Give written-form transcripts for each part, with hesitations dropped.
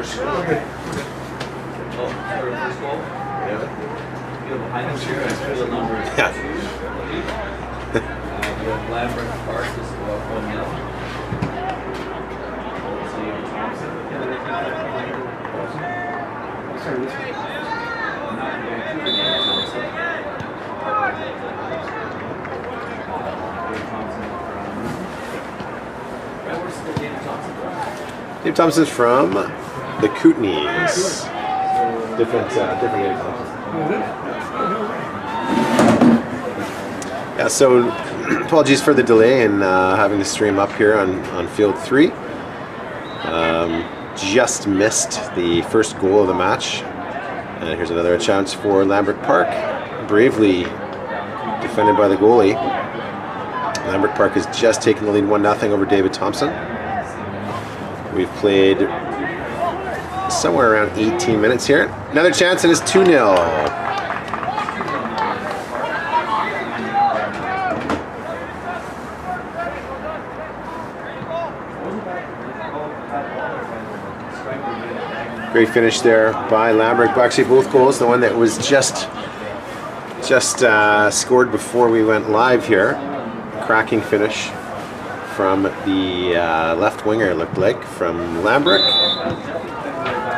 first goal. Yeah. Lambert Park is 1-0. Dave Thompson's from the Kootenays. Different Dave Thompson. Yeah, so apologies for the delay in having to stream up here on Field 3. Just missed the first goal of the match. And here's another chance for Lambert Park. Bravely defended by the goalie. Lambert Park has just taken the lead 1-0 over David Thompson. We've played somewhere around 18 minutes here. Another chance and it's 2-0. Great finish there by Lambert. Actually, both goals. The one that was just scored before we went live here. Cracking finish from the left winger, it looked like, from Lambert.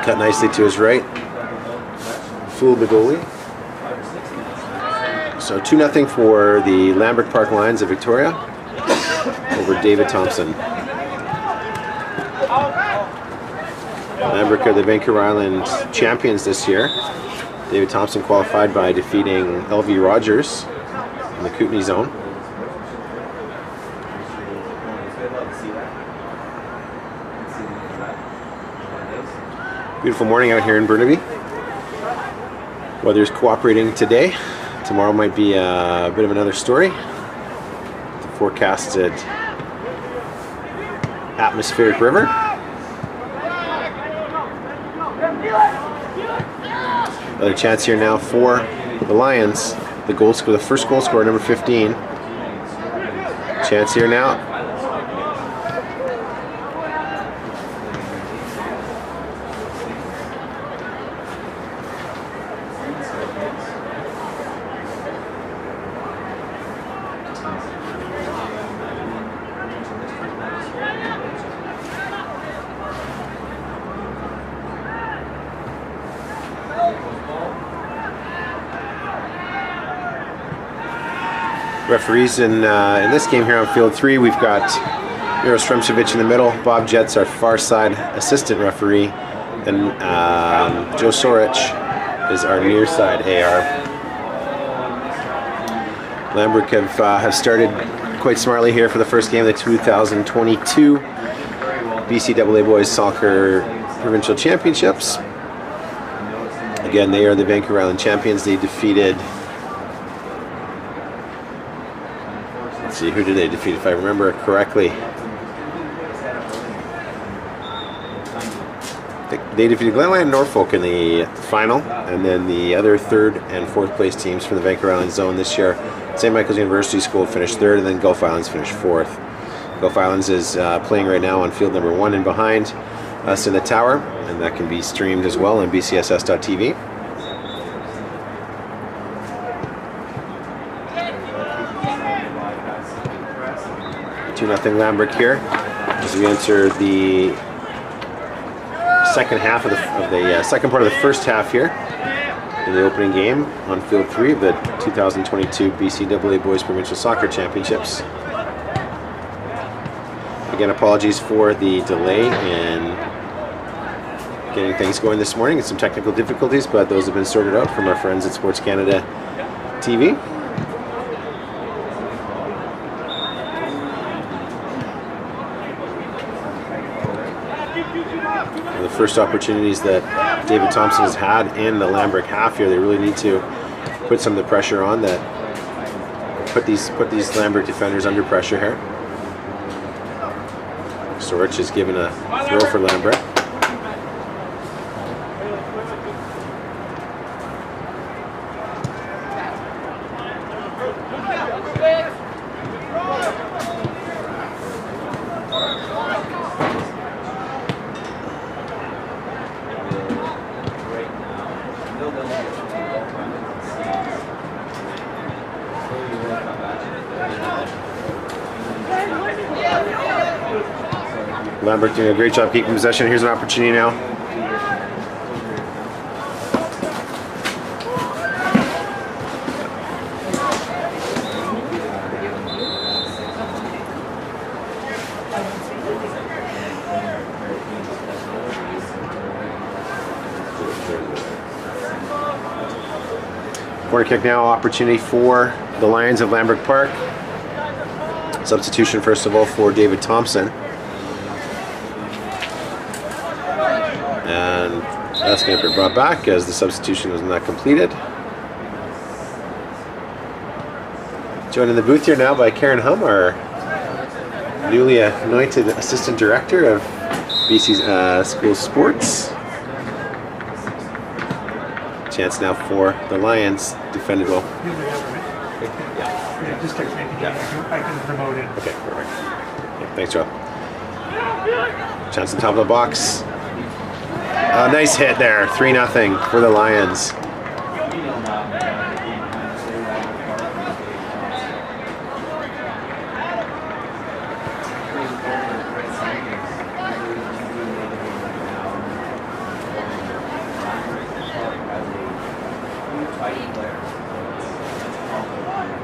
Cut nicely to his right. Fooled the goalie. So 2-0 for the Lambert Park Lions of Victoria over David Thompson. Lambert are the Vancouver Island champions this year. David Thompson qualified by defeating LV Rogers in the Kootenay zone. Beautiful morning out here in Burnaby. Weather's cooperating today. Tomorrow might be a bit of another story. The forecasted atmospheric river. Another chance here now for the Lions. The first goal scorer, number 15. Chance here now. Referees in this game here on Field 3, we've got Miro Stremcevic in the middle, Bob Jet's our far side assistant referee, and Joe Sorich is our near side AR. Lambert have started quite smartly here for the first game of the 2022 BCAA Boys Soccer Provincial Championships. Again, they are the Vancouver Island champions. They defeated... See, who did they defeat, if I remember correctly? They defeated Glenline and Norfolk in the final, and then the other third and fourth place teams from the Vancouver Island zone this year. St. Michael's University School finished third, and then Gulf Islands finished fourth. Gulf Islands is playing right now on field number 1 and behind us in the tower, and that can be streamed as well on BCSS.tv. 2-0 Lambert here as we enter the second half of the second part of the first half here in the opening game on Field 3 of the 2022 BCAA Boys Provincial Soccer Championships. Again, apologies for the delay in getting things going this morning and some technical difficulties, but those have been sorted out from our friends at Sports Canada TV. The first opportunities that David Thompson has had in the Lambert half here, they really need to put some of the pressure on that. Put these Lambert defenders under pressure here. Sorich is given a throw for Lambert. Lambert doing a great job keeping possession. Here's an opportunity now. Corner kick now, opportunity for the Lions of Lambert Park. Substitution first of all for David Thompson. And that's going to be brought back as the substitution was not completed. Joined in the booth here now by Karen Hum, our newly anointed Assistant Director of BC School Sports. Chance now for the Lions, defended well. Yeah, just text me. I can promote it. Okay, perfect. Yeah, thanks, Joe. Chance on top of the box. Nice hit there, 3-0 for the Lions.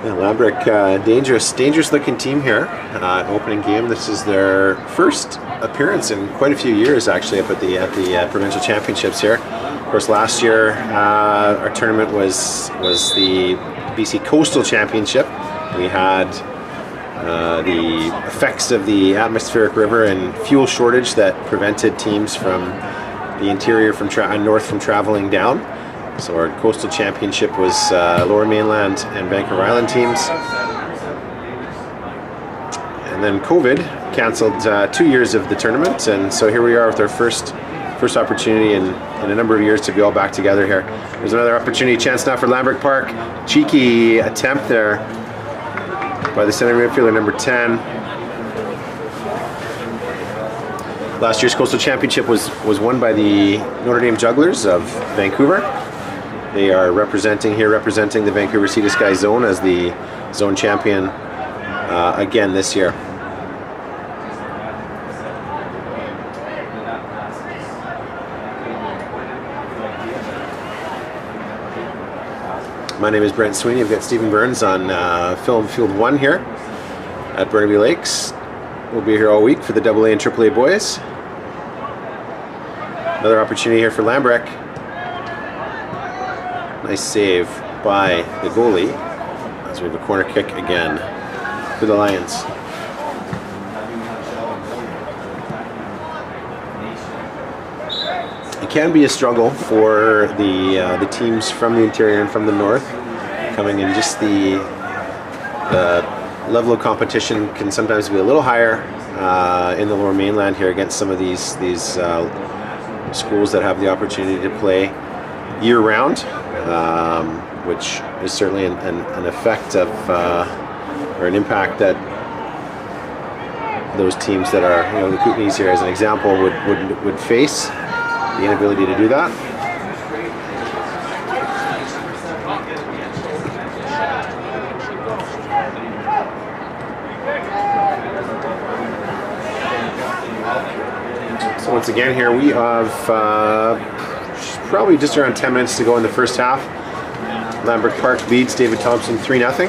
Yeah, Lambrick, dangerous looking team here. Opening game. This is their first appearance in quite a few years, actually, up at the provincial championships here. Of course, last year our tournament was the BC Coastal Championship. We had the effects of the atmospheric river and fuel shortage that prevented teams from the interior north from traveling down. So our Coastal Championship was Lower Mainland and Vancouver Island teams. And then COVID canceled 2 years of the tournament, and so here we are with our first opportunity in a number of years to be all back together here. There's another opportunity, chance now for Lambert Park. Cheeky attempt there by the center midfielder, number 10. Last year's Coastal Championship was won by the Notre Dame Jugglers of Vancouver. They are representing the Vancouver Sea to Sky Zone as the zone champion again this year. My name is Brent Sweeney. I've got Stephen Burns on Film Field 1 here at Burnaby Lakes. We'll be here all week for the AA and AAA boys. Another opportunity here for Lambrecht. Nice save by the goalie as we have a corner kick again for the Lions. It can be a struggle for the teams from the interior and from the north coming in. Just the level of competition can sometimes be a little higher in the Lower Mainland here against some of these schools that have the opportunity to play year-round, which is certainly an effect of or an impact that those teams that are, the Kootenays here as an example would face, the inability to do that. So once again here we have probably just around 10 minutes to go in the first half. Lambert Park leads David Thompson 3-0.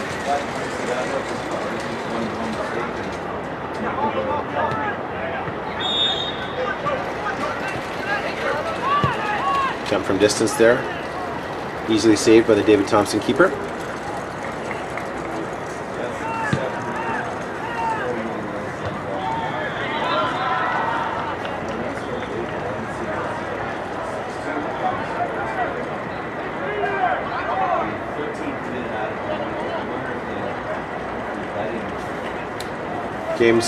Jump from distance there. Easily saved by the David Thompson keeper.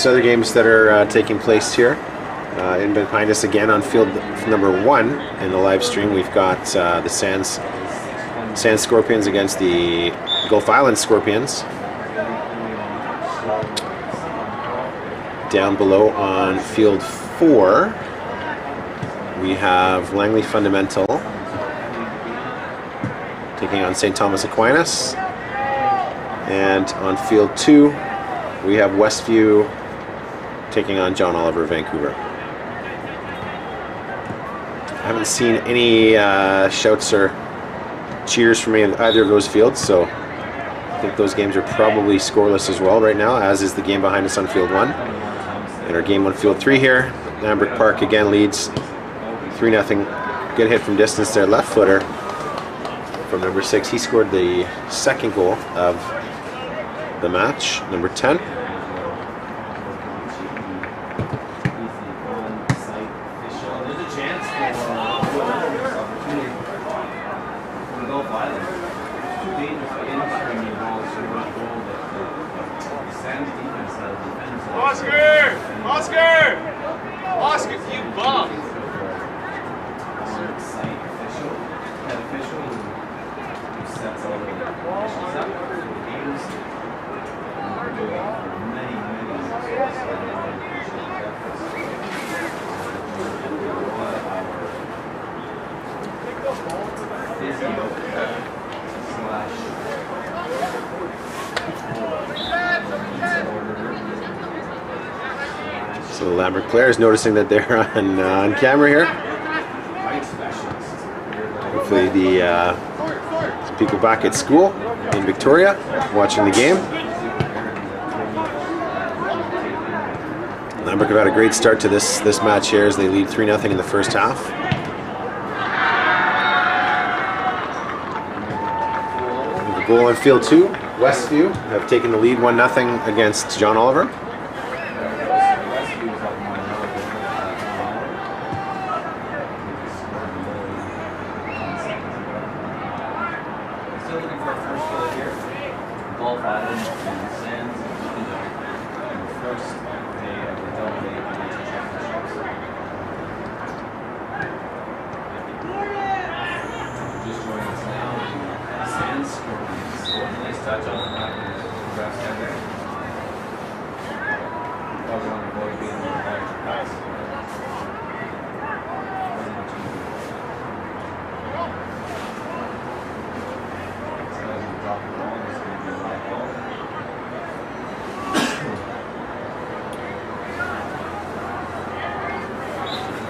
Other games that are taking place here. And behind us again on field number 1 in the live stream, we've got the Sand Scorpions against the Gulf Island Scorpions. Down below on field 4, we have Langley Fundamental taking on St. Thomas Aquinas. And on field 2, we have Westview taking on John Oliver Vancouver. I haven't seen any shouts or cheers from either of those fields, so I think those games are probably scoreless as well right now, as is the game behind us on field 1. And our game on field 3 here, Lambert Park again leads 3-0. Good hit from distance there, left footer from number 6. He scored the second goal of the match, number 10. Oscar, you bum! So the Lambert players noticing that they're on camera here. Hopefully some people back at school in Victoria watching the game. Lambert have had a great start to this match here as they lead 3-0 in the first half. With a goal on field 2, Westview have taken the lead 1-0 against John Oliver.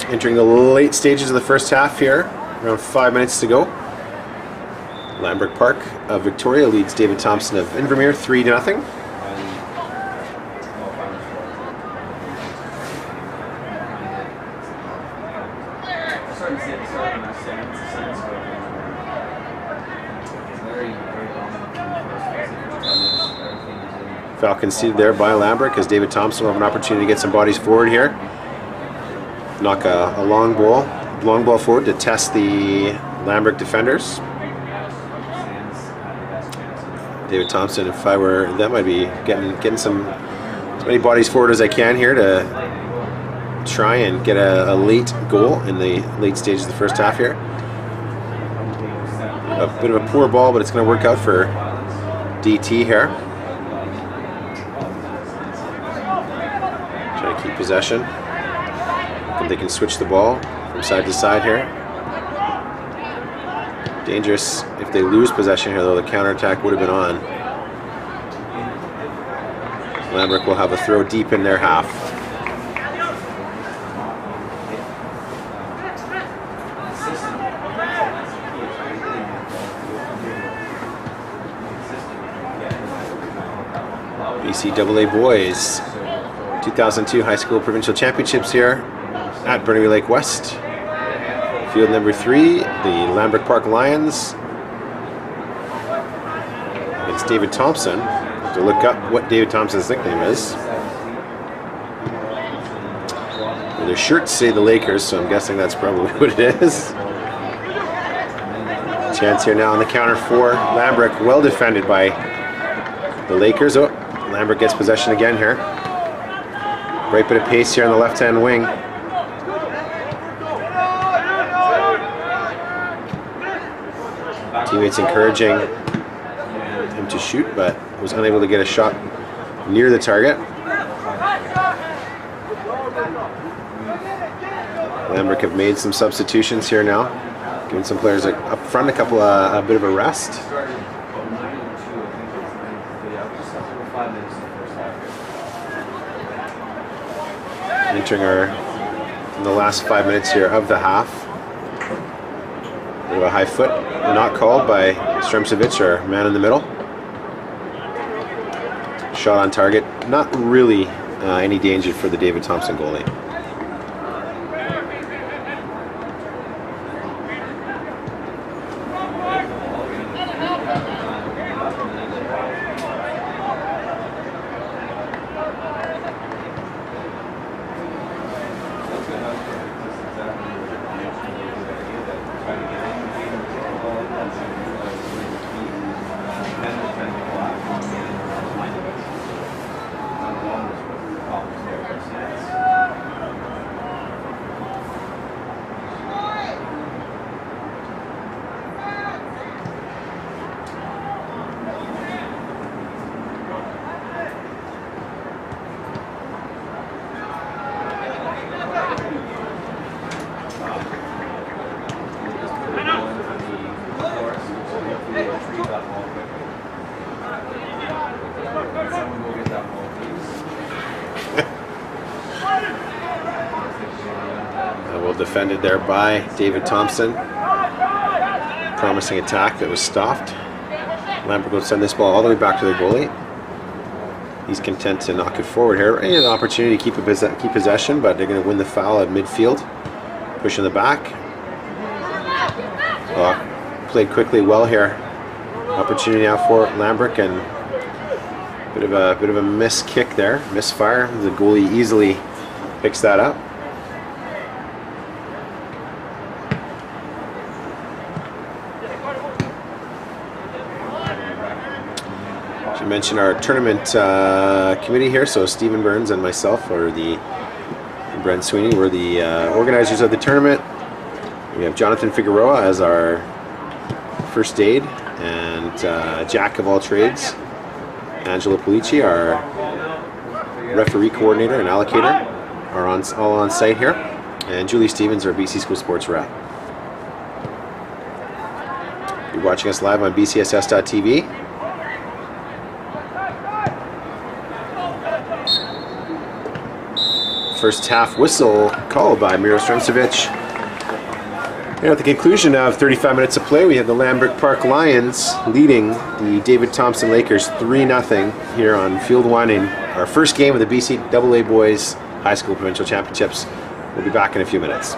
Entering the late stages of the first half here, around 5 minutes to go. Lambert Park of Victoria leads David Thompson of Invermere 3-0. Falcons seated there by Lambert as David Thompson will have an opportunity to get some bodies forward here. Knock a long ball forward to test the Lambert defenders. David Thompson, if I were them, I'd be getting as many bodies forward as I can here to try and get a late goal in the late stages of the first half here. A bit of a poor ball, but it's going to work out for DT here. Try to keep possession. They can switch the ball from side to side here. Dangerous if they lose possession here, though. The counterattack would have been on. Lambert will have a throw deep in their half. BCAA Boys 2002 High School Provincial Championships here at Burnaby Lake West. Field number 3, the Lambert Park Lions against David Thompson. Have to look up what David Thompson's nickname is. Well, their shirts say the Lakers, so I'm guessing that's probably what it is. Chance here now on the counter for Lambert, well defended by the Lakers. Oh, Lambert gets possession again here. Right bit of pace here on the left-hand wing. Teammates encouraging him to shoot, but was unable to get a shot near the target. Lambrick have made some substitutions here now, giving some players up front a bit of a rest. Entering in the last 5 minutes here of the half. Bit of a high foot, not called by Stremcevic, our man in the middle. Shot on target, not really any danger for the David Thompson goalie. Well defended there by David Thompson. Promising attack that was stopped. Lambrick will send this ball all the way back to the goalie. He's content to knock it forward here. Any an opportunity to keep possession, but they're going to win the foul at midfield. Push in the back. Played quickly well here. Opportunity now for Lambrick, and bit of a miss kick there, misfire. The goalie easily picks that up. I mentioned our tournament committee here, so Stephen Burns and myself, or Brent Sweeney, were the organizers of the tournament. We have Jonathan Figueroa as our first aide, and Jack of all trades, Angelo Polici, our referee coordinator and allocator, are all on site here, and Julie Stevens, our BC School Sports rep. You're watching us live on BCSS.tv. First half whistle called by Miro Stremcevic. And at the conclusion of 35 minutes of play, we have the Lambrick Park Lions leading the David Thompson Lakers 3-0 here on Field 1 in our first game of the BCAA Boys High School Provincial Championships. We'll be back in a few minutes.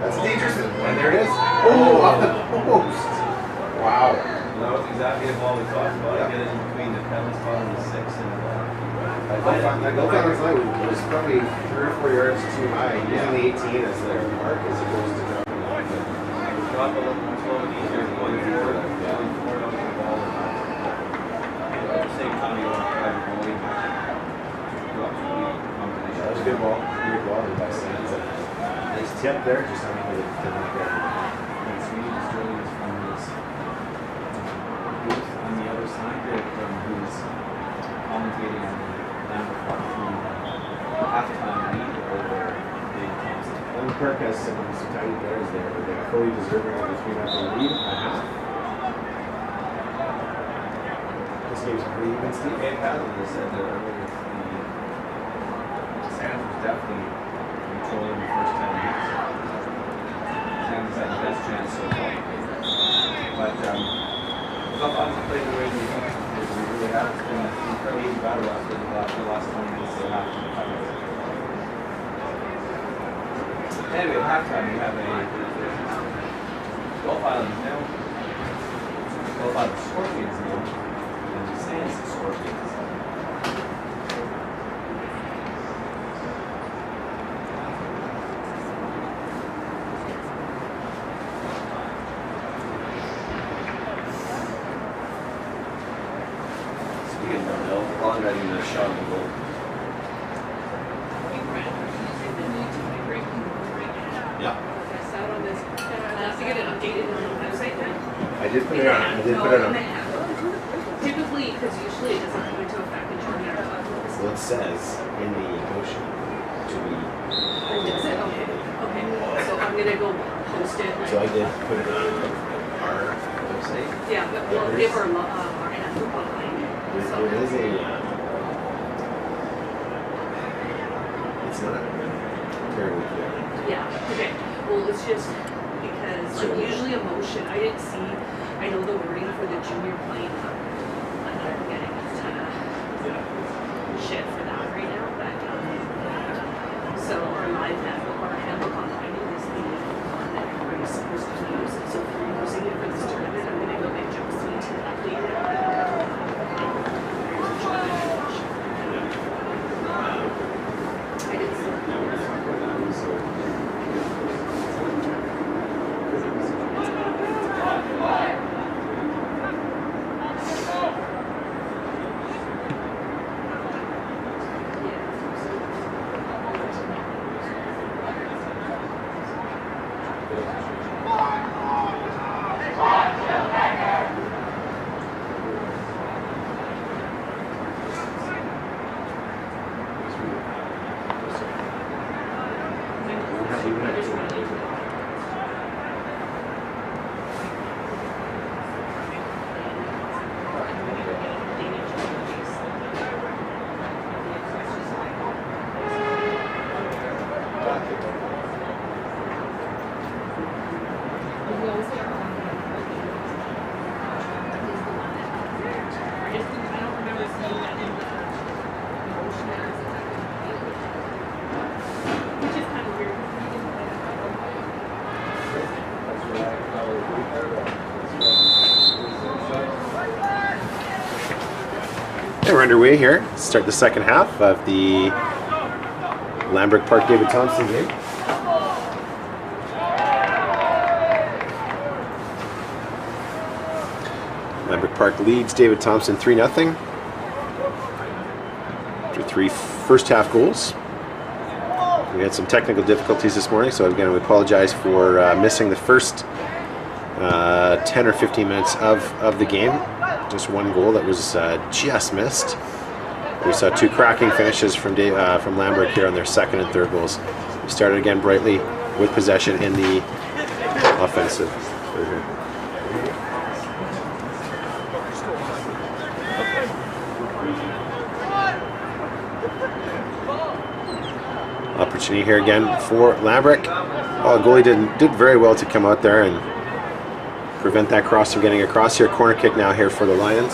That's dangerous. And there it is. Oh, off the post. Wow. That was exactly the ball we talked about. Get it in between the penalty spot and the 6 and the ball. That goal down his line was probably 3 or 4 yards too high. Using the 18 as their mark as opposed to dropping the line. Drop a little slow and easier going forward. Going forward onto the ball. At the same time, you want to try to avoid combination. That was a good ball. Good ball by Sands. Nice tip there. Just on the knock out. And Sweden Sterling is from his booth on the other side there, who's commentating on the Lambrick Park halftime lead over Dave Thompson. Lambrick Park has some tiny players there, but they're fully deserving of the 3-0 lead at half. This game's pretty even, Steve. Dave Hadley said that earlier Sands was definitely controlling the first 10 minutes. Sands had the best chance so far. But sometimes we play the way we really have. It's been an incredibly easy battle after the last 20 minutes of the half. Anyway, at halftime we have a Gulf Islands now. Gulf Islands Scorpions now. And the Sands Scorpions. Speaking of Mel, Ron getting the shot on the goal. Yeah. I did put it on. Typically, because usually it doesn't come into effect until the end. Well, it says in the motion to be. Is it? Okay. Okay. So I'm gonna go post it. So I did put it on our website. Yeah, but we'll give our handbook online. So There is a. It's not terribly clear. yeah. Okay. Well, it's just because like usually a motion. I didn't see. I know the wording for the junior plane. I'm not getting a ton of shit for that right now, but so our handbook online is the one that everybody's supposed to use. So if you're using it for this tournament, I'm gonna go make Josie to update it. I didn't see it. And we're underway here. Start the second half of the Lambert Park David Thompson game. Lambert Park leads David Thompson 3-0 after 3 first half goals. We had some technical difficulties this morning, so again we apologize for missing the first 10 or 15 minutes of the game. Just one goal that was just missed. We saw 2 cracking finishes from Lambert here on their second and third goals. We started again brightly with possession in the offensive. Opportunity here again for Lambert. Oh, the goalie did very well to come out there and prevent that cross from getting across here. Corner kick now here for the Lions.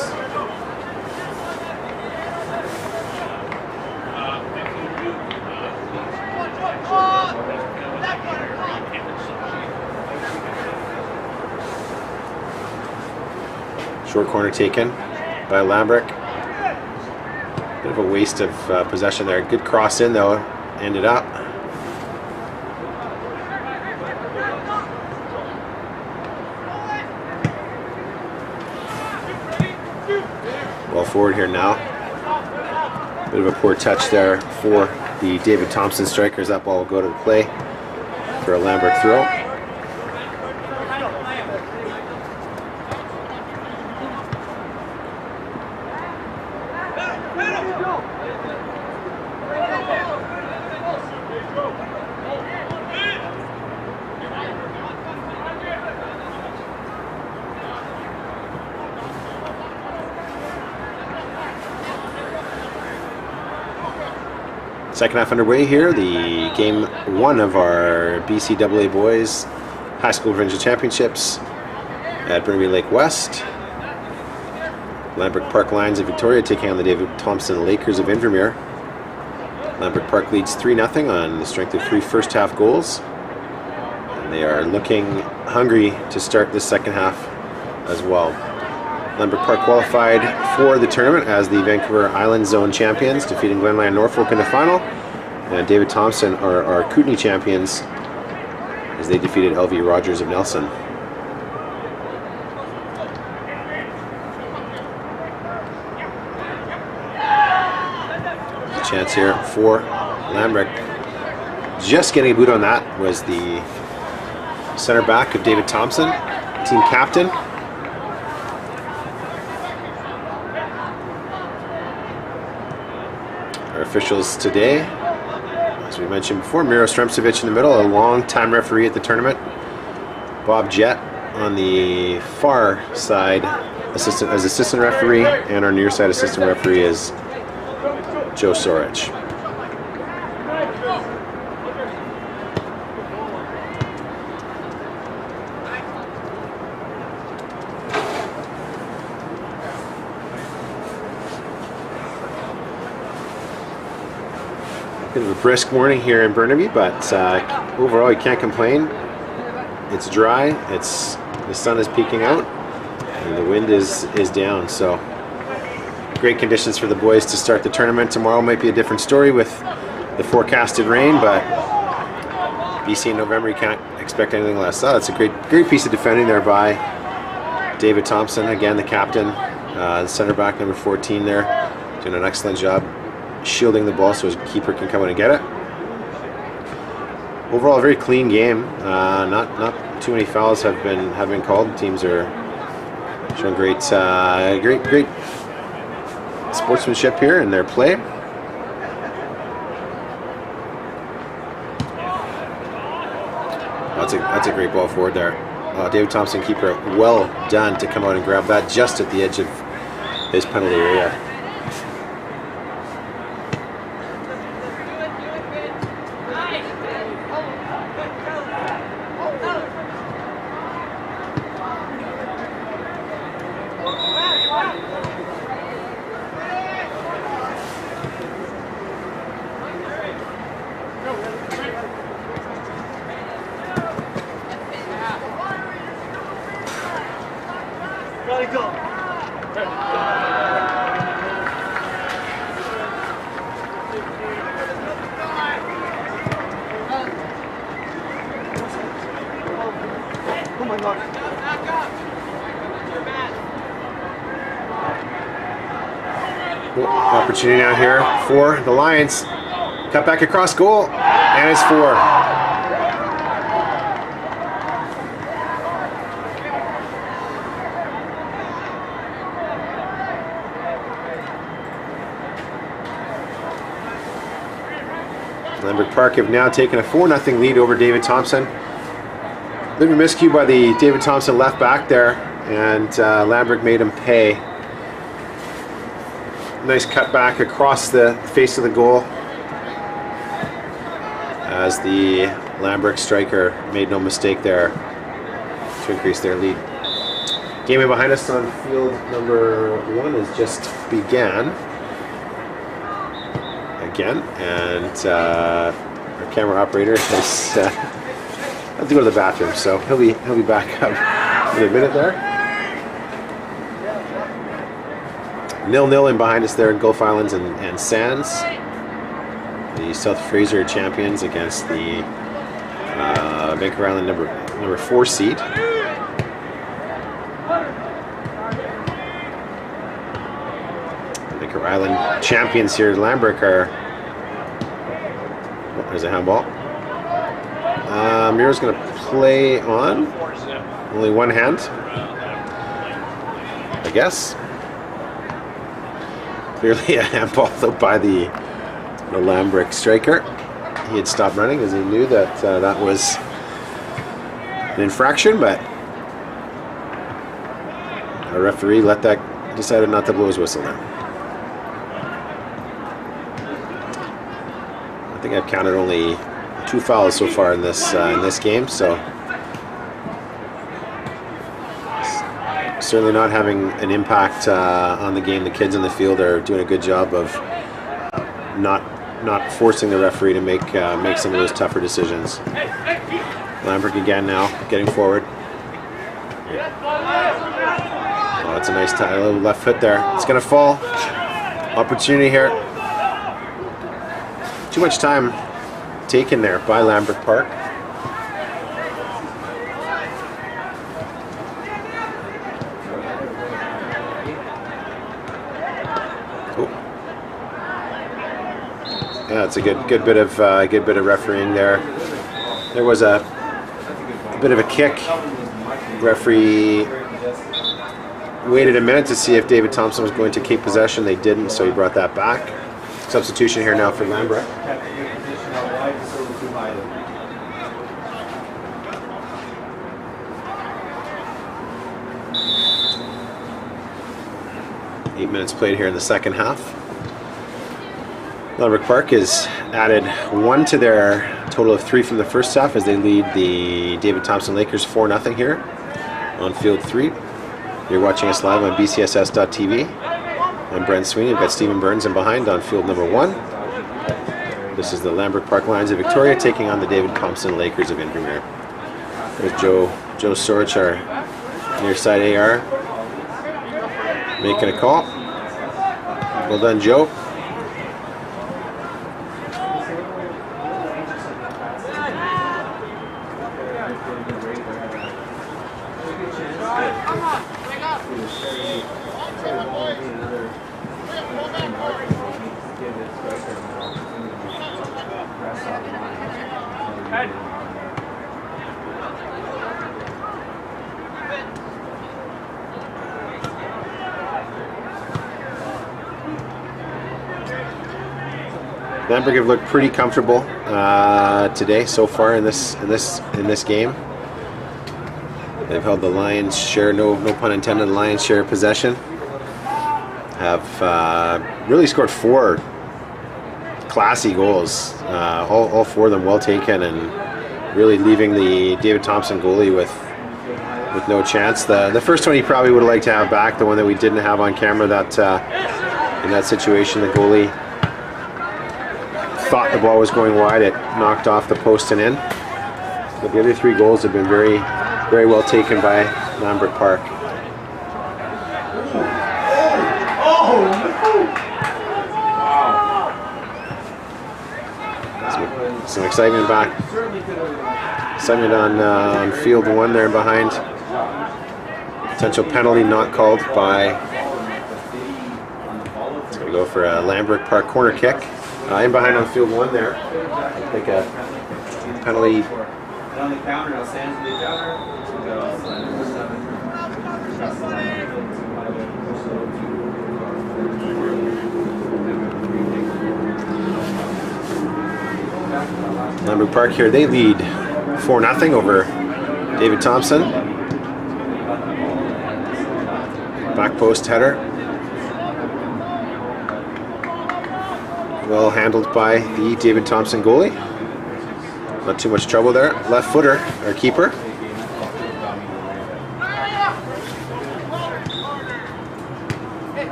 Short corner taken by Lambert. Bit of a waste of possession there. Good cross in though. Ended up. Well forward here now. Bit of a poor touch there for the David Thompson strikers. That ball will go to the play for a Lambert throw. Second half underway here, the game 1 of our BCAA Boys High School Provincial Championships at Burnaby Lake West. Lambert Park Lions of Victoria taking on the David Thompson Lakers of Invermere. Lambert Park leads 3-0 on the strength of 3 first half goals. They are looking hungry to start the second half as well. Lambert Park qualified for the tournament as the Vancouver Island Zone champions, defeating Glenlyon Norfolk in the final. And David Thompson are our Kootenay champions as they defeated LV Rogers of Nelson. There's a chance here for Lambert. Just getting a boot on that was the center back of David Thompson, team captain. Our officials today, as we mentioned before, Miro Stremcevic in the middle, a long-time referee at the tournament. Bob Jett on the far side, assistant referee, and our near side assistant referee is Joe Sorich. Bit of a brisk morning here in Burnaby, but overall you can't complain. It's dry, the sun is peeking out, and the wind is down, so great conditions for the boys to start the tournament. Tomorrow might be a different story with the forecasted rain, but BC in November, you can't expect anything less. Oh, that's a great piece of defending there by David Thompson, again the captain, the center back number 14 there, doing an excellent job shielding the ball so his keeper can come in and get it. Overall, a very clean game. Not too many fouls have been called. Teams are showing great sportsmanship here in their play. That's a great ball forward there. David Thompson, keeper, well done to come out and grab that just at the edge of his penalty area. Opportunity now here for the Lions. Cut back across goal, and it's 4. Lambert Park have now taken a 4-0 lead over David Thompson. Little miscue by the David Thompson left back there, and Lambert made him pay. Nice cut back across the face of the goal as the Lambert striker made no mistake there to increase their lead. Game in behind us on field number 1 has just began again, and our camera operator has to go to the bathroom, so he'll be back up in a minute there. 0-0 in behind us there in Gulf Islands and Sands. The South Fraser champions against the Vancouver Island number 4 seed. Vancouver Island champions here. Lambert are. Oh, there's a handball. Miro's going to play on. Only one hand, I guess. Clearly a handball though by the Lambert striker. He had stopped running as he knew that that was an infraction, but our referee decided not to blow his whistle there. I think I've counted only 2 fouls so far in this game, so certainly not having an impact on the game. The kids in the field are doing a good job of not forcing the referee to make some of those tougher decisions. Lambert again now, getting forward. Oh, that's a nice little left foot there. It's going to fall. Opportunity here. Too much time taken there by Lambert Park. Oh. Yeah, it's a good bit of refereeing there. There was a bit of a kick. Referee waited a minute to see if David Thompson was going to keep possession. They didn't, so he brought that back. Substitution here now for Lambert. 8 minutes played here in the second half. Lambert Park has added 1 to their total of 3 from the first half as they lead the David Thompson Lakers 4-0 here on field 3. You're watching us live on BCSS.tv. I'm Brent Sweeney. We've got Stephen Burns in behind on field number 1. This is the Lambert Park Lions of Victoria taking on the David Thompson Lakers of Invermere. There's Joe Sorich, our near side AR, making a call. Well done, Joe. Lambert have looked pretty comfortable today so far in this game. They've held the lion's share, no pun intended, lion's share possession. Have really scored 4 classy goals, all 4 of them well taken, and really leaving the David Thompson goalie with no chance. The first one he probably would have liked to have back, the one that we didn't have on camera. That in that situation, the goalie thought the ball was going wide. It knocked off the post and in. But the other 3 goals have been very well taken by Lambert Park. Some excitement back. Excitement on field 1 there behind. Potential penalty not called by. It's going to go for a Lambert Park corner kick. In behind on field 1 there. I think a penalty. On the counter, now stands the counter. Lambert Park here, they lead 4-0 over David Thompson. Back post header. Well handled by the David Thompson goalie. Not too much trouble there. Left footer, our keeper.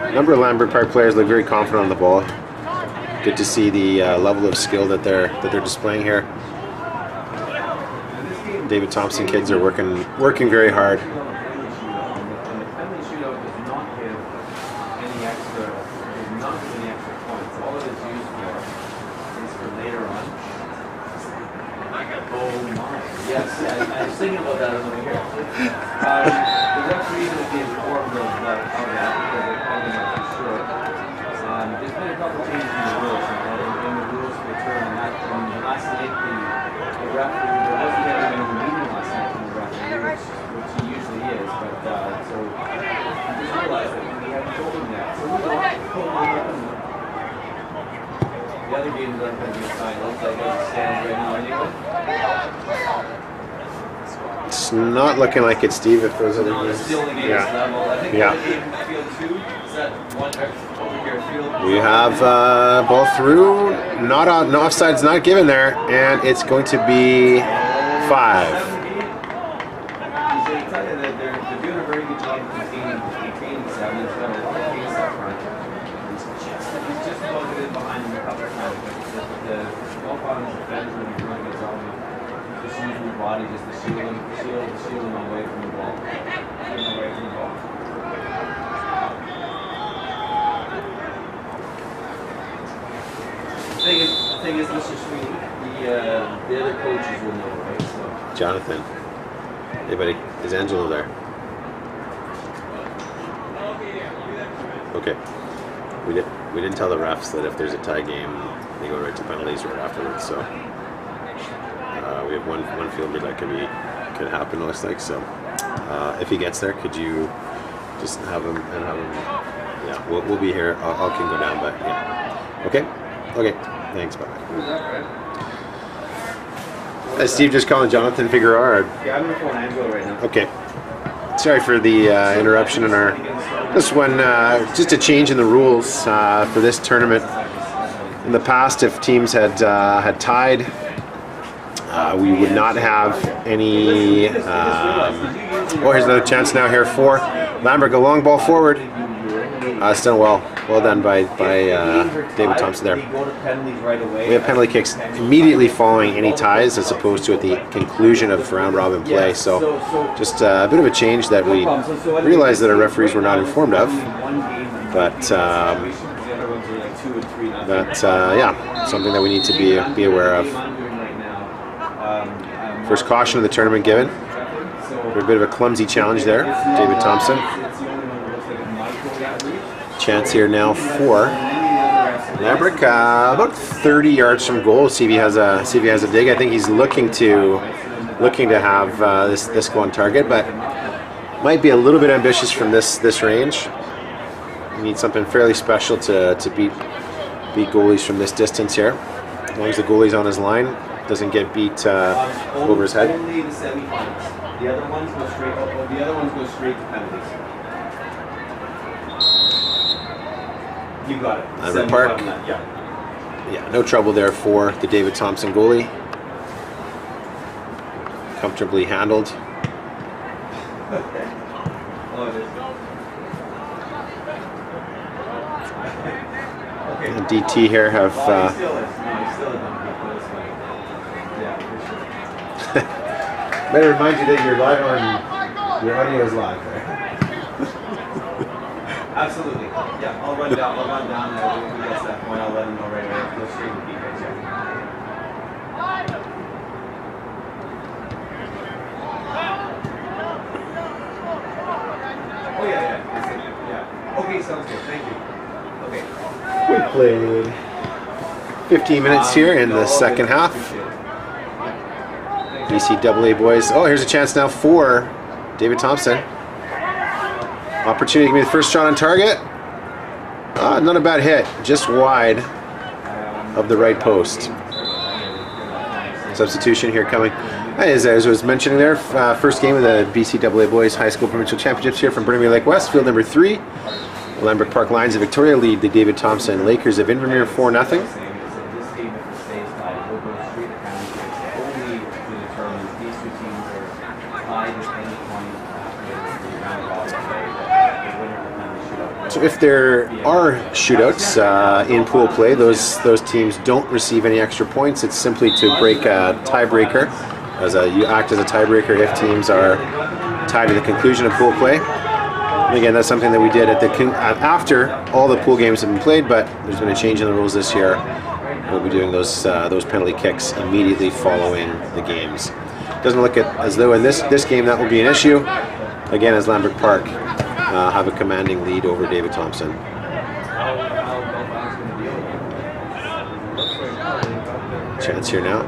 A number of Lambert Park players look very confident on the ball. Good to see the level of skill that they're displaying here. David Thompson kids are working very hard. Yes, I was thinking about that over here. The referees will be informed of that because they're calling them for sure. There's been a couple changes in the rules, in the rules for the term, and that last night the referee, there wasn't anyone meeting last night from the referee, which he usually is, but so I just realized that we haven't told him that. So we don't pull him up. The other game is up on the side. Looks like it stands right now anyway. It's not looking like it, Steve, if those other games. Still the game level. I think the game field 2 is that one over here field. We have ball through, not on, no offside's not given there, and it's going to be 5. They're doing a very good job containing 7. It's got a lot of pace up front. He's just about to get behind him a couple of times, but the ball on his defense when he's running his own. Just use his body just to shield him away from the ball. Away from the ball. The thing is, Mr. Sweeney, the other coaches will know, right? So. Jonathan. Hey, buddy. Is Angelo there? Okay. We didn't tell the refs that if there's a tie game, they go right to penalties right afterwards. So we have one fielder that could happen. It looks like so. If he gets there, could you just have him? Yeah, we'll be here. I'll can go down, but yeah. Okay. Thanks. Bye. Steve just calling Jonathan Figueroa. Yeah, I'm gonna phone Angelo right now. Okay. Sorry for the interruption in this one. Just a change in the rules for this tournament. In the past, if teams had tied, we would not have any. Here's another chance now here for Lambert. A long ball forward. It's done well done by David Thompson there. We have penalty kicks immediately following any ties as opposed to at the conclusion of round robin play. So just a bit of a change that we realized that our referees were not informed of. But yeah, something that we need to be aware of. First caution of the tournament given. A bit of a clumsy challenge there, David Thompson. Chance here now for Lambrick, about 30 yards from goal. See if he has a dig. I think he's looking to have this go on target, but might be a little bit ambitious from this range. You need something fairly special to beat goalies from this distance here. As long as the goalie's on his line, doesn't get beat over his head. Only the semifinals. The other ones go straight to penalties. You got it. Lambert Park. Yeah, no trouble there for the David Thompson goalie. Comfortably handled. Okay. Oh, it is. Okay. And DT here have. He still is. No, he still is on people this way. Yeah, for sure. Better remind you that you're live on. Your audio is live there. Absolutely. Yeah, I'll run down there. When we get to that point, I'll let him know right away. He'll straight to beat right there. Oh yeah. Okay, sounds good. Thank you. Okay. We played 15 minutes here in the second half. BCAA boys. Oh, here's a chance now for David Thompson. Opportunity to give me the first shot on target. Not a bad hit, just wide of the right post. Substitution here coming. As I was mentioning there, first game of the BCAA Boys High School Provincial Championships here from Burnaby Lake West, field number 3. The Lambert Park Lions of Victoria lead the David Thompson Lakers of Invermere 4-0. So if there are shootouts in pool play, those teams don't receive any extra points. It's simply to break a tiebreaker. You act as a tiebreaker if teams are tied to the conclusion of pool play. And again, that's something that we did at after all the pool games have been played, but there's been a change in the rules this year. We'll be doing those penalty kicks immediately following the games. Doesn't look as though in this game that will be an issue. Again, as Lambert Park have a commanding lead over David Thompson. Chance here now.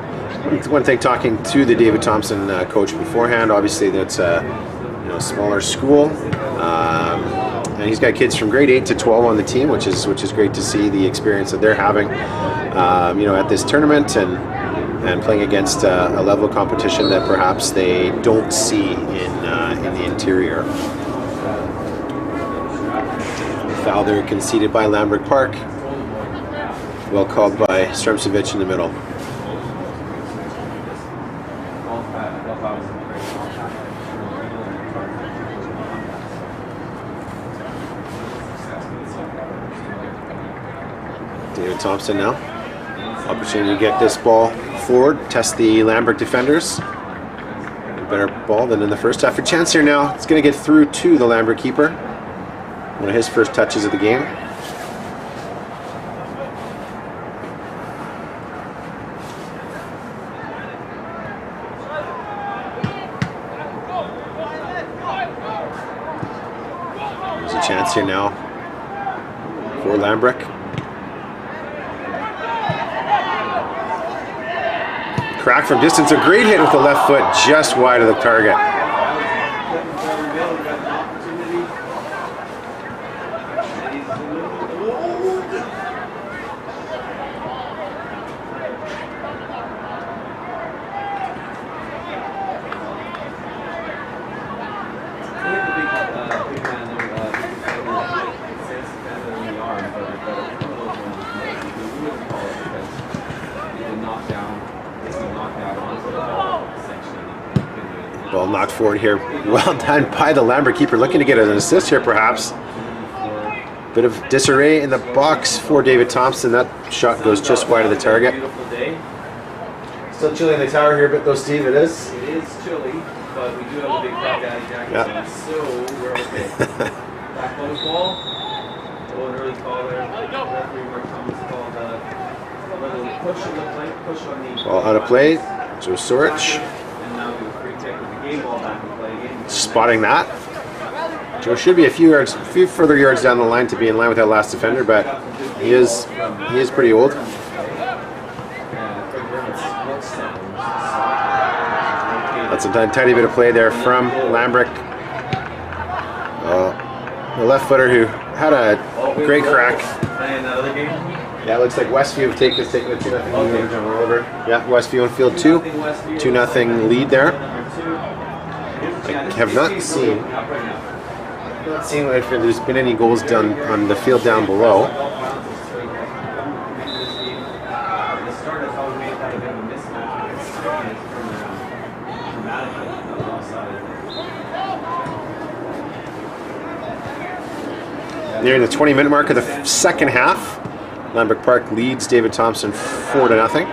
One thing, talking to the David Thompson coach beforehand, obviously that's a smaller school, and he's got kids from grade 8 to 12 on the team, which is great to see the experience that they're having, at this tournament and playing against a level of competition that perhaps they don't see in the interior. Foul there conceded by Lambert Park. Well called by Stremcevic in the middle. David Thompson now. Opportunity to get this ball forward, test the Lambert defenders. A better ball than in the first half. A chance here now. It's going to get through to the Lambert keeper. One of his first touches of the game. There's a chance here now for Lambert. Crack from distance, a great hit with the left foot just wide of the target. Ball knocked forward here. Well done by the Lambert keeper, looking to get an assist here perhaps. Bit of disarray in the box for David Thompson. That shot goes just wide of the target. Still chilly in the tower here a bit though, Steve, it is? It is chilly, but we do have a big Puff Daddy jacket on, so we're okay. Back close ball. Oh, an early call there. Referee Mark Thomas called a little push on the play, push on the Ball out of play, Joe Sorich. And now we free kick with the game ball back in play again. Spotting that. Joe should be a few further yards down the line to be in line with that last defender, but he is pretty old. That's a tiny bit of play there from Lambert. The left footer who had a great crack. Yeah, it looks like Westview have taken a 2-0 lead on Oliver. Yeah, Westview on field 2. 2-0 lead there. I have not seen if there's been any goals done on the field down below. Nearing the 20-minute mark of the second half, Lambert Park leads David Thompson 4-0.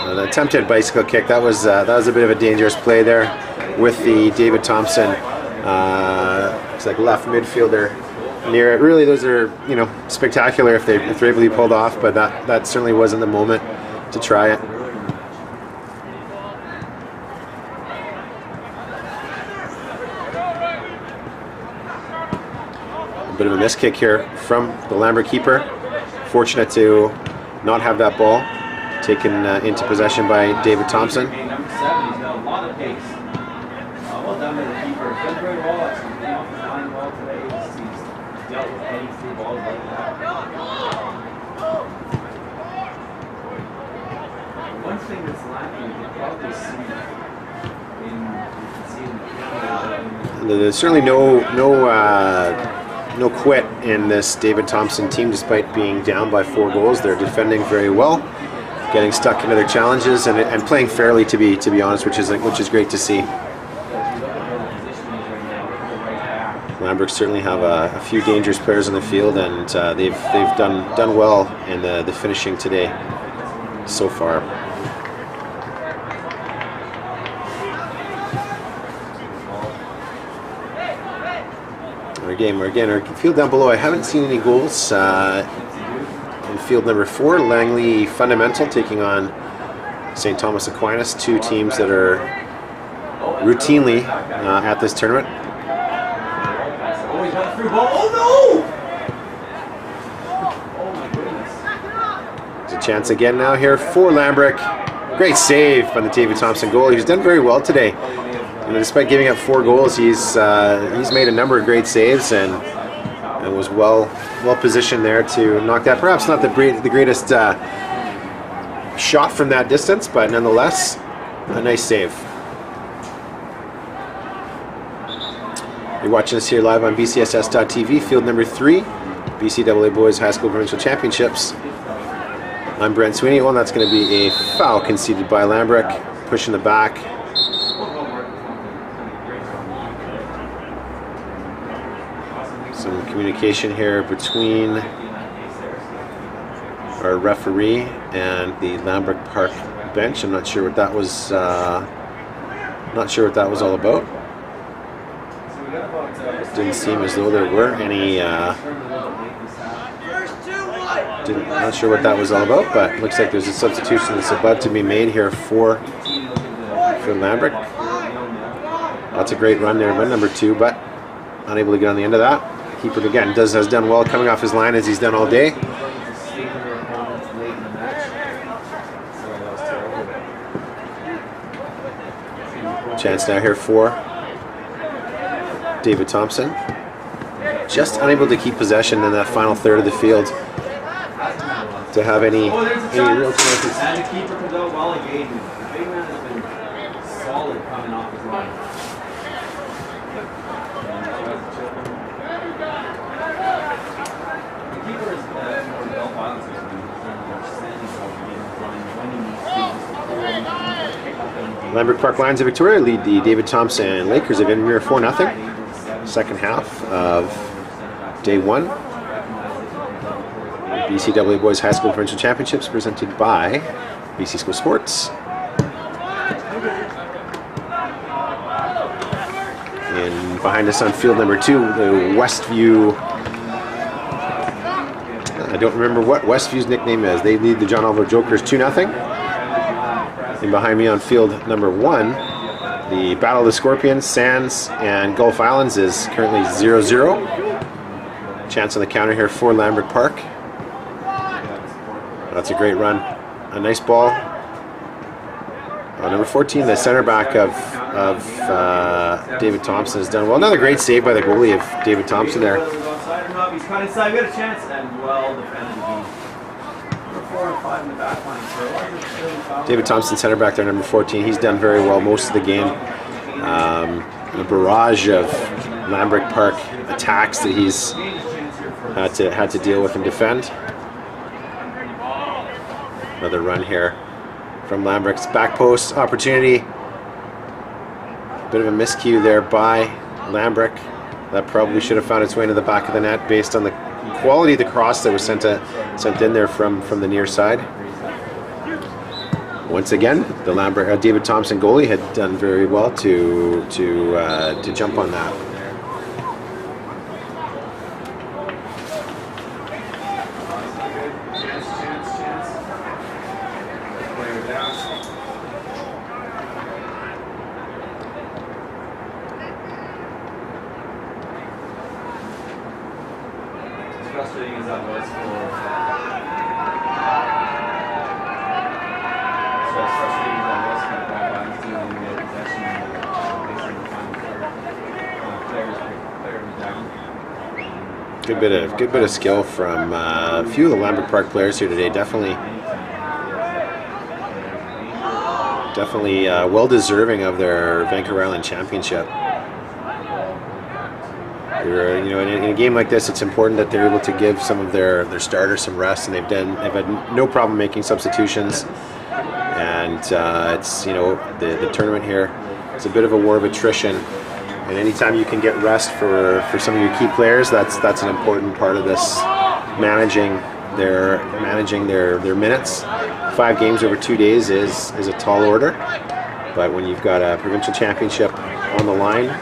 An attempted bicycle kick. That was a bit of a dangerous play there with the David Thompson. It's like left midfielder near it. Really, those are spectacular if they're able to be pulled off, but that certainly wasn't the moment to try it. A bit of a miss kick here from the Lambert keeper. Fortunate to not have that ball taken into possession by David Thompson. Number 7, he's got a lot of pace. Well done by the keeper. He's got a great ball. He's been off the line ball today. He's dealt with any free balls like that. One thing that's lacking, you can probably see There's certainly no quit in this David Thompson team, despite being down by 4 goals. They're defending very well, getting stuck into their challenges, and playing fairly, to be honest, which is great to see. Lambert certainly have a few dangerous players on the field, and they've done well in the finishing today so far. Our field down below, I haven't seen any goals. In field number 4, Langley Fundamental taking on St. Thomas Aquinas, 2 teams that are routinely at this tournament. Oh, he's got a free ball. Oh no! Oh my goodness. There's a chance again now here for Lambert. Great save by the David Thompson goalie. He's done very well today. Despite giving up 4 goals, he's made a number of great saves and was well positioned there to knock that. Perhaps not the greatest shot from that distance, but nonetheless, a nice save. You're watching us here live on BCSS.TV, field number 3, BCAA Boys High School Provincial Championships. I'm Brent Sweeney. Well, that's going to be a foul conceded by Lambert, pushing the back. Some communication here between our referee and the Lambert Park bench. I'm not sure what that was. Not sure what that was all about. Didn't seem as though there were any. Not sure what that was all about, but looks like there's a substitution that's about to be made here for Lambert. That's a great run there by number 2, but unable to get on the end of that. Keeper again has done well coming off his line as he's done all day. Chance now here for David Thompson. Just unable to keep possession in that final third of the field to have any real chances. And the keeper comes out well again. The big man has been solid coming off his line. The keeper is more well balanced when Lambert Park Lions of Victoria lead the David Thompson Lakers of Invermere 4-0. Second half of day 1. BCW Boys High School Provincial Championships presented by BC School Sports. And behind us on field number 2, the Westview. I don't remember what Westview's nickname is. They lead the John Oliver Jokers 2-0. And behind me on field number 1, the Battle of the Scorpions, Sands, and Gulf Islands is currently 0-0. Chance on the counter here for Lambert Park. That's a great run. A nice ball. Number 14, the center back of David Thompson has done well. Another great save by the goalie of David Thompson there. He's caught inside. We got a chance and well defended. Number 4 and 5 in the back line. David Thompson, center back there, number 14. He's done very well most of the game. A barrage of Lambert Park attacks that he's had to deal with and defend. Another run here from Lambert's back post opportunity. Bit of a miscue there by Lambert. That probably should have found its way into the back of the net based on the quality of the cross that was sent in there from the near side. Once again, the David Thompson goalie had done very well to jump on that. Frustrating as that was for Good bit of skill from a few of the Lambert Park players here today. Definitely well deserving of their Vancouver Island championship. In a game like this, it's important that they're able to give some of their starters some rest, and they've had no problem making substitutions. And it's the tournament here. It's a bit of a war of attrition, and anytime you can get rest for some of your key players, that's an important part of this managing their minutes. 5 games over 2 days is a tall order, but when you've got a provincial championship on the line,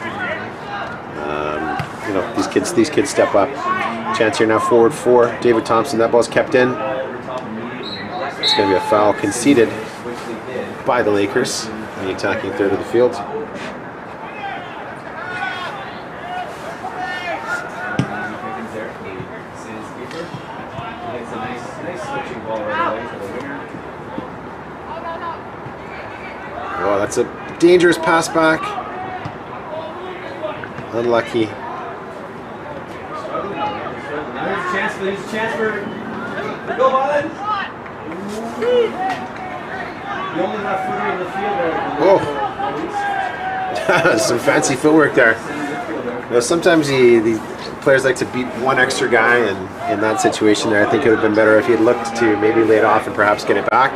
these kids step up. Chance here now forward for David Thompson. That ball's kept in. It's going to be a foul conceded by the Lakers in the attacking third of the field. Oh, that's a dangerous pass back. Unlucky. There's a chance for Gulf Island. The only left footer in the field there. Oh, some fancy footwork there. Sometimes the players like to beat one extra guy, and in that situation there, I think it would have been better if he had looked to maybe lay it off and perhaps get it back.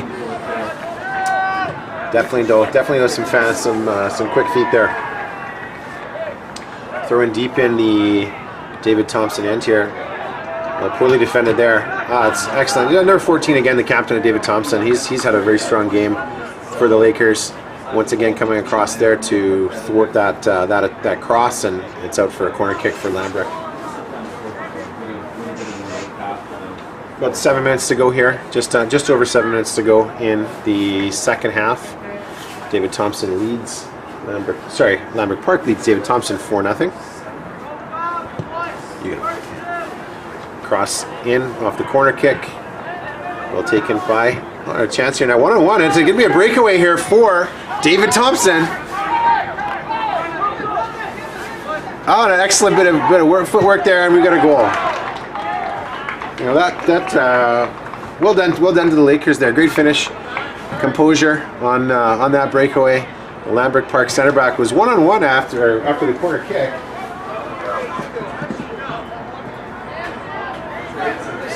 Definitely some quick feet there. Throwing deep in the David Thompson end here. Poorly defended there. It's excellent. Number 14 again, the captain of David Thompson. He's had a very strong game for the Lakers. Once again coming across there to thwart that cross, and it's out for a corner kick for Lambert. About 7 minutes to go here. Just over 7 minutes to go in the second half. David Thompson leads Lambert Park leads David Thompson 4-0. Cross in off the corner kick. Well taken by a chance here now. 1-on-1. It's going to be a breakaway here for David Thompson. Oh, an excellent bit of footwork there, and we got a goal. You know well done to the Lakers there. Great finish, composure on that breakaway. The Lambert Park center back was 1-on-1 after the corner kick.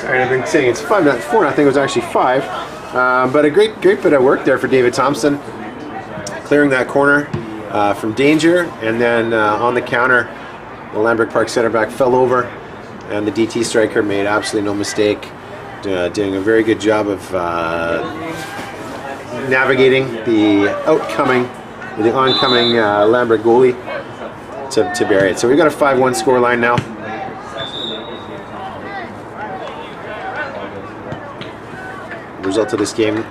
Sorry, I've been saying it's 5, not 4. I think it was actually 5. But a great bit of work there for David Thompson, clearing that corner from danger, and then on the counter, the Lambert Park center back fell over, and the DT striker made absolutely no mistake, doing a very good job of navigating the oncoming Lambert goalie to bury it. So we've got a 5-1 scoreline now. The result of this game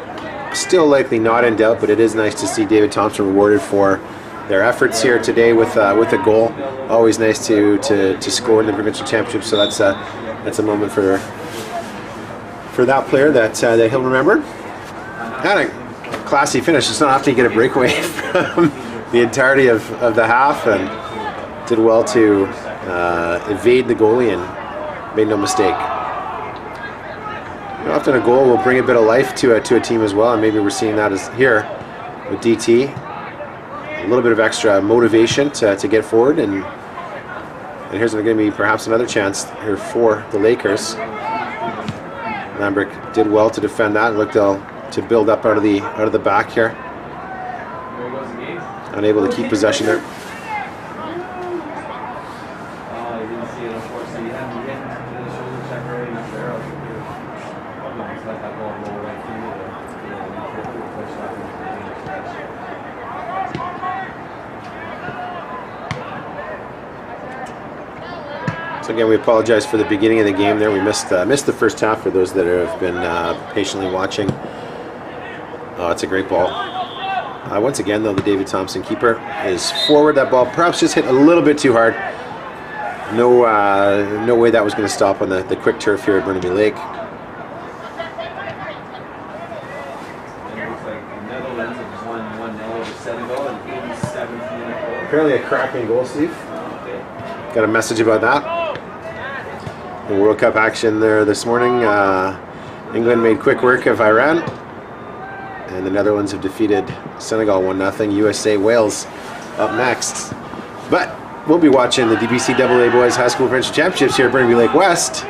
still likely not in doubt, but it is nice to see David Thompson rewarded for their efforts here today with a goal. Always nice to score in the provincial championship, so that's a moment for that player that he'll remember. And a classy finish. It's not often you get a breakaway from the entirety of the half, and did well to evade the goalie and made no mistake. Often a goal will bring a bit of life to a team as well, and maybe we're seeing that as here with DT. A little bit of extra motivation to get forward, and here's going to be perhaps another chance here for the Lakers. Lambert did well to defend that, and looked to build up out of the back here. Unable to keep possession there. So again, we apologize for the beginning of the game there. We missed the first half for those that have been patiently watching. Oh, it's a great ball. Once again, though, the David Thompson keeper is forward. That ball perhaps just hit a little bit too hard. No way that was going to stop on the quick turf here at Burnaby Lake. Apparently a cracking goal, Steve. Got a message about that. The World Cup action there this morning. England made quick work of Iran, and the Netherlands have defeated Senegal 1-0. USA Wales up next. But we'll be watching the BCSS Boys High School Provincial Championships here at Burnaby Lake West.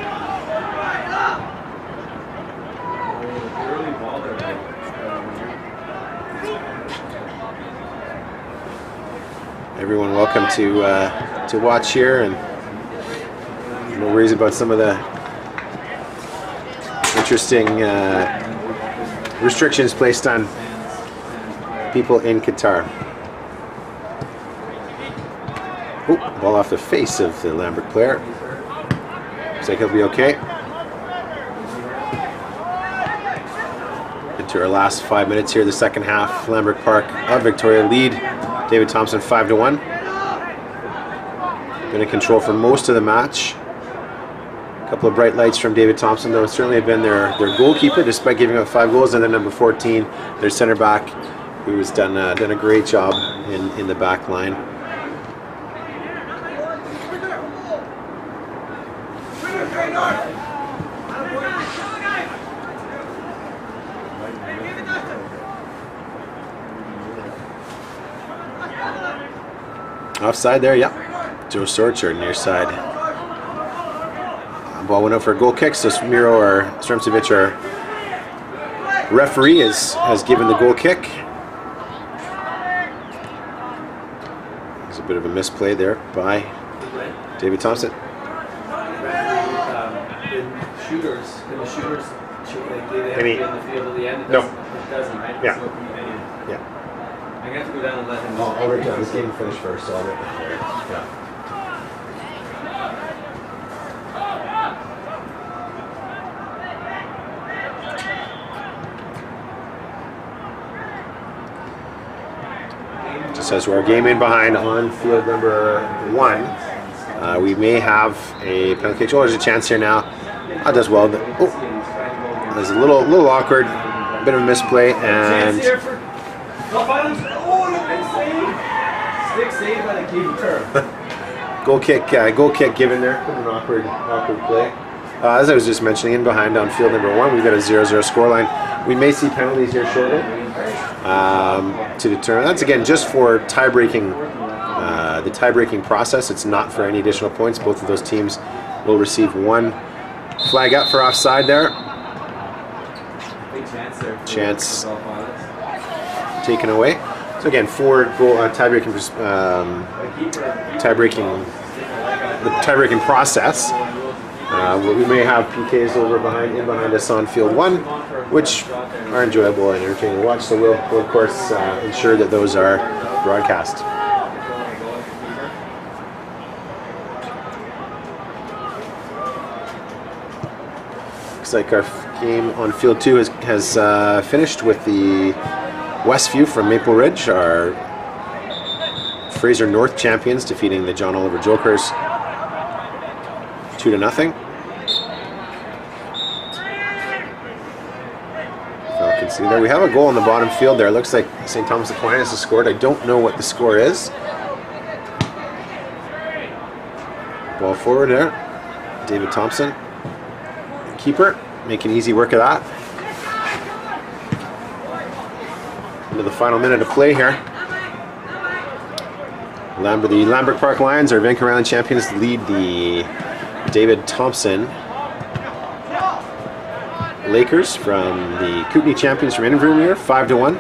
Everyone welcome to watch here, and no worries about some of the interesting restrictions placed on people in Qatar. Oh, ball off the face of the Lambert player. Looks like he'll be okay. Into our last 5 minutes here, the second half. Lambert Park of Victoria lead David Thompson 5-1. Been in control for most of the match. A couple of bright lights from David Thompson, though. Certainly have been their goalkeeper, despite giving up 5 goals, and then number 14, their center back, who has done a great job in the back line. Offside there, yeah. Joe Sorcher near side. Ball went out for a goal kick, so Smiro or Stremcevic, our referee, has given the goal kick. There's a bit of a misplay there by David Thompson. Can the shooters shoot like they have to Any- be in the field at the end? It No. doesn't, right? Yeah. So it can be any. Yeah. I have to go down and let him. I'll write down this game finish first, so I'll write that there. Yeah. Just says we're a game in behind on field number 1. We may have a penalty kick. Oh, there's a chance here now. That does well. Oh, there's a little awkward, bit of a misplay, and Chance here for. Oh, the big save! Stick save by the keeper. goal kick given there. An awkward play. As I was just mentioning, in behind on field number 1, we've got a 0-0 scoreline. We may see penalties here shortly to determine. That's again just for tie-breaking, the tie-breaking process. It's not for any additional points. Both of those teams will receive 1 flag up for offside there. Big chance there. Chance taken away. So again, 4 goal tie-breaking the tie-breaking process. We may have PKs in behind us on field 1, which are enjoyable and entertaining to watch. So we'll of course ensure that those are broadcast. Looks like our game on field 2 has finished with the Westview from Maple Ridge, our Fraser North champions, defeating the John Oliver Jokers 2-0. Falcons see there. We have a goal on the bottom field there. It looks like St. Thomas Aquinas has scored. I don't know what the score is. Ball forward there. David Thompson. Keeper making easy work of that. Into the final minute of play here. The Lambert Park Lions, our Vancouver Island champions, lead the David Thompson Lakers from the Kootenay champions from Invermere, 5-1.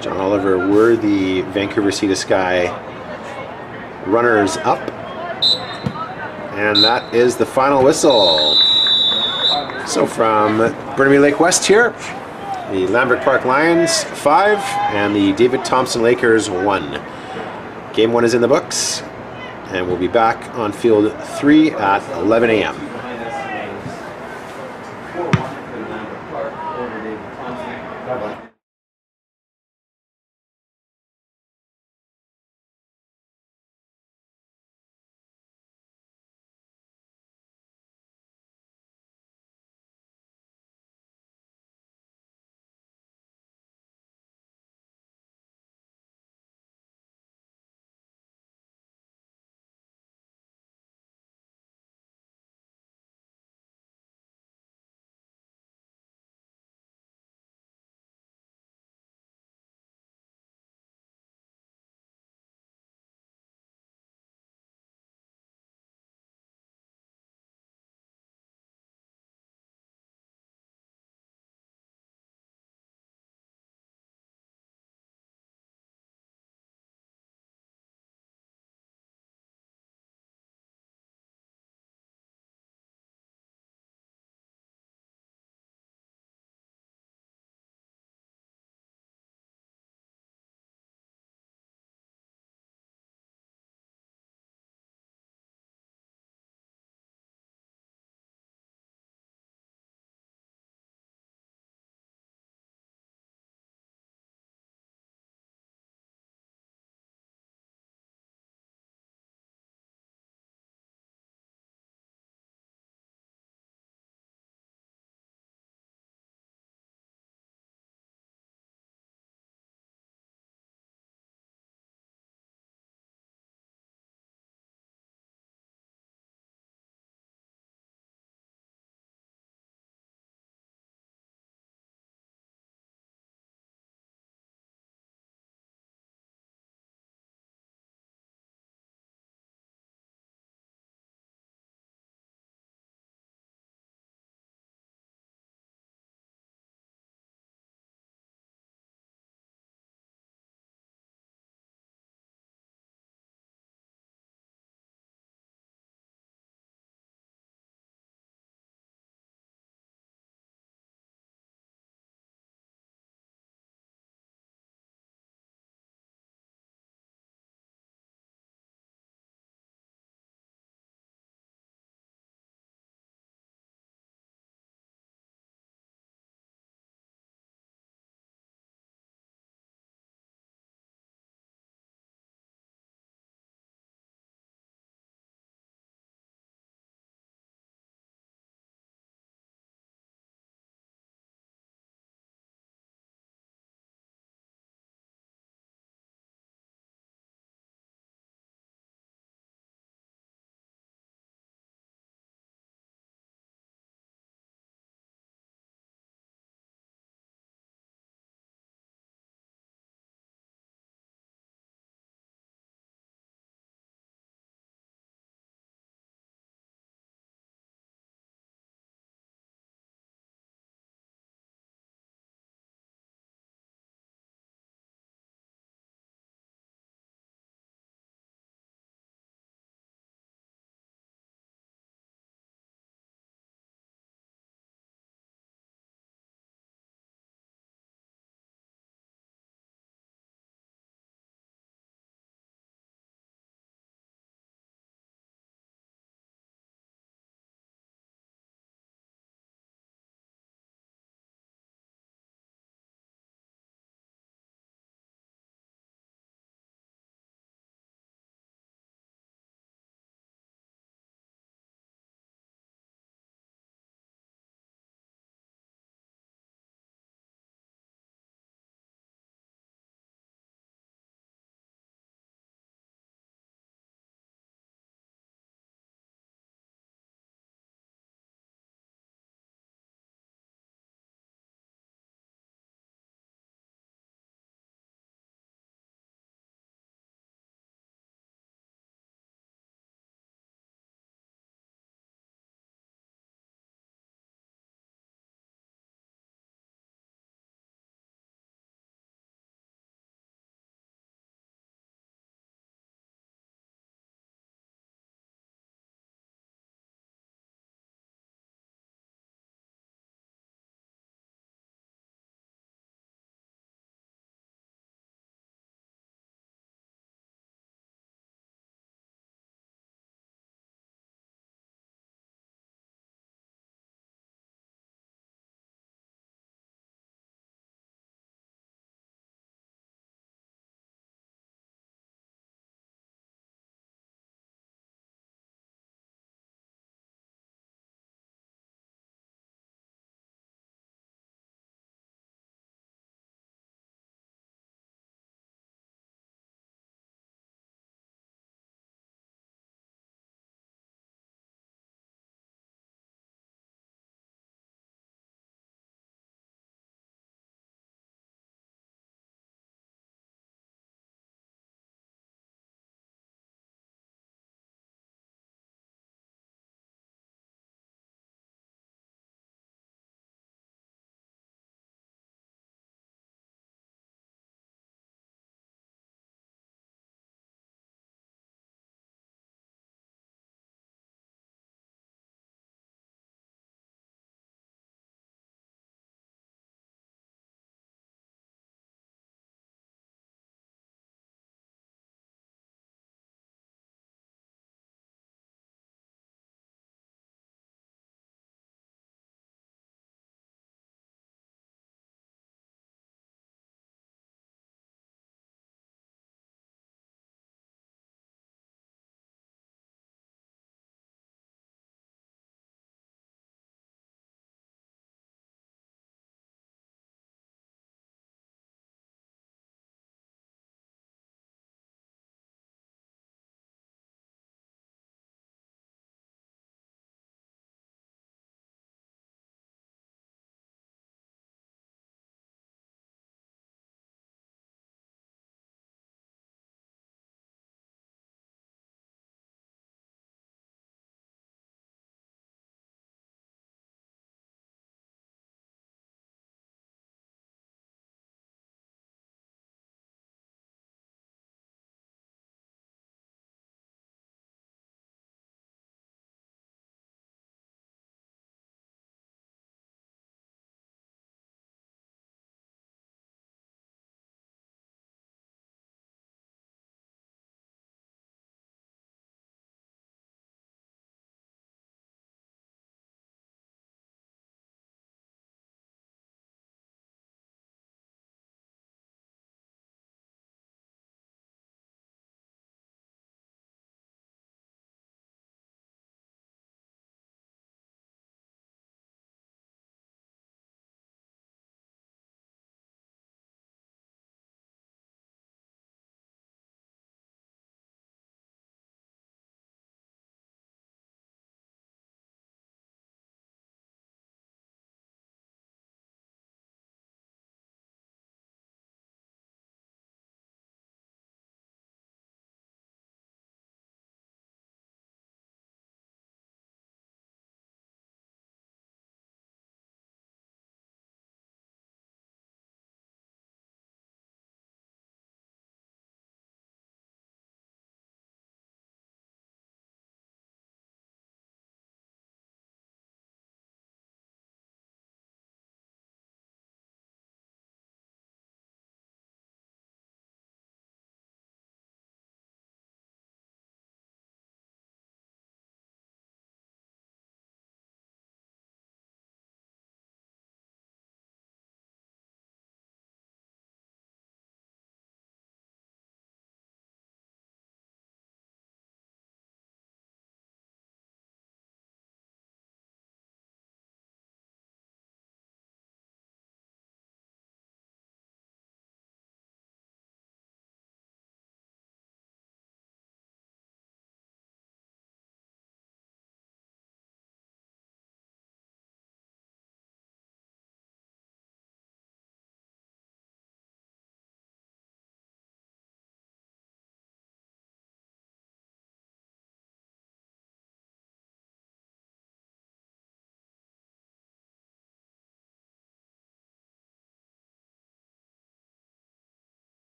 John Oliver were the Vancouver Sea to Sky runners up. And that is the final whistle. So from Burnaby Lake West here, the Lambert Park Lions 5 and the David Thompson Lakers 1. Game 1 is in the books, and we'll be back on field 3 at 11 a.m.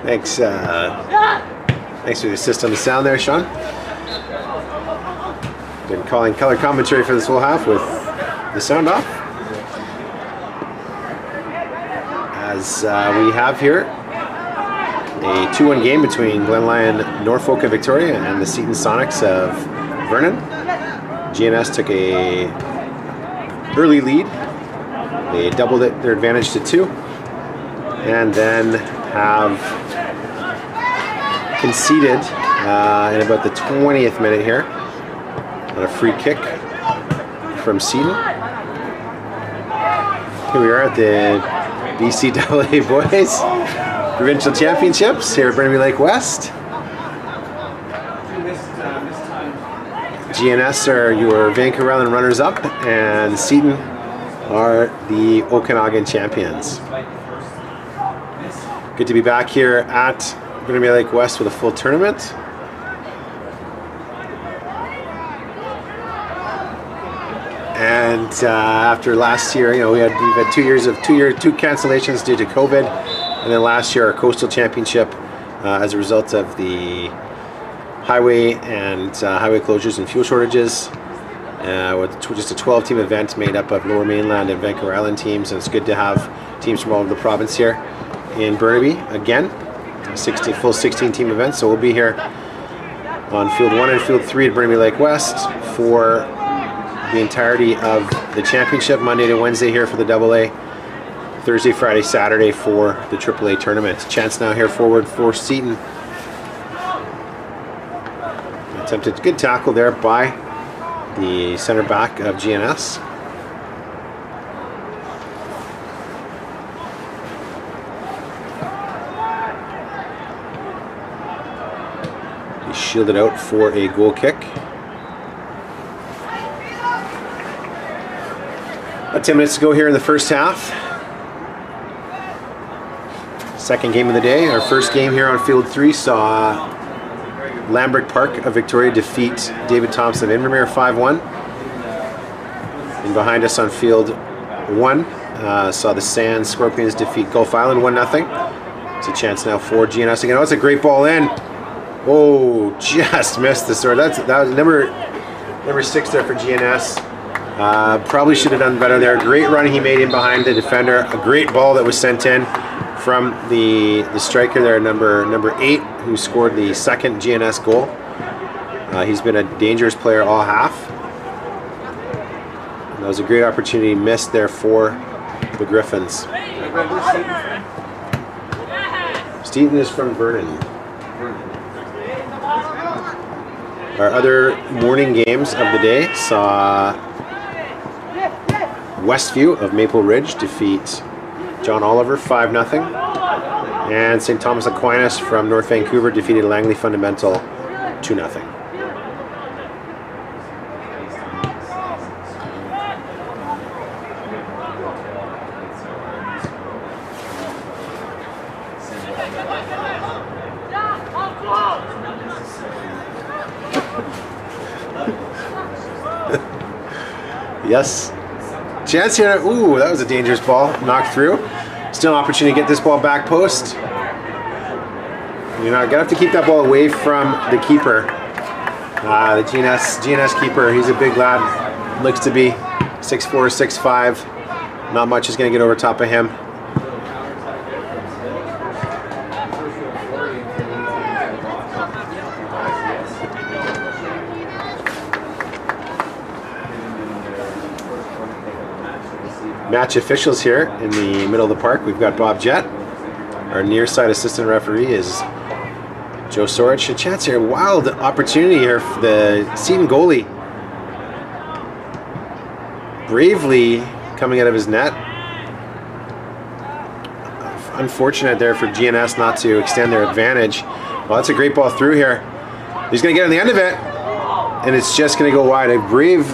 Thanks. Thanks for the assist on the sound there, Sean. Been calling color commentary for this whole half with the sound off. As we have here a 2-1 game between Glenlyon Norfolk of Victoria and the Seton Sonics of Vernon. GNS took a early lead. They doubled their advantage to 2, and then have conceded in about the 20th minute here on a free kick from Seton. Here we are at the BCSS Boys Provincial Championships here at Burnaby Lake West. GNS are your Vancouver Island runners-up, and Seton are the Okanagan champions. Good to be back here at Burnaby Lake West with a full tournament. And after last year, we've had 2 years of two cancellations due to COVID, and then last year our coastal championship as a result of the highway and highway closures and fuel shortages. With just a 12-team event made up of Lower Mainland and Vancouver Island teams, and it's good to have teams from all over the province here in Burnaby again. Full 16-team event, so we'll be here on Field 1 and Field 3 at Burnaby Lake West for the entirety of the championship, Monday to Wednesday here for the AA, Thursday, Friday, Saturday for the AAA tournament. Chance now here forward for Seton. Attempted good tackle there by the center back of GNS. He shielded out for a goal kick. About 10 minutes to go here in the first half. Second game of the day. Our first game here on Field 3 saw Lambert Park of Victoria defeat David Thompson of Invermere 5-1. And behind us on Field 1 saw the Sand Scorpions defeat Gulf Island 1-0. It's a chance now for GNS again. Oh, it's a great ball in. Oh, just missed the sword. That was number 6 there for GNS. Probably should have done better there. Great run he made in behind the defender. A great ball that was sent in from the striker there, number 8, who scored the second GNS goal. He's been a dangerous player all half. That was a great opportunity missed there for the Griffins. Seton is from Vernon. Our other morning games of the day saw Westview of Maple Ridge defeat John Oliver 5-0, and St. Thomas Aquinas from North Vancouver defeated Langley Fundamental 2-0. Yes. Chance here. Ooh, that was a dangerous ball. Knocked through. Still an opportunity to get this ball back post. You're not gonna have to keep that ball away from the keeper. The GNS keeper. He's a big lad. Looks to be 6'4", 6'5". Not much is gonna get over top of him. Match officials here in the middle of the park. We've got Bob Jett. Our near side assistant referee is Joe Sorich. A chance here, wild opportunity here for the Seton goalie. Bravely coming out of his net. Unfortunate there for GNS not to extend their advantage. Well, that's a great ball through here. He's going to get on the end of it, and it's just going to go wide. A brave,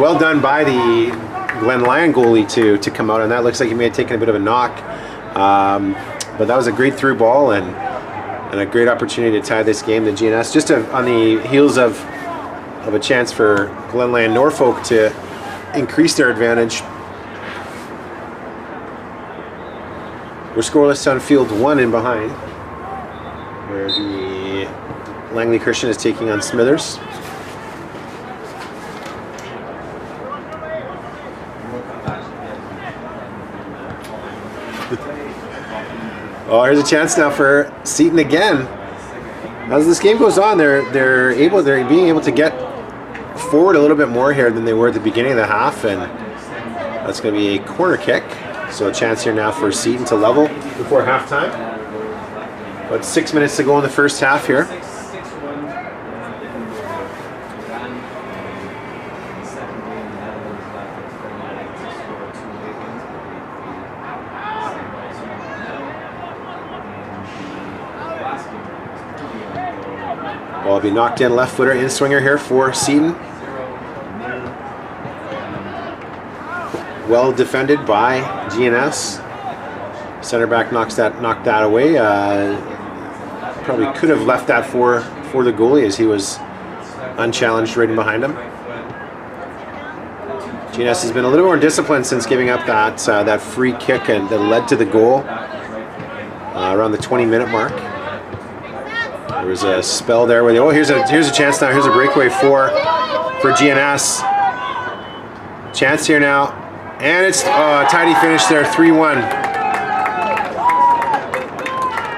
well done by the Glenlyon goalie to come out, and that looks like he may have taken a bit of a knock, but that was a great through ball and a great opportunity to tie this game to GNS, just on the heels of a chance for Glenlyon Norfolk to increase their advantage. We're scoreless on field 1 in behind, where the Langley Christian is taking on Smithers. Oh, here's a chance now for Seton again. As this game goes on, they're being able to get forward a little bit more here than they were at the beginning of the half, and that's going to be a corner kick. So a chance here now for Seton to level before halftime. About 6 minutes to go in the first half here. Ball will be knocked in, left footer, in swinger here for Seton. Well defended by GNS. Center back knocked that away. Probably could have left that for the goalie as he was unchallenged right in behind him. GNS has been a little more disciplined since giving up that free kick and that led to the goal around the 20-minute mark. There was a spell there where here's a chance now. Here's a breakaway for GNS. Chance here now, and it's a tidy finish there, 3-1.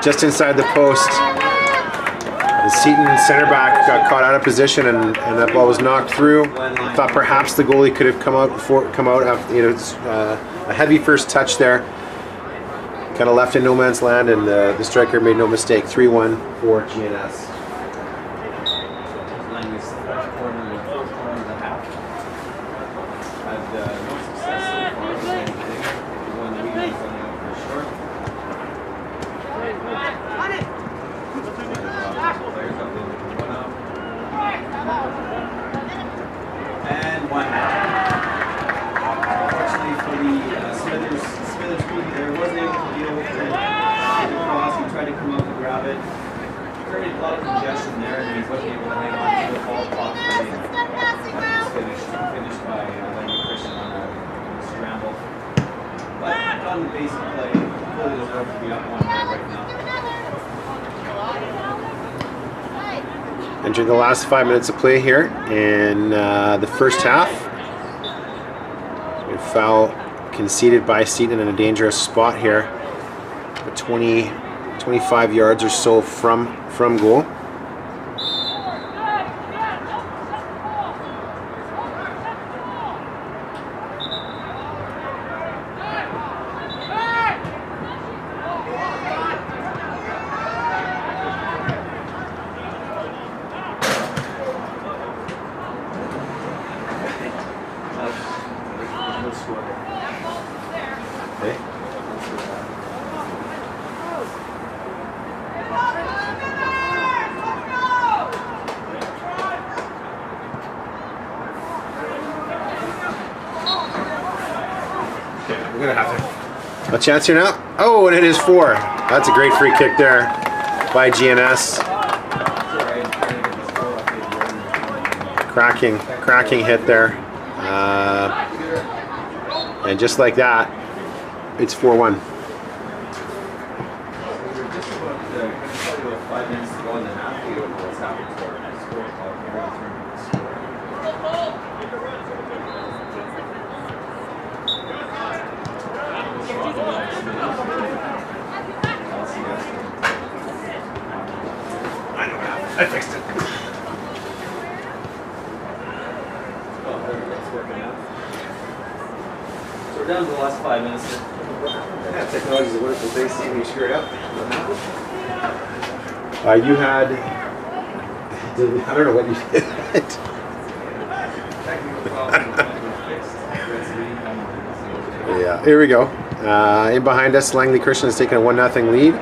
Just inside the post. The Seton center back got caught out of position, and that ball was knocked through. I thought perhaps the goalie could have come out after a heavy first touch there. Kind of left in no man's land, and the striker made no mistake. 3-1 for GNS. And 1 Unfortunately for the Smithers goalie there, wasn't able to deal with the cross. He tried to come up and grab it. Created a lot of congestion there, and he wasn't able to hang on to the ball properly. Finished by Langley Christian on a scramble. But on the basic play, fully deserved to be up 1 right now. Entering the last 5 minutes of play here in the first half. A foul conceded by Seton in a dangerous spot here. 25 yards or so from goal. A chance here now. Oh, and it is 4. That's a great free kick there by GNS. Cracking hit there. And just like that, it's 4-1. I fixed it. So we're down to the last 5 minutes. Yeah, technology is a wonderful thing. See when you screw it up. You had, I don't know what you did. Yeah, here we go. In behind us, Langley Christian has taken a 1-0 lead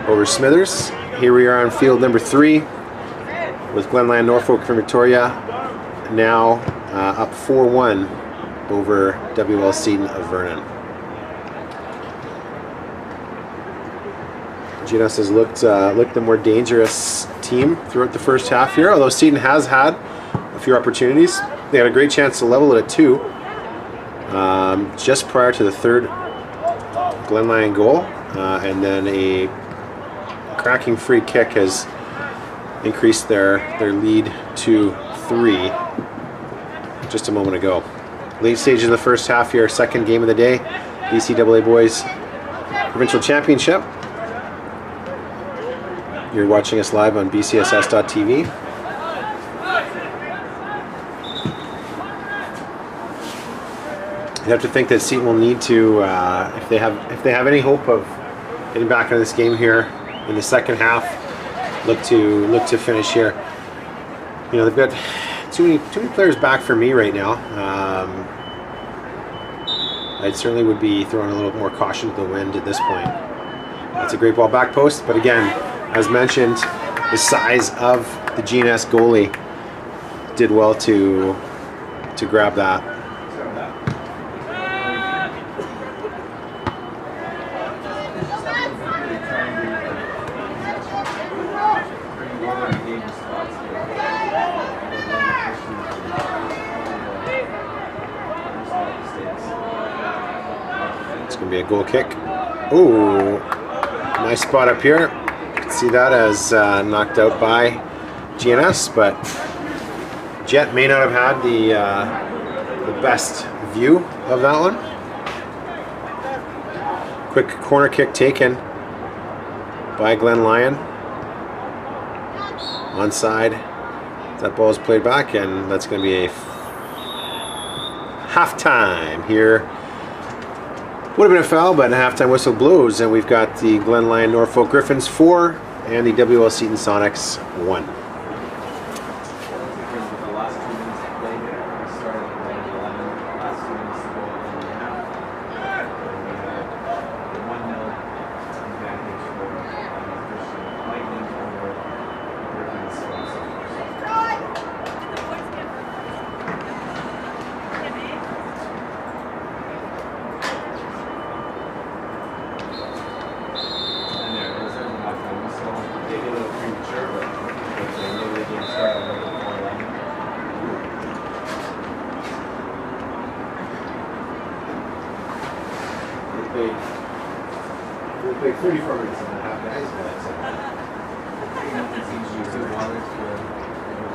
over Smithers. Here we are on field number 3 with Glenland Norfolk from Victoria now up 4-1 over WL Seton of Vernon. GNS has looked the more dangerous team throughout the first half here, although Seton has had a few opportunities. They had a great chance to level it at 2. just prior to the third Glen Lyon goal, and then a cracking free kick has increased their lead to 3 just a moment ago. Late stage of the first half here, second game of the day, BCAA Boys Provincial Championship. You're watching us live on BCSS.tv. You have to think that Seton will need to, if they have any hope of getting back into this game here in the second half, look to finish here. You know, they've got too many players back for me right now. I certainly would be throwing a little more caution to the wind at this point. That's a great ball back post, but again, as mentioned, the size of the GNS goalie did well to grab that. It's going to be a goal kick. Ooh, nice spot up here. See that as knocked out by GNS, but Jet may not have had the best view of that one. Quick corner kick taken by Glen Lyon. Onside. That ball is played back, and that's going to be a halftime here. Would have been a foul, but a halftime whistle blows, and we've got the Glen Lyon Norfolk Griffins 4 and the WL Seton Sonics 1. We'll play 34 minutes and a half, guys. It's usually 2 hours to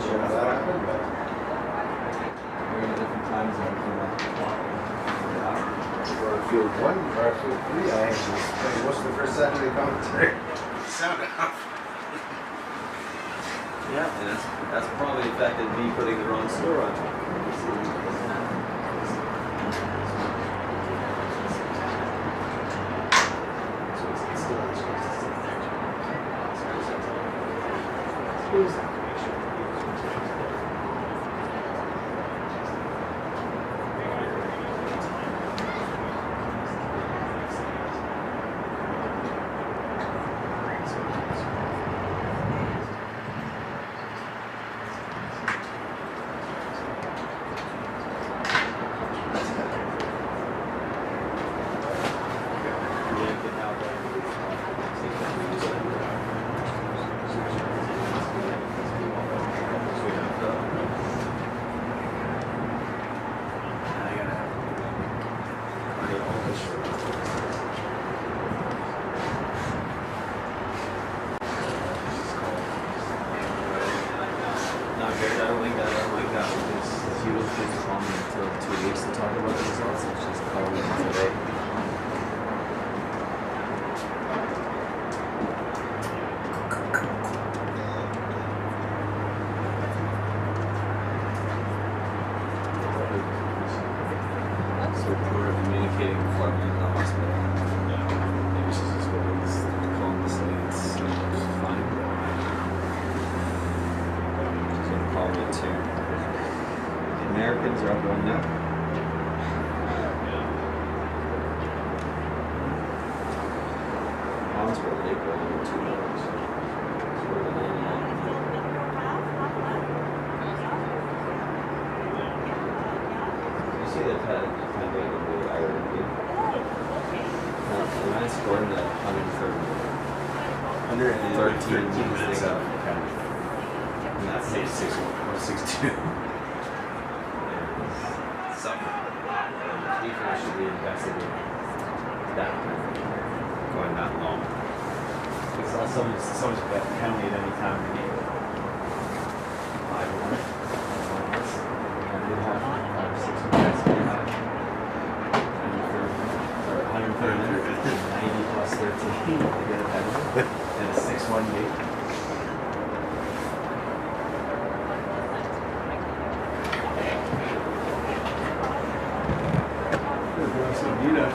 share how that happened, but we're in a different time zone from that. For field 1 or field 3, I was playing most of the first Saturday commentary. Sound off. Yeah, and that's probably affected me putting the wrong score on. Americans are up 1-0. Moms were late for over 2 hours. You see that kind of like a really irony. When I scored the 113 thing up, and that's 6-2. defense should be invested in that going that long. Because someone's got a penalty at any time in the game. 5-1. And they have 5 or 6 minutes. 90 plus 13. They get a penalty. And a 6-1 game.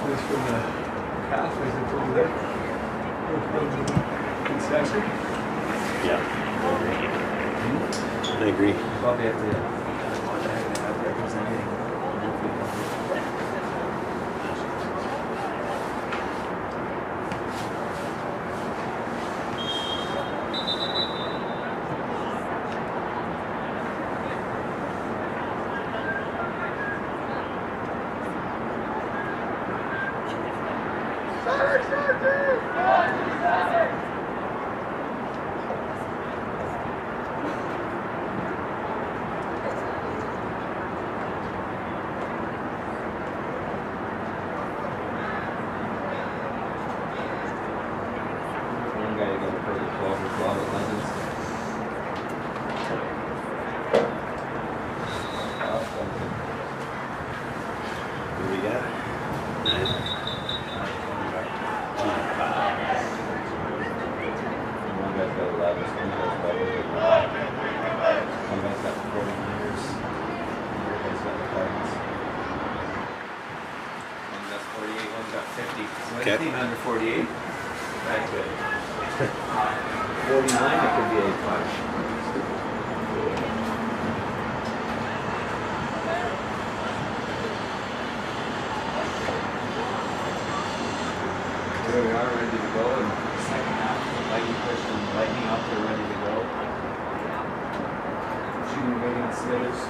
Is from the calf, is it over there? Concession? Yeah. I agree. Probably have to representing. Okay. Under 48. That's good. 49, it could be a punch. Here we are, ready to go in the second half. Lightning up, they're ready to go. Shooting waiting on Smithers.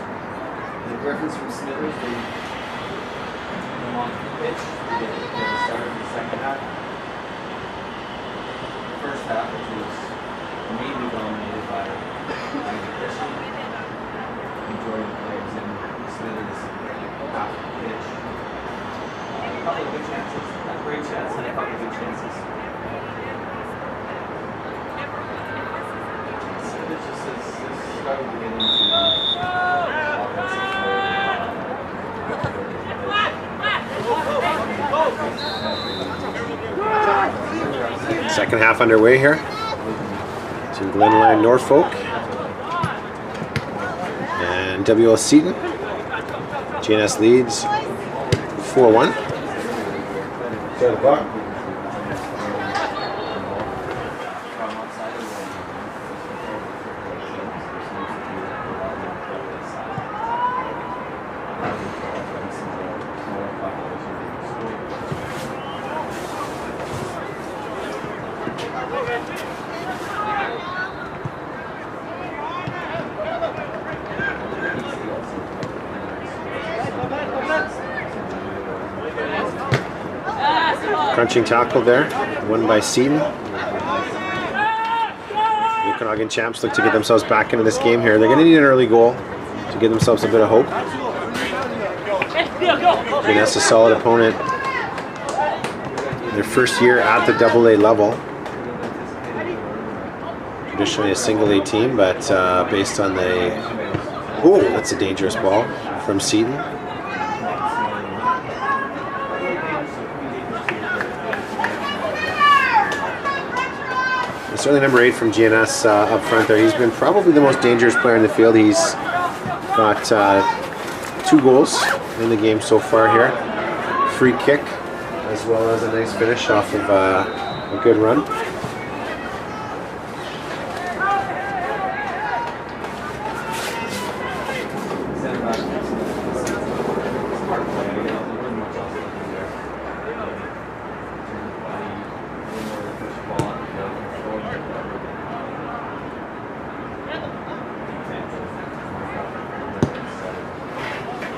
The Griffins from Smithers, they come on the pitch. They started the second half. First half, which was mainly dominated by Christian. Jordan players and Smithers half the pitch. A couple of good chances, not great shots, and a couple of good chances. Smithers just has struggled to get into offensive mode. Second half underway here. To Glenline Norfolk and WL Seton. GNS leads 4-1. Start the clock. Crunching tackle there, won by Seton. The Okanagan champs look to get themselves back into this game here. They're going to need an early goal to give themselves a bit of hope. GNS a solid opponent. Their first year at the AA level. Traditionally a single A team, but based on the... Oh, that's a dangerous ball from Seton. Certainly number 8 from GNS up front there. He's been probably the most dangerous player in the field. He's got 2 goals in the game so far here. Free kick as well as a nice finish off of a good run.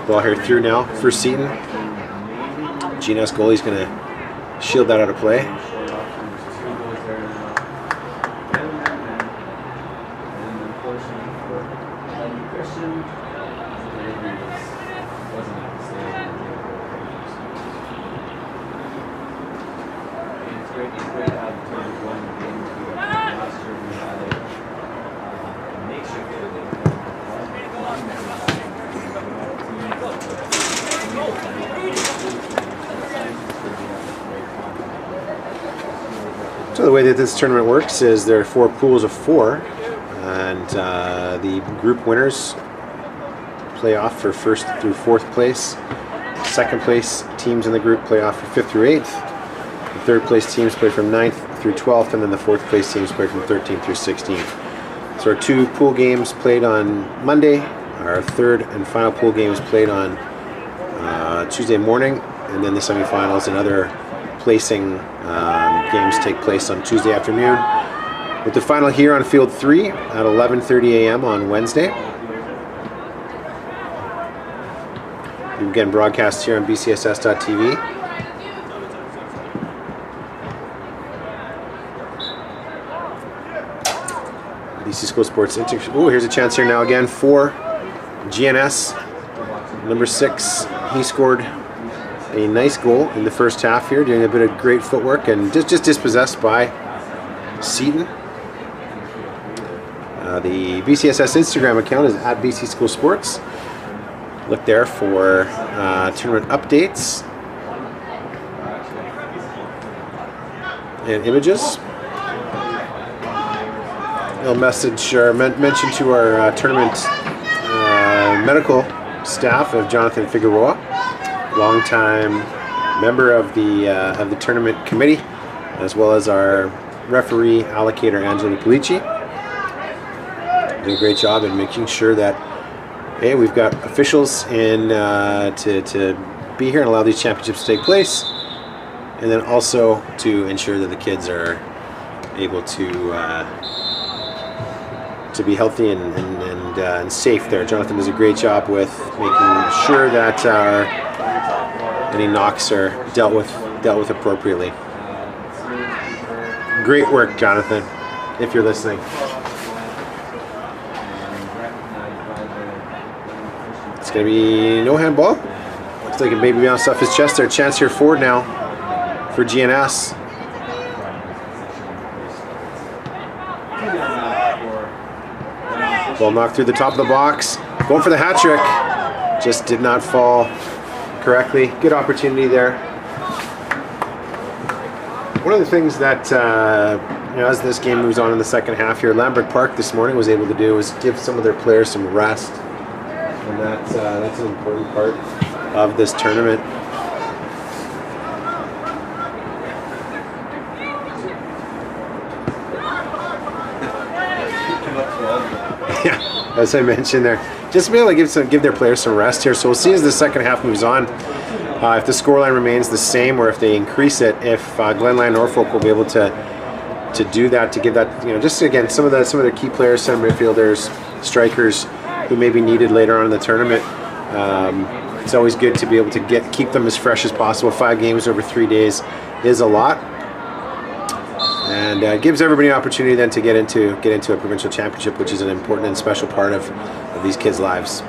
Ball here through now for Seton. GNS goalie's going to shield that out of play. great to have the tournament going again. Last year we had a makeshift building. So the way that this tournament works is there are 4 pools of 4, and the group winners play off for 1st through 4th place. 2nd place teams in the group play off for 5th through 8th. The 3rd place teams play from 9th through 12th, and then the 4th place teams play from 13th through 16th. So our 2 pool games played on Monday. Our 3rd and final pool game is played on Tuesday morning, and then the semifinals and other placing games take place on Tuesday afternoon, with the final here on Field 3 at 11:30 a.m. on Wednesday. You can get broadcast here on BCSS.tv. BC School Sports Oh, here's a chance here now again for GNS. Number 6, he scored a nice goal in the first half here, doing a bit of great footwork and just dispossessed by Seton. The BCSS Instagram account is at BC School Sports. Look there for tournament updates and images. I'll message or mention to our tournament medical staff of Jonathan Figueroa, longtime member of the tournament committee, as well as our referee allocator Angelo Pulici. Did a great job in making sure that we've got officials in to be here and allow these championships to take place, and then also to ensure that the kids are able to be healthy and safe there. Jonathan does a great job with making sure that any knocks are dealt with appropriately. Great work, Jonathan, if you're listening. It's going to be no handball. Looks like it may be bounced off his chest there. Chance here forward now for GNS. Ball knocked through the top of the box. Going for the hat trick. Just did not fall correctly. Good opportunity there. One of the things that, as this game moves on in the second half here, Lambert Park this morning was able to do was give some of their players some rest. And that's an important part of this tournament. Yeah, as I mentioned there, just to be able to give their players some rest here. So we'll see as the second half moves on, if the scoreline remains the same or if they increase it. If Glenline Norfolk will be able to do that, to give that, just again some of their key players, center midfielders, strikers, who may be needed later on in the tournament. It's always good to be able to keep them as fresh as possible. 5 games over 3 days is a lot, and gives everybody an opportunity then to get into a provincial championship, which is an important and special part of these kids' lives.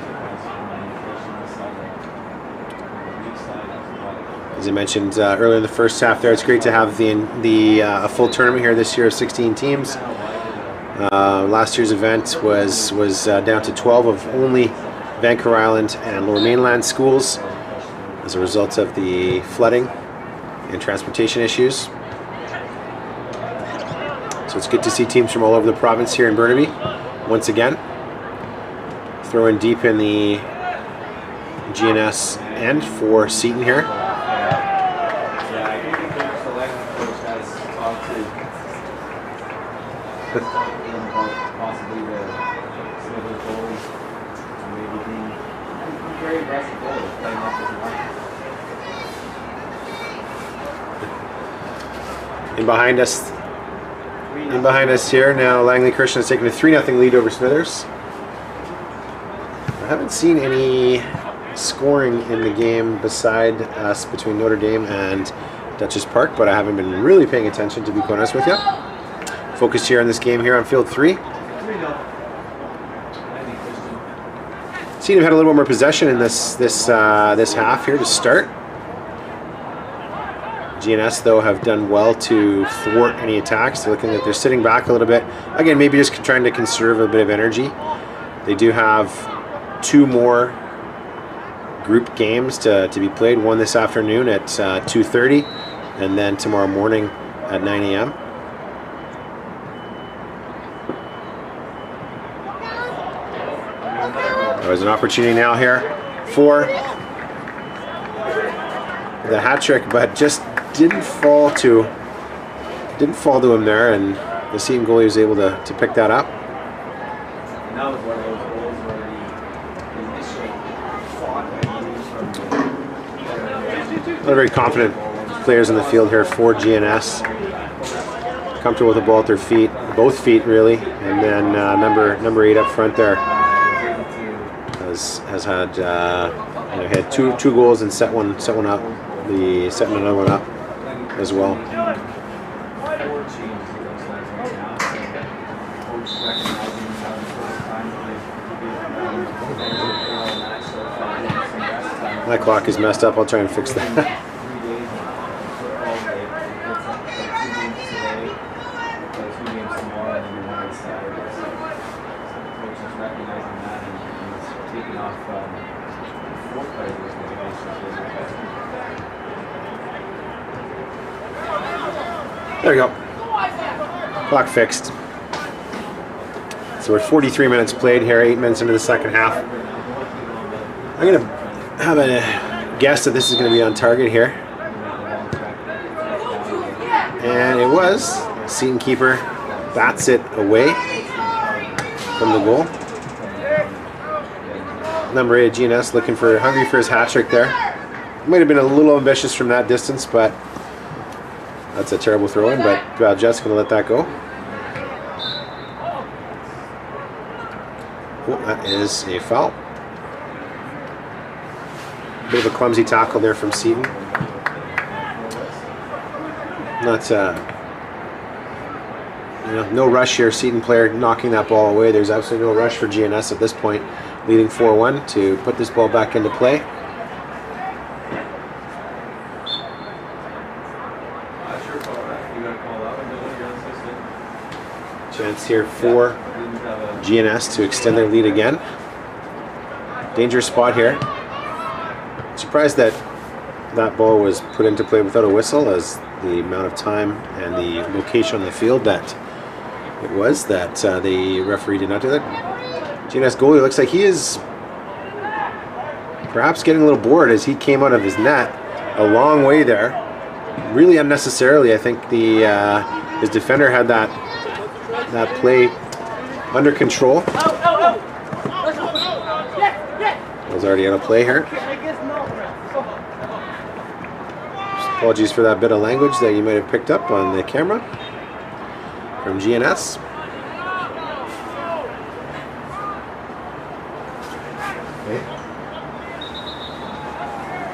As I mentioned earlier in the first half there, it's great to have a full tournament here this year of 16 teams. Last year's event was down to 12 of only Vancouver Island and Lower Mainland schools as a result of the flooding and transportation issues. So it's good to see teams from all over the province here in Burnaby once again. Throwing deep in the GNS end for Seton here. Possibly the goalies maybe being very aggressive goalies playing off his line. And behind us here now, Langley Christian has taken a 3-0 lead over Smithers. I haven't seen any scoring in the game beside us between Notre Dame and Dutchess Park, but I haven't been really paying attention, to be quite honest with you. Focused here on this game here on Field 3. Seton had a little more possession in this half here to start. GNS, though, have done well to thwart any attacks. They're looking like they're sitting back a little bit. Again, maybe just trying to conserve a bit of energy. They do have 2 more group games to be played. One this afternoon at 2:30, and then tomorrow morning at 9 a.m. There's an opportunity now here for the hat trick, but just didn't fall to him there, and the Seton goalie was able to pick that up. And that was one of those goals where the initial thought from They're very confident players in the field here for GNS. Comfortable with the ball at their feet, both feet really, and then number 8 up front there has had had two goals and set one up. Setting another one up as well. My clock is messed up. I'll try and fix that. There we go. Clock fixed. So we're 43 minutes played here, 8 minutes into the second half. I'm going to have a guess that this is going to be on target here. And it was. Seton keeper bats it away from the goal. Number 8 GNS hungry for his hat trick there. Might have been a little ambitious from that distance, but that's a terrible throw in, but Jeff's going to let that go. Oh, that is a foul. Bit of a clumsy tackle there from Seton. Not, no rush here. Seton player knocking that ball away. There's absolutely no rush for GNS at this point, leading 4-1 to put this ball back into play. Chance here for GNS to extend their lead again. Dangerous spot here. Surprised that that ball was put into play without a whistle, as the amount of time and the location on the field that it was that the referee did not do that. GNS goalie looks like he is perhaps getting a little bored as he came out of his net a long way there, really unnecessarily. I think his defender had that play under control. Was already out of play here. Apologies for that bit of language that you might have picked up on the camera from GNS. Okay.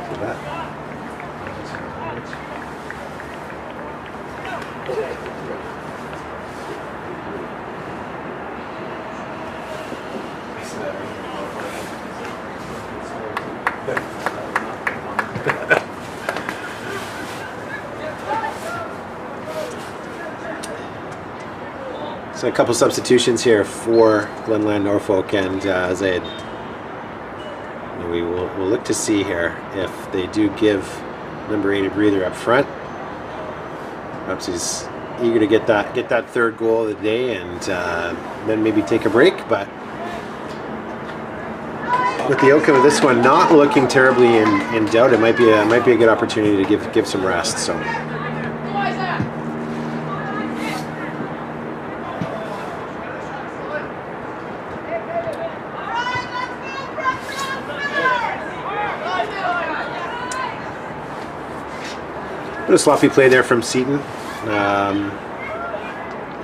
So that. So a couple substitutions here for Glenland Norfolk, and as I had, we'll look to see here if they do give number 8 a breather up front. Perhaps he's eager to get that third goal of the day, and then maybe take a break. But with the outcome of this one not looking terribly in doubt, it might be a good opportunity to give some rest. So. Bit of sloppy play there from Seton. A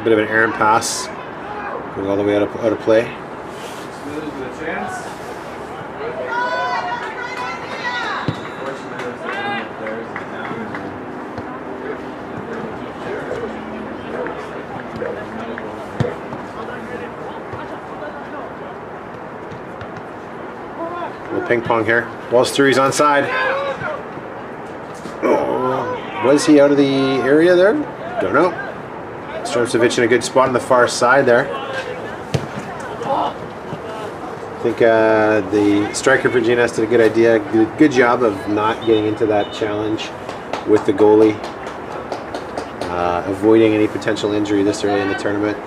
bit of an errant pass, going all the way out of play. A little ping pong here. Ball's through. He's onside. Oh. Was he out of the area there? Don't know. Stromcevic in a good spot on the far side there. I think the striker for GNS did a good job of not getting into that challenge with the goalie, avoiding any potential injury this early in the tournament.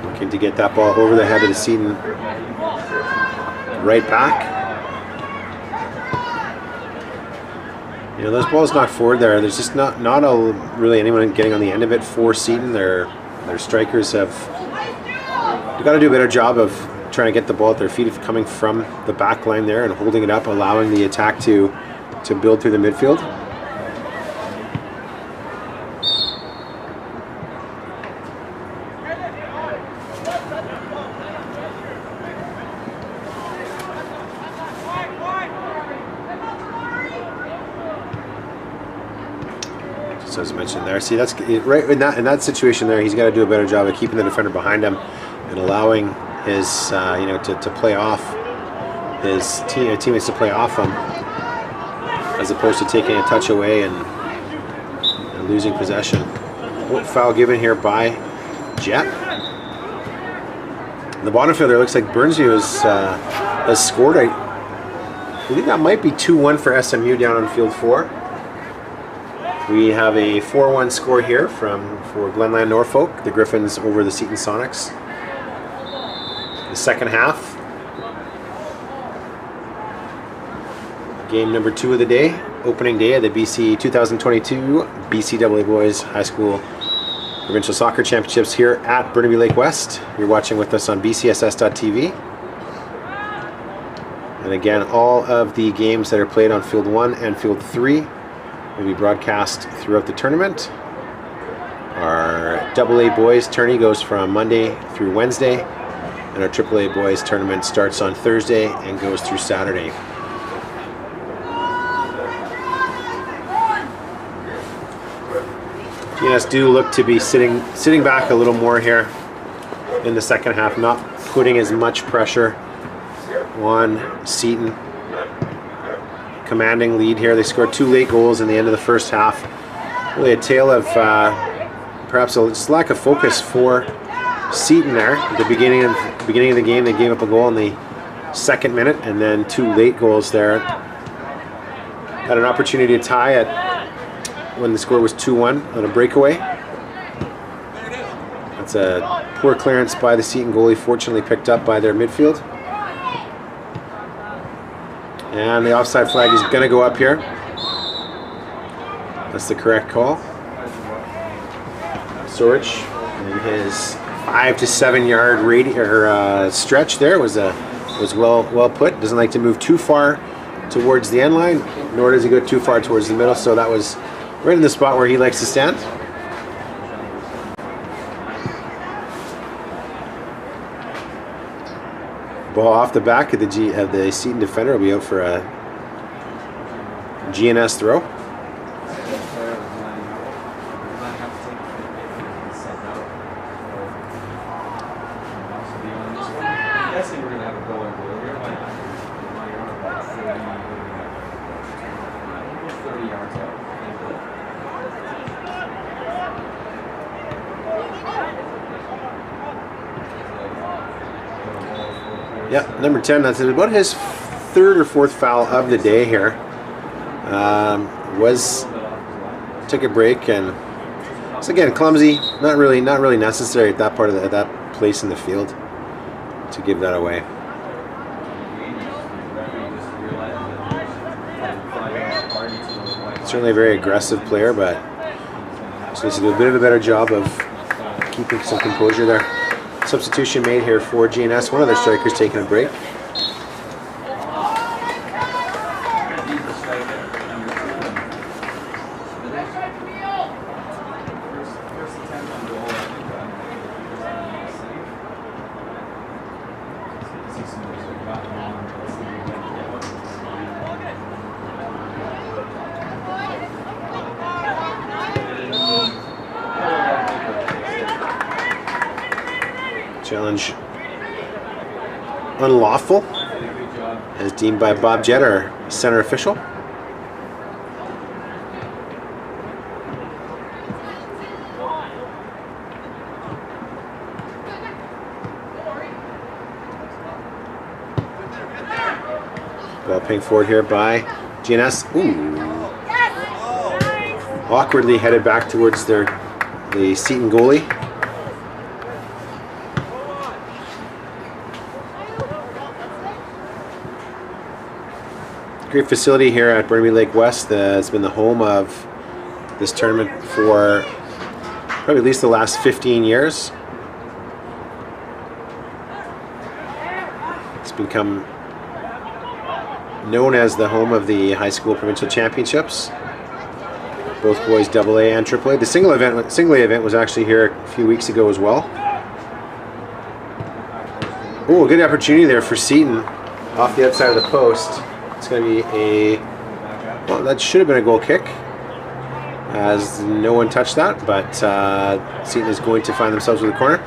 Looking to get that ball over the head of the Seton right back. You know, those balls knocked forward there. There's just not really anyone getting on the end of it for Seton. Their strikers have got to do a better job of trying to get the ball at their feet, coming from the back line there and holding it up, allowing the attack to build through the midfield. So as I mentioned there, see, that's right in that situation there. He's got to do a better job of keeping the defender behind him and allowing his to play off his teammates to play off him, as opposed to taking a touch away and losing possession. Foul given here by Jet. In the bottom field there, looks like Burnsview has scored. I believe that might be 2-1 for SMU down on field 4. We have a 4-1 score here for Glenland Norfolk, the Griffins over the Seton Sonics. The second half. Game number 2 of the day, opening day of the BC 2022 BCAA Boys High School Provincial Soccer Championships here at Burnaby Lake West. You're watching with us on BCSS.tv. And again, all of the games that are played on Field 1 and Field 3 will be broadcast throughout the tournament. Our AA Boys tourney goes from Monday through Wednesday, and our AAA Boys tournament starts on Thursday and goes through Saturday. GNS do look to be sitting back a little more here in the second half, not putting as much pressure on Seton. Commanding lead here. They scored 2 late goals in the end of the first half. Really a tale of perhaps a lack of focus for Seton there. At the beginning of the game, they gave up a goal in the second minute, and then 2 late goals there. Had an opportunity to tie it when the score was 2-1 on a breakaway. That's a poor clearance by the Seton goalie, fortunately picked up by their midfield. And the offside flag is going to go up here. That's the correct call. Sorich in his 5 to 7 yard stretch there was well put. Doesn't like to move too far towards the end line, nor does he go too far towards the middle. So that was right in the spot where he likes to stand. Ball off the back of the Seton defender will be out for a GNS throw. Yeah, number 10, that's about his 3rd or 4th foul of the day here. Took a break, and it's again clumsy, not really necessary at that part of that place in the field to give that away. Certainly a very aggressive player, but just needs to do a bit of a better job of keeping some composure there. Substitution made here for GNS. One of their strikers taking a break. Challenge unlawful, as deemed by Bob Jett, our center official. Ball ping forward here by GNS. Ooh. Awkwardly headed back towards the Seton goalie. Great facility here at Burnaby Lake West. It's been the home of this tournament for probably at least the last 15 years. It's become known as the home of the high school provincial championships. Both boys AA and AAA. The single event was actually here a few weeks ago as well. Oh, a good opportunity there for Seton off the outside of the post. It's going to be well, that should have been a goal kick, as no one touched that, but Seton is going to find themselves with a corner.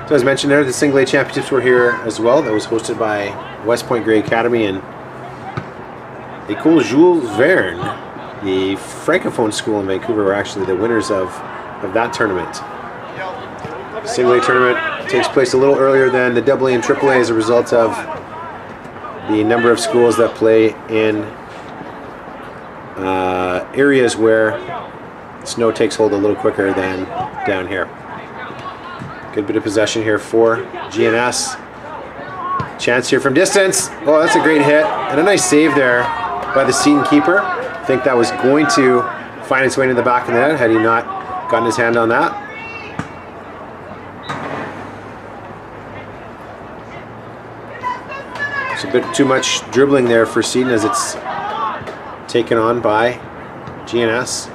So as mentioned there, the single A championships were here as well. That was hosted by West Point Grey Academy and École Jules Verne. The Francophone school in Vancouver were actually the winners of that tournament. Single A tournament takes place a little earlier than the AA and AAA as a result of the number of schools that play in areas where snow takes hold a little quicker than down here. Good bit of possession here for GNS. Chance here from distance. Oh, that's a great hit and a nice save there by the Seton keeper. I think that was going to find its way into the back of the net had he not gotten his hand on that. It's a bit too much dribbling there for Seton as it's taken on by GNS.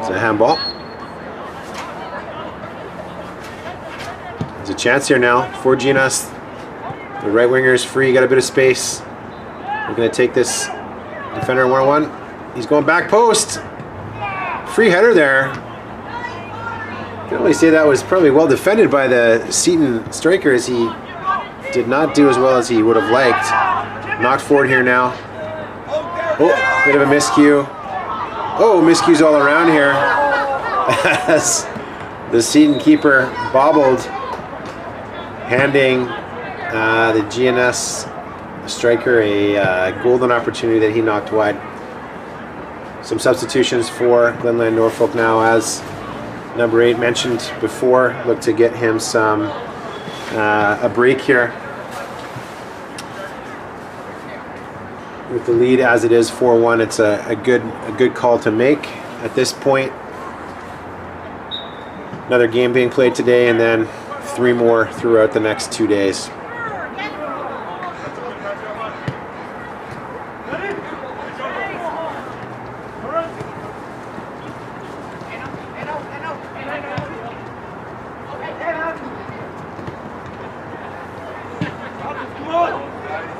It's a handball. There's a chance here now for GNS. The right winger is free, got a bit of space. We're going to take this defender one-on-one. He's going back post. Free header there. Can only say that was probably well defended by the Seton striker, as he did not do as well as he would have liked. Knocked forward here now. Oh, bit of a miscue. Oh, miscues all around here as the Seton keeper bobbled, handing the GNS striker a golden opportunity that he knocked wide. Some substitutions for Glenland Norfolk now, as number 8 mentioned before, look to get him some a break here. With the lead as it is 4-1, it's a good call to make at this point. Another game being played today, and then 3 more throughout the next 2 days.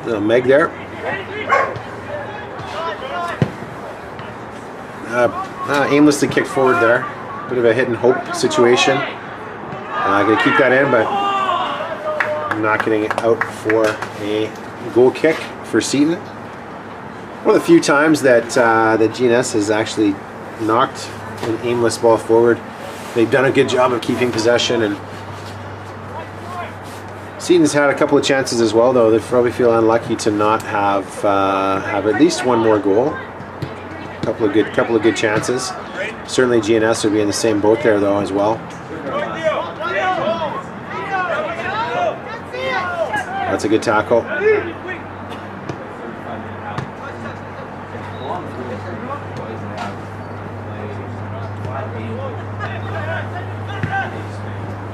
Little Meg there. Aimlessly kicked forward there. Bit of a hit and hope situation. Gonna keep that in, but not getting it out for a goal kick for Seton. One of the few times that that GNS has actually knocked an aimless ball forward. They've done a good job of keeping possession, and Seton's had a couple of chances as well, though. They probably feel unlucky to not have at least one more goal. Couple of good chances. Certainly GNS would be in the same boat there, though, as well. That's a good tackle.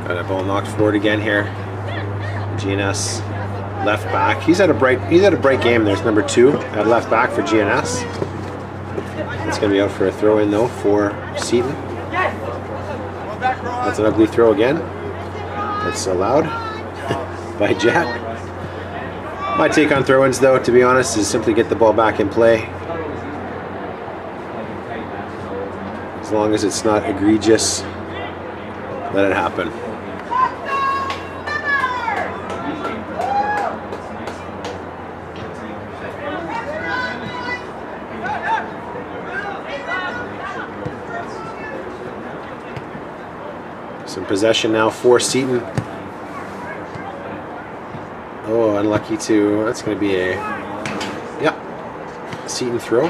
Got a ball knocked forward again here. GNS left back. He's had a bright game. There's number 2 at left back for GNS. It's going to be out for a throw-in, though, for Seton. That's an ugly throw again. That's allowed by Jett. My take on throw-ins, though, to be honest, is simply get the ball back in play. As long as it's not egregious, let it happen. Some possession now for Seton. Oh, unlucky to, that's going to be a, yeah, Seton throw.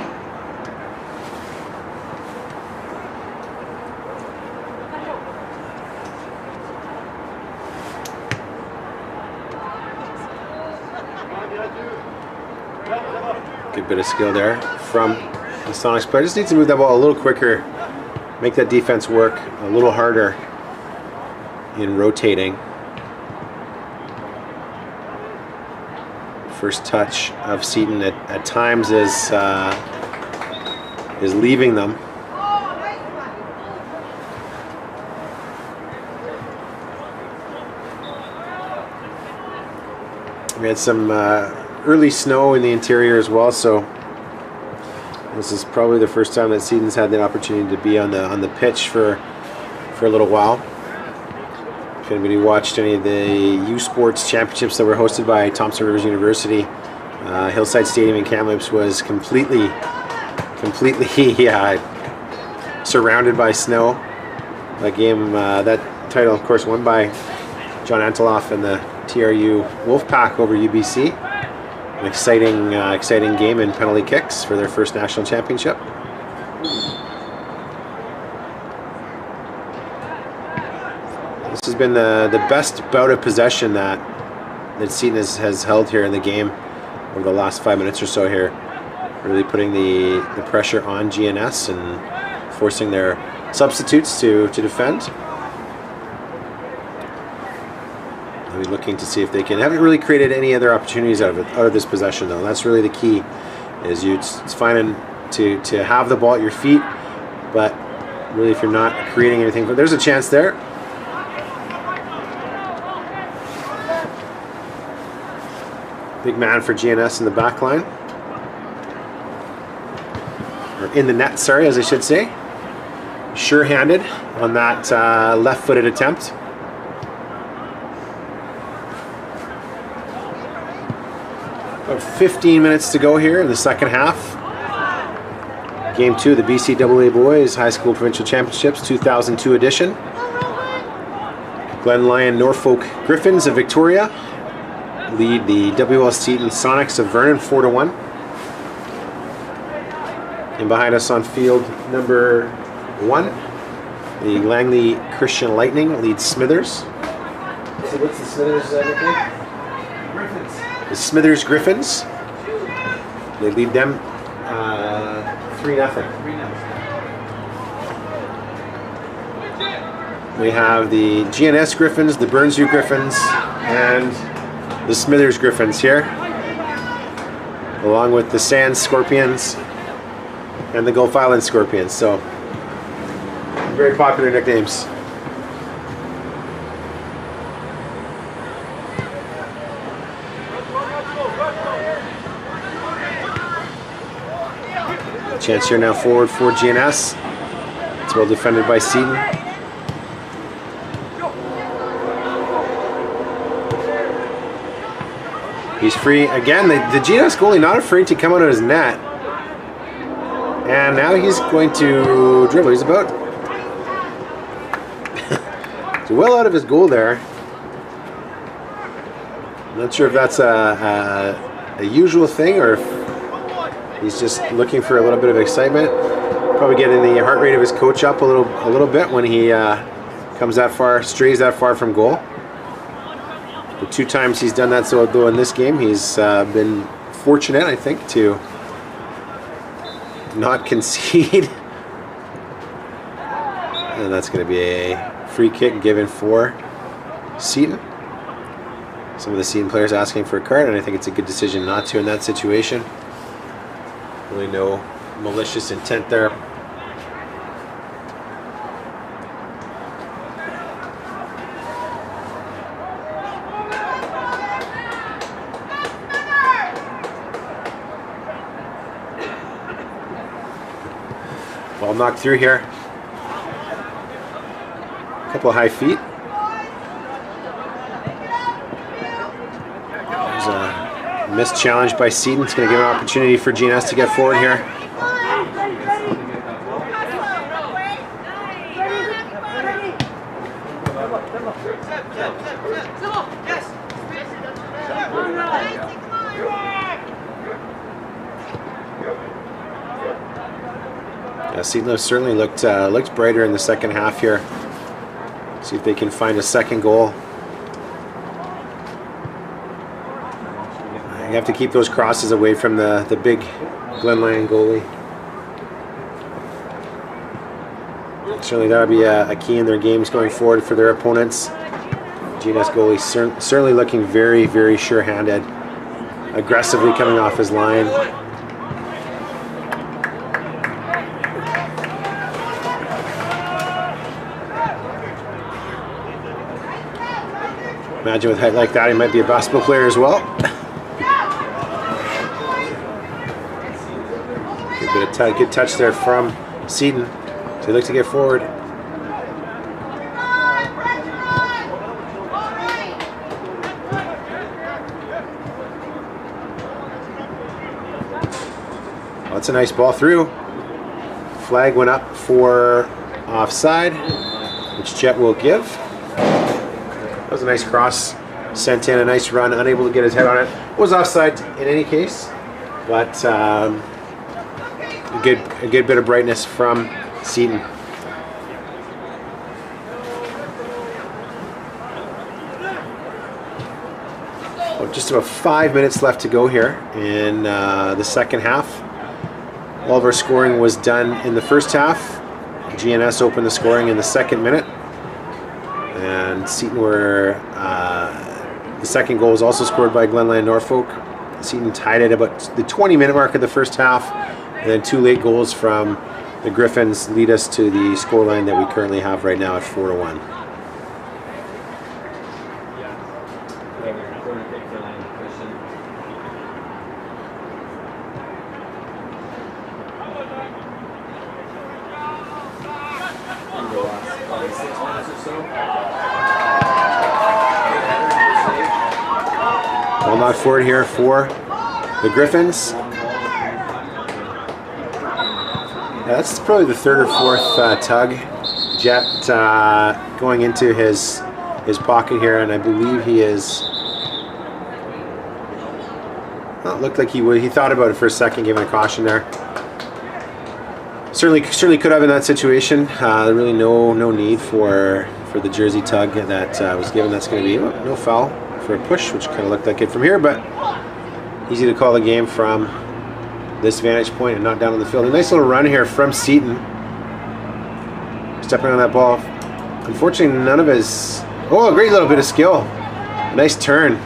Good bit of skill there from the Sonics player. Just needs to move that ball a little quicker, make that defense work a little harder in rotating. First touch of Seton at times is leaving them. We had some early snow in the interior as well, so this is probably the first time that Seton's had the opportunity to be on the pitch for a little while. If anybody watched any of the U Sports Championships that were hosted by Thompson Rivers University, Hillside Stadium in Kamloops was completely surrounded by snow. That game, that title, of course, won by John Anteloff and the TRU Wolfpack over UBC. An exciting game in penalty kicks for their first national championship. This has been the best bout of possession that Seton has held here in the game over the last 5 minutes or so here. Really putting the pressure on GNS and forcing their substitutes to defend. They'll be looking to see if they can. Haven't really created any other opportunities out of this possession, though. That's really the key. It's fine to have the ball at your feet, but really if you're not creating anything, but there's a chance there. Big man for GNS in the back line. Or in the net, sorry, as I should say. Sure-handed on that left-footed attempt. About 15 minutes to go here in the second half. Game 2 of the BCAA Boys High School Provincial Championships 2002 edition. Glen Lyon Norfolk Griffins of Victoria lead the WL Seton Sonics of Vernon 4-1. And behind us on field number 1, the Langley Christian Lightning leads Smithers. So what's the Smithers nickname? Griffins. The Smithers Griffins. They lead them 3-0. We have the GNS Griffins, the Burnsview Griffins, and the Smithers Griffins here, along with the Sands Scorpions and the Gulf Island Scorpions. So, very popular nicknames. Chance here now forward for GNS. It's well defended by Seton. He's free again. The GNS goalie not afraid to come out of his net. And now he's going to dribble. He's about he's well out of his goal there. I'm not sure if that's a usual thing or if he's just looking for a little bit of excitement. Probably getting the heart rate of his coach up a little bit when he comes that far, strays that far from goal. The 2 times he's done that so though in this game, he's been fortunate, I think, to not concede. And that's going to be a free kick given for Seton. Some of the Seton players asking for a card, and I think it's a good decision not to in that situation. Really no malicious intent there. Ball knocked through here. A couple of high feet. There's a missed challenge by Seaton. It's going to give an opportunity for GNS to get forward here. Yeah, Seaton certainly looked brighter in the second half here. See if they can find a second goal. You have to keep those crosses away from the big Glenlyon goalie. Certainly that would be a key in their games going forward for their opponents. GNS goalie certainly looking very, very sure-handed. Aggressively coming off his line. Imagine with height like that, he might be a basketball player as well. Good touch there from Seaton. So he looks to get forward. Well, that's a nice ball through. Flag went up for offside, which Jet will give. That was a nice cross, sent in, a nice run, unable to get his head on it. Was offside in any case, but a good bit of brightness from Seaton. Well, just about 5 minutes left to go here in the second half. All of our scoring was done in the first half. GNS opened the scoring in the second minute. And Seaton were, the second goal was also scored by Glenlyon Norfolk. Seaton tied it about the 20-minute mark of the first half, and then 2 late goals from the Griffins lead us to the scoreline that we currently have right now at 4-1. Ball knocked forward here for the Griffins. That's probably the third or fourth tug. Jet going into his pocket here, and I believe he is. Well, it looked like he thought about it for a second, giving a caution there. Certainly could have in that situation. Really no need for the jersey tug that was given. That's going to be no foul for a push, which kind of looked like it from here, but easy to call the game from this vantage point and not down on the field. A nice little run here from Seaton. Stepping on that ball. Unfortunately, none of his... Oh, a great little bit of skill. Nice turn.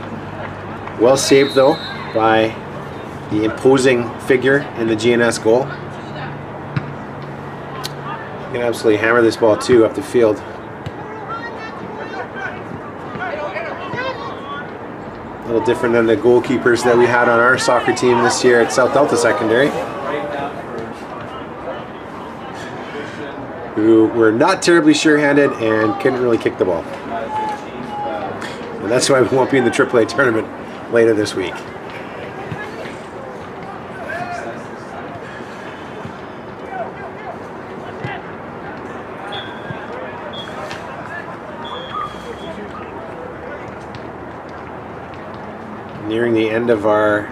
Well saved, though, by the imposing figure in the GNS goal. Can absolutely hammer this ball, too, up the field. A little different than the goalkeepers that we had on our soccer team this year at South Delta Secondary, who were not terribly sure-handed and couldn't really kick the ball. And that's why we won't be in the AAA tournament later this week. Nearing the end of our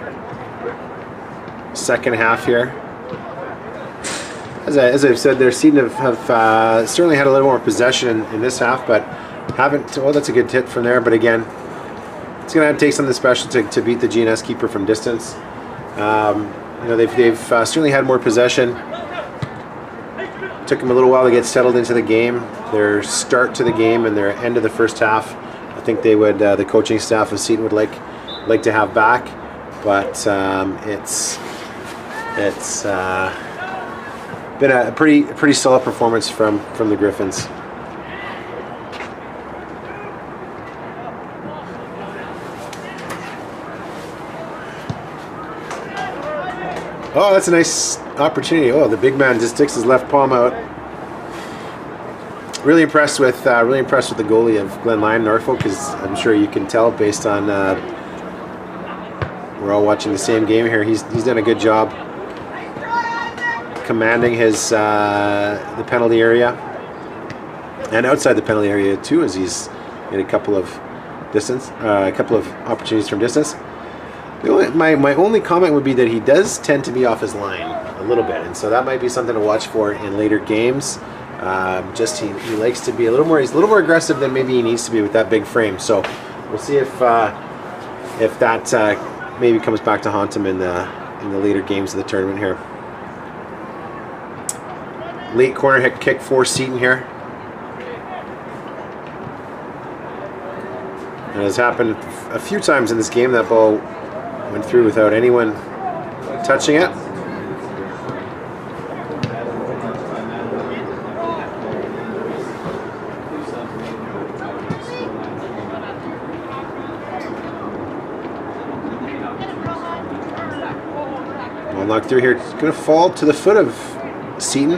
second half here. As I've said there, Seaton have certainly had a little more possession in this half, but haven't. Well, that's a good hit from there, but again, it's going to take something special to beat the GNS keeper from distance. They've certainly had more possession. Took them a little while to get settled into the game. Their start to the game and their end of the first half, I think they would. The coaching staff of Seaton would like to have back, but it's been a pretty solid performance from the Griffins. Oh, that's a nice opportunity. Oh, the big man just sticks his left palm out. Really impressed with the goalie of Glen Lyon Norfolk, because I'm sure you can tell based on we're all watching the same game here. He's done a good job commanding his the penalty area and outside the penalty area too, as he's in a couple of opportunities from distance. My only comment would be that he does tend to be off his line a little bit, and so that might be something to watch for in later games. He likes to be he's a little more aggressive than maybe he needs to be with that big frame. So we'll see if that maybe comes back to haunt him in the later games of the tournament here. Late corner hit kick for Seton here. And it has happened a few times in this game. That ball went through without anyone touching it. Well, knocked through here. It's going to fall to the foot of Seton.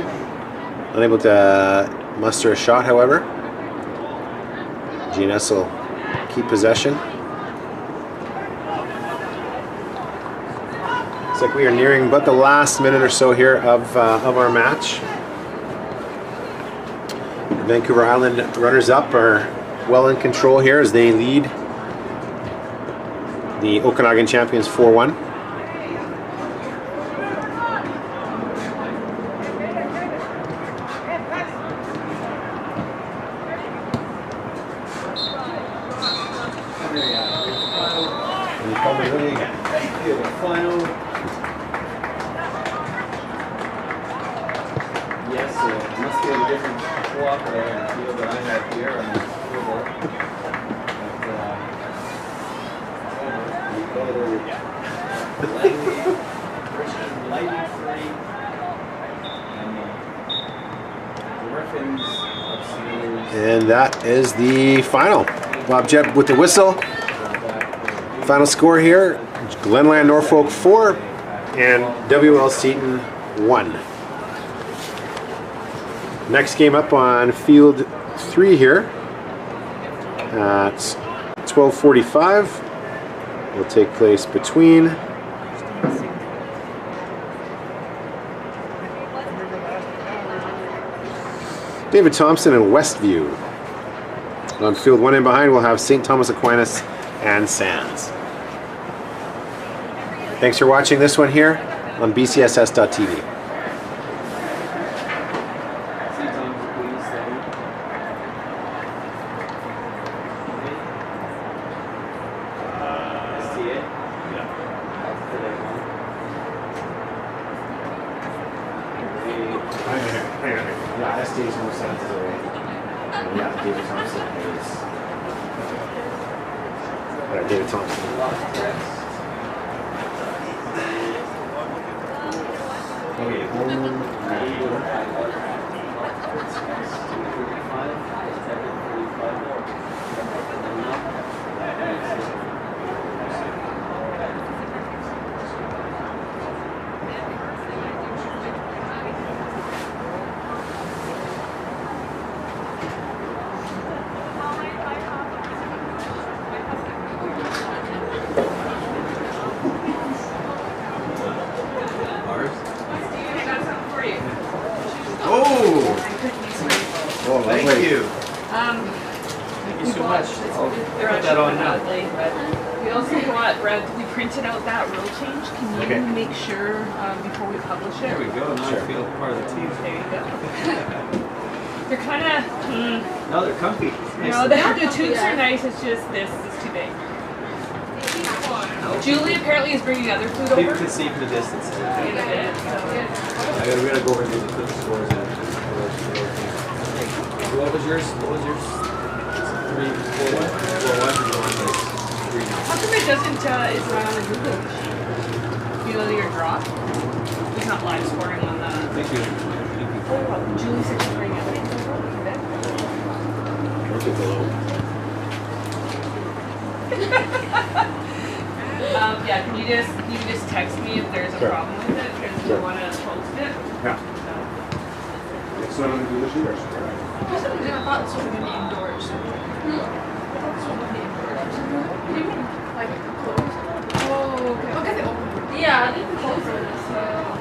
Unable to muster a shot, however. GNS will keep possession. Looks like we are nearing about the last minute or so here of our match. The Vancouver Island runners-up are well in control here as they lead the Okanagan champions 4-1. And that is the final. Bob Jett with the whistle. Final score here, Glen Lyon Norfolk 4 and WL Seton 1. Next game up on field 3 here at 12:45 will take place between David Thompson and Westview. On field 1 and behind, we'll have St. Thomas Aquinas and Sands. Thanks for watching this one here on BCSS.tv. David Thompson. Thank you. Thank you so much. They're put that on now. ugly, but we also got, Brad, we printed out that rule change. Can you make sure before we publish it? There we go. Now I feel part of the team. There you go. They're kind of, No, they're comfy. no, the tubes are nice. It's just this is too big. Julie apparently is bringing other food People over. can see from the distance. In a bit, so. We gotta go over and do the scores. What was yours? 3-4-1. 4-1. How come it doesn't, it's not on the Google sheet? You know your draw? It's not live scoring on the... Thank you. Julie said she's bringing other food over. Yeah, can you just text me if there's a Sure. problem with it, because Sure. we want to post it. Yeah. It's not in the this year. I thought this was going to be indoors. I thought this one would be indoors. What do you mean? Like closed? Oh, okay. Okay, they open. Yeah, I think the closed it, so.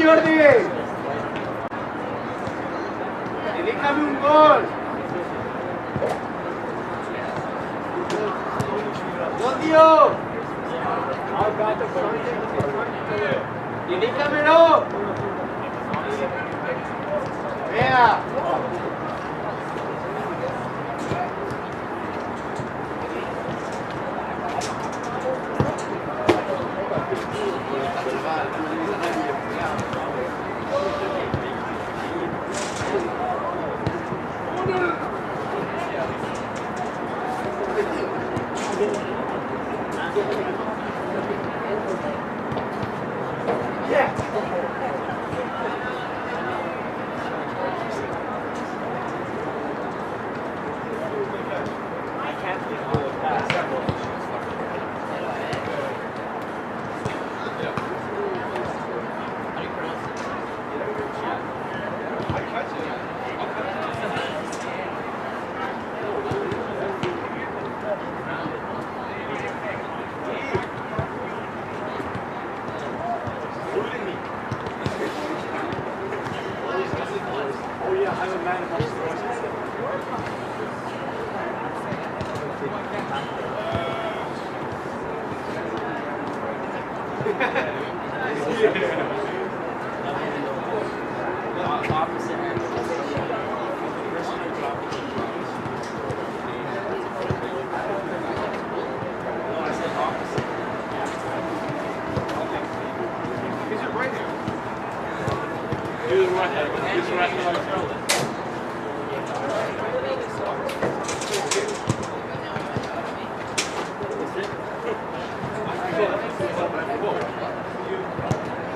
Jordi! Dedícame un gol. ¡Odio! ¡Dedícamelo! ¡Vea!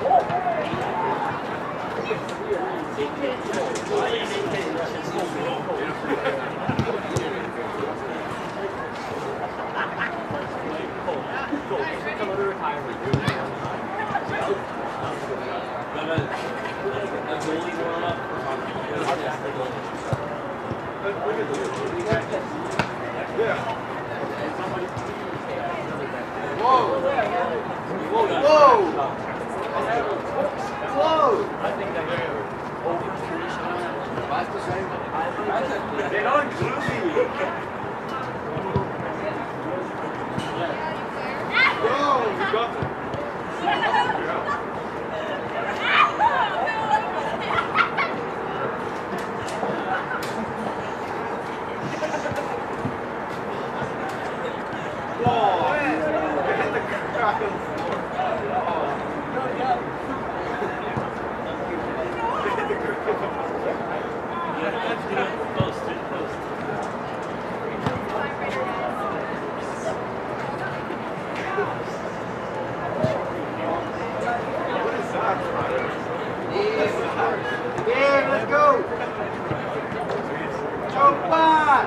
Oh! They don't include me. Go, you got them. Whoa, it hit the crack of the floor. It hit the crack of the floor. Yeah, let's go! Jump on!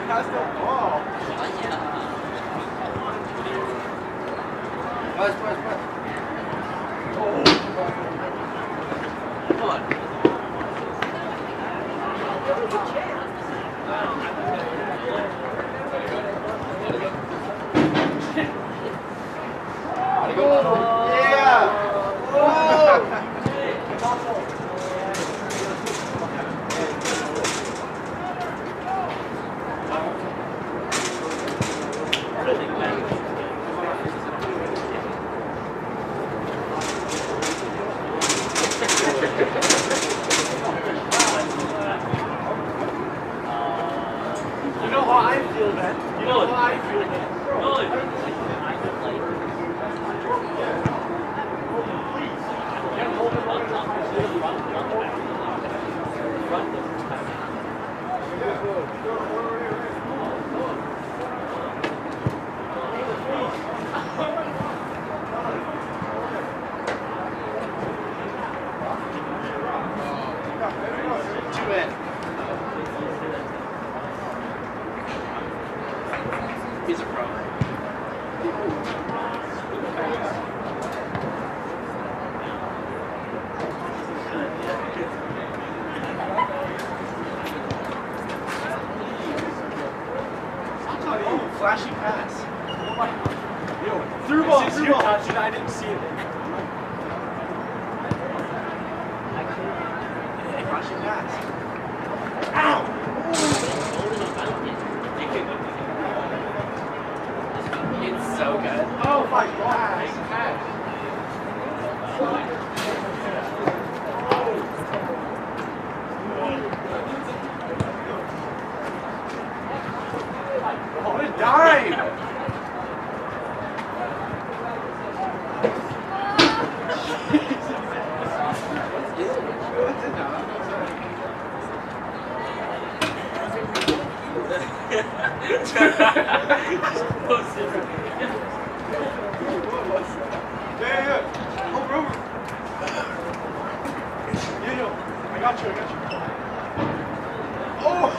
That's the ball. Buzz. Oh. Come on. Yeah. Oh. You know how I feel, man. You know how I feel, man. He's a pro. Oh, flashy pass. Yo, through ball. Touched it, I didn't see it. Flashy pass. Ow! It's so good. Oh my gosh. What a dime! Yeah. Over. Yeah. I got you. Oh!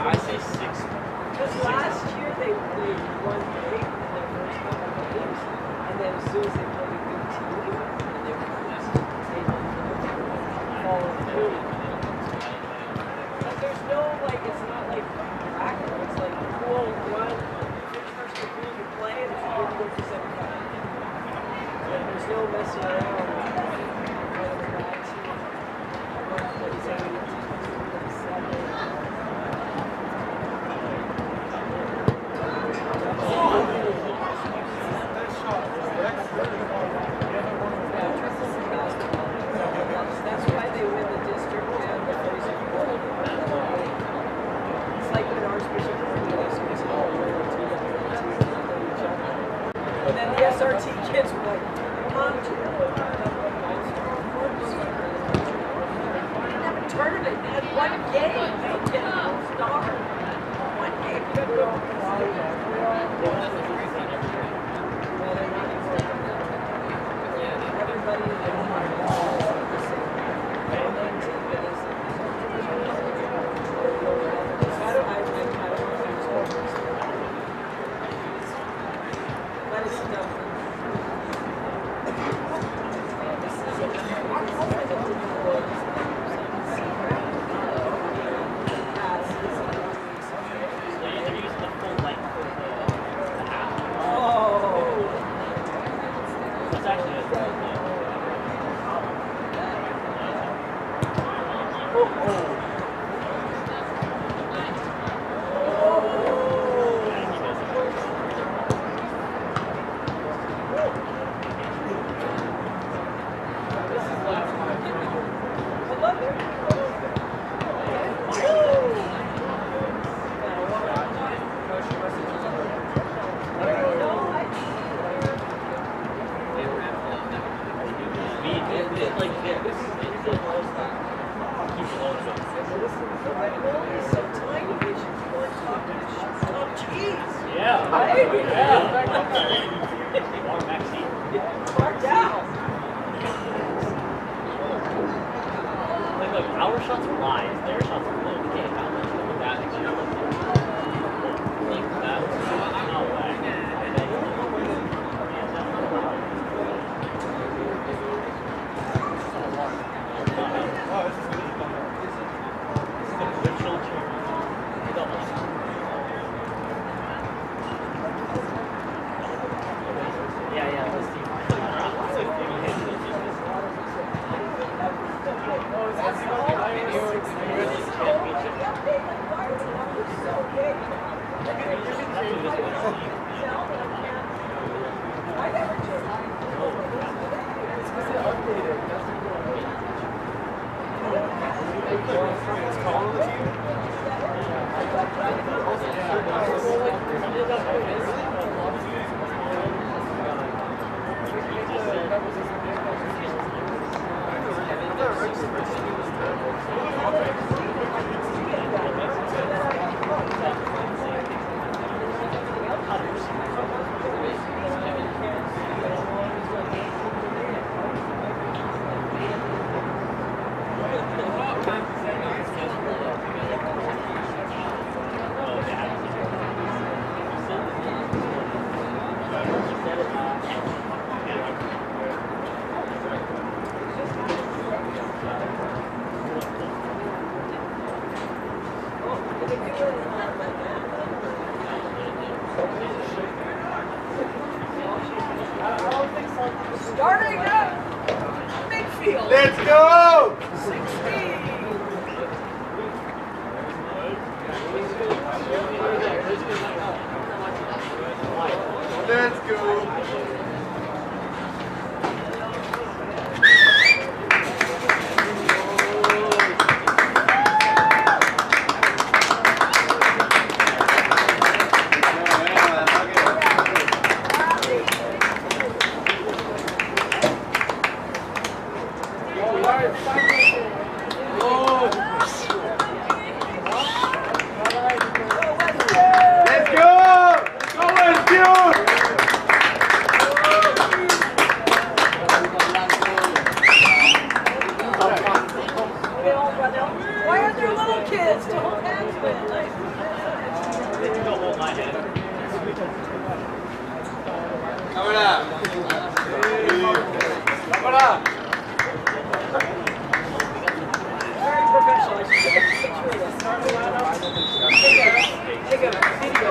I say 6. Because last year they played one game in their first couple of games, and then as soon as they played a good team, they follow through. But there's no, like, it's not like practice. It's like, cool, run, first to who you play, and if you go for 75. And there's no messing around. Kids were like, Mom, do you know what we didn't have a tournament, they had one game. They didn't stop. One game. Our shots are lies, their shots are low. We can't count them. That makes you look like that. No way. Yeah, let's see. Starting up midfield. Let's go! 16. Why aren't there little kids to hold hands with? Like, Don't hold my hand. Cover it up. Cover it up. very professional. I should take a picture of this. Start the line up. Take a video.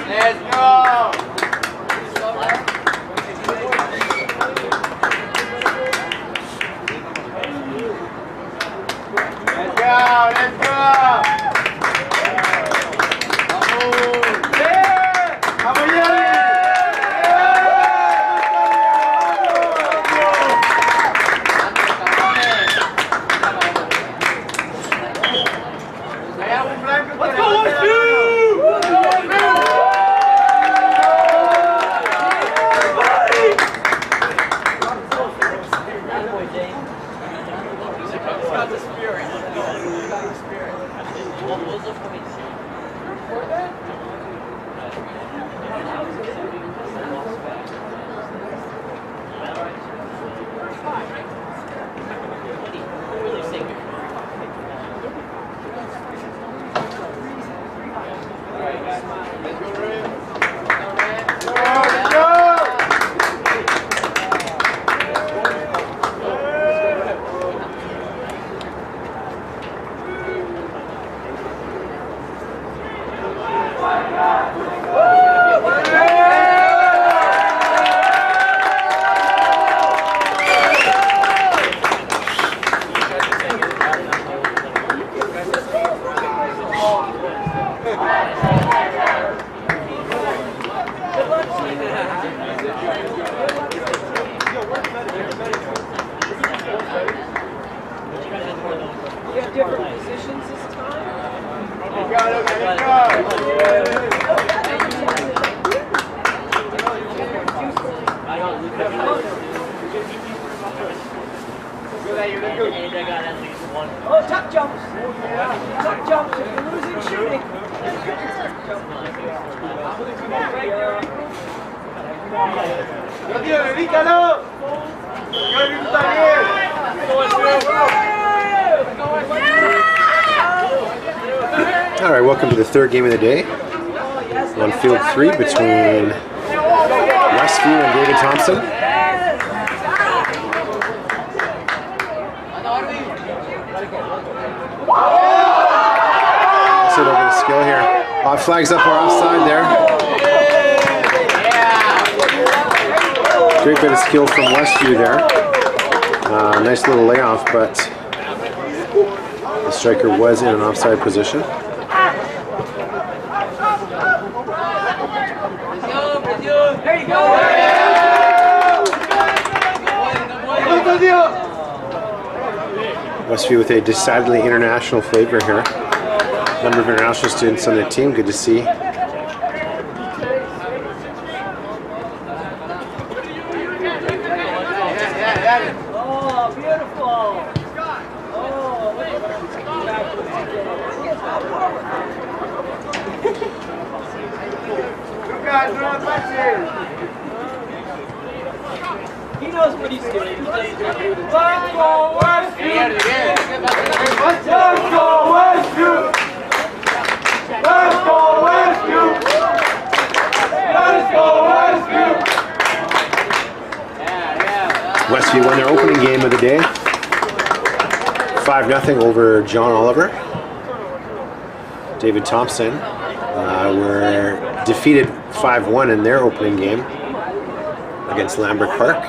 Let's go. Let's go. Let's go. Oh, tuck jumps. Tuck jumps. If you're losing shooting. All right, welcome to the third game of the day on field 3 between Westview and David Thompson. Let's hit over the skill here. Flags up or offside there. Great bit of skill from Westview there. Nice little layoff, but the striker was in an offside position. There you go. Westview with a decidedly international flavor here. Number of international students on the team. Good to see. Oh, beautiful. He knows what he's doing. Let's go Westview! Let's go Westview! Let's go Westview! Let's go Westview! Westview won their opening game of the day. 5-0 over John Oliver. David Thompson were defeated 5-1 in their opening game against Lambert Park.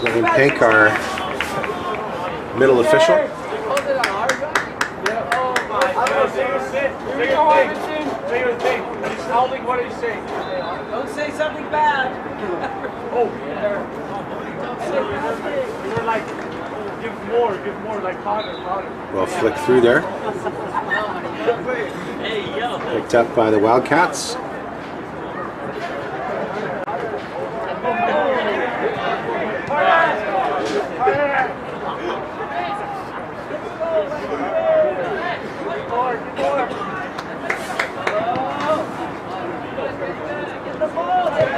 Ryan Pink, our middle official. What are you saying? Don't say something bad. Oh, Don't say bad things. you're like, give more, like harder. Well, flick through there. Hey, yo. Picked up by the Wildcats. Get the ball.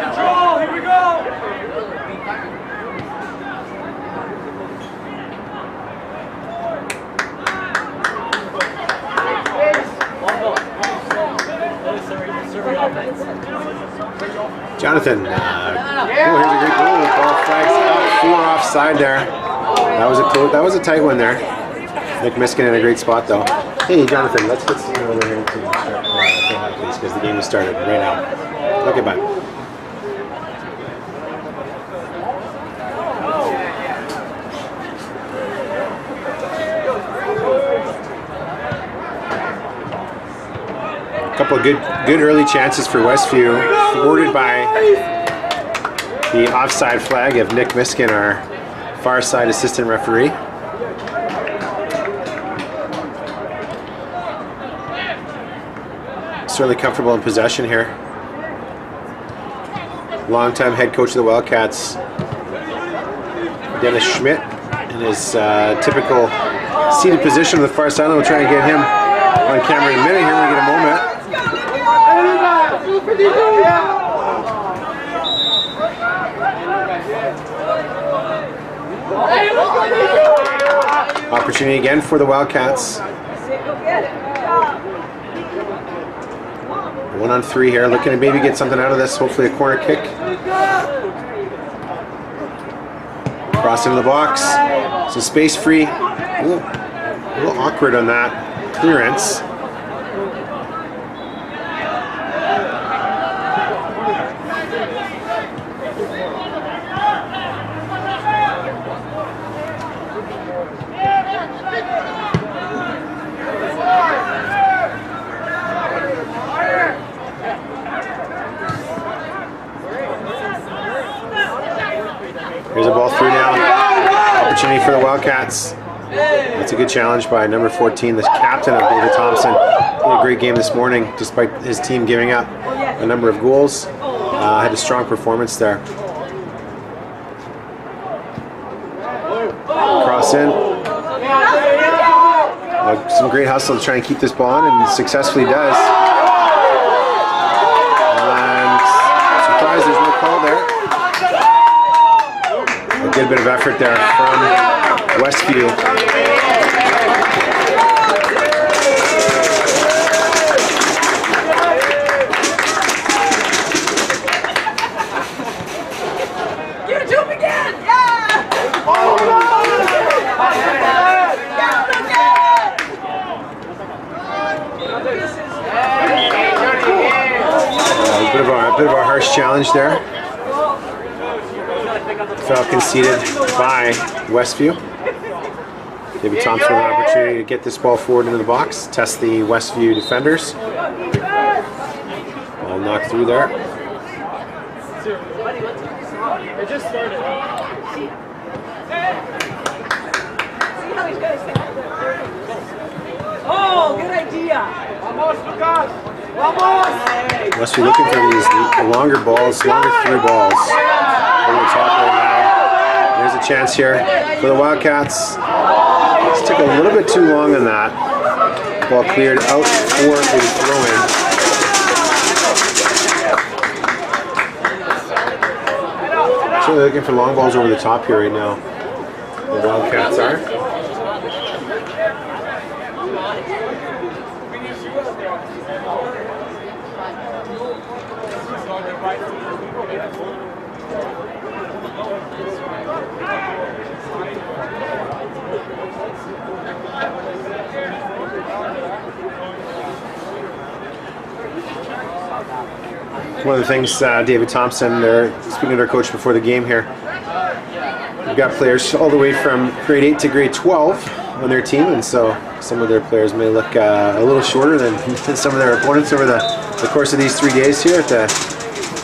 Jonathan. Here's a great goal. Ball flags out. 4 offside there. That was a tight one there. Nick Miskin in a great spot though. Hey Jonathan, let's get you over here to start, please, because the game has started right now. Okay, bye. A couple of good early chances for Westview, thwarted by the offside flag of Nick Miskin, our far side assistant referee. Certainly comfortable in possession here. Longtime head coach of the Wildcats, Dennis Schmidt, in his typical seated position on the far sideline. We'll try and get him on camera in a minute here when we get a moment. Opportunity again for the Wildcats. 1 on 3 here, looking to maybe get something out of this, hopefully a corner kick. Cross into the box, some space free. Ooh, a little awkward on that clearance. Here's a ball through now. Opportunity for the Wildcats. That's a good challenge by number 14, the captain of David Thompson. He had a great game this morning, despite his team giving up a number of goals. Had a strong performance there. Cross in. Some great hustle to try and keep this ball on, and successfully does. And surprised there's no call there. A good bit of effort there from Westview. Give it to him again! Yeah! A bit of a harsh challenge there. Foul conceded by Westview. David Thompson with an opportunity to get this ball forward into the box, test the Westview defenders. Ball knocked through there. It just started. Oh, good idea! Vamos, Lucas! Vamos! Westview looking for these longer balls, longer through balls. Over the top right now. There's a chance here for the Wildcats. This took a little bit too long on that. Ball cleared out for the throw-in. So they're looking for long balls over the top here right now. The Wildcats are. One of the things, David Thompson, they're speaking to their coach before the game here. We've got players all the way from grade 8 to grade 12 on their team, and so some of their players may look a little shorter than some of their opponents over the course of these 3 days here at the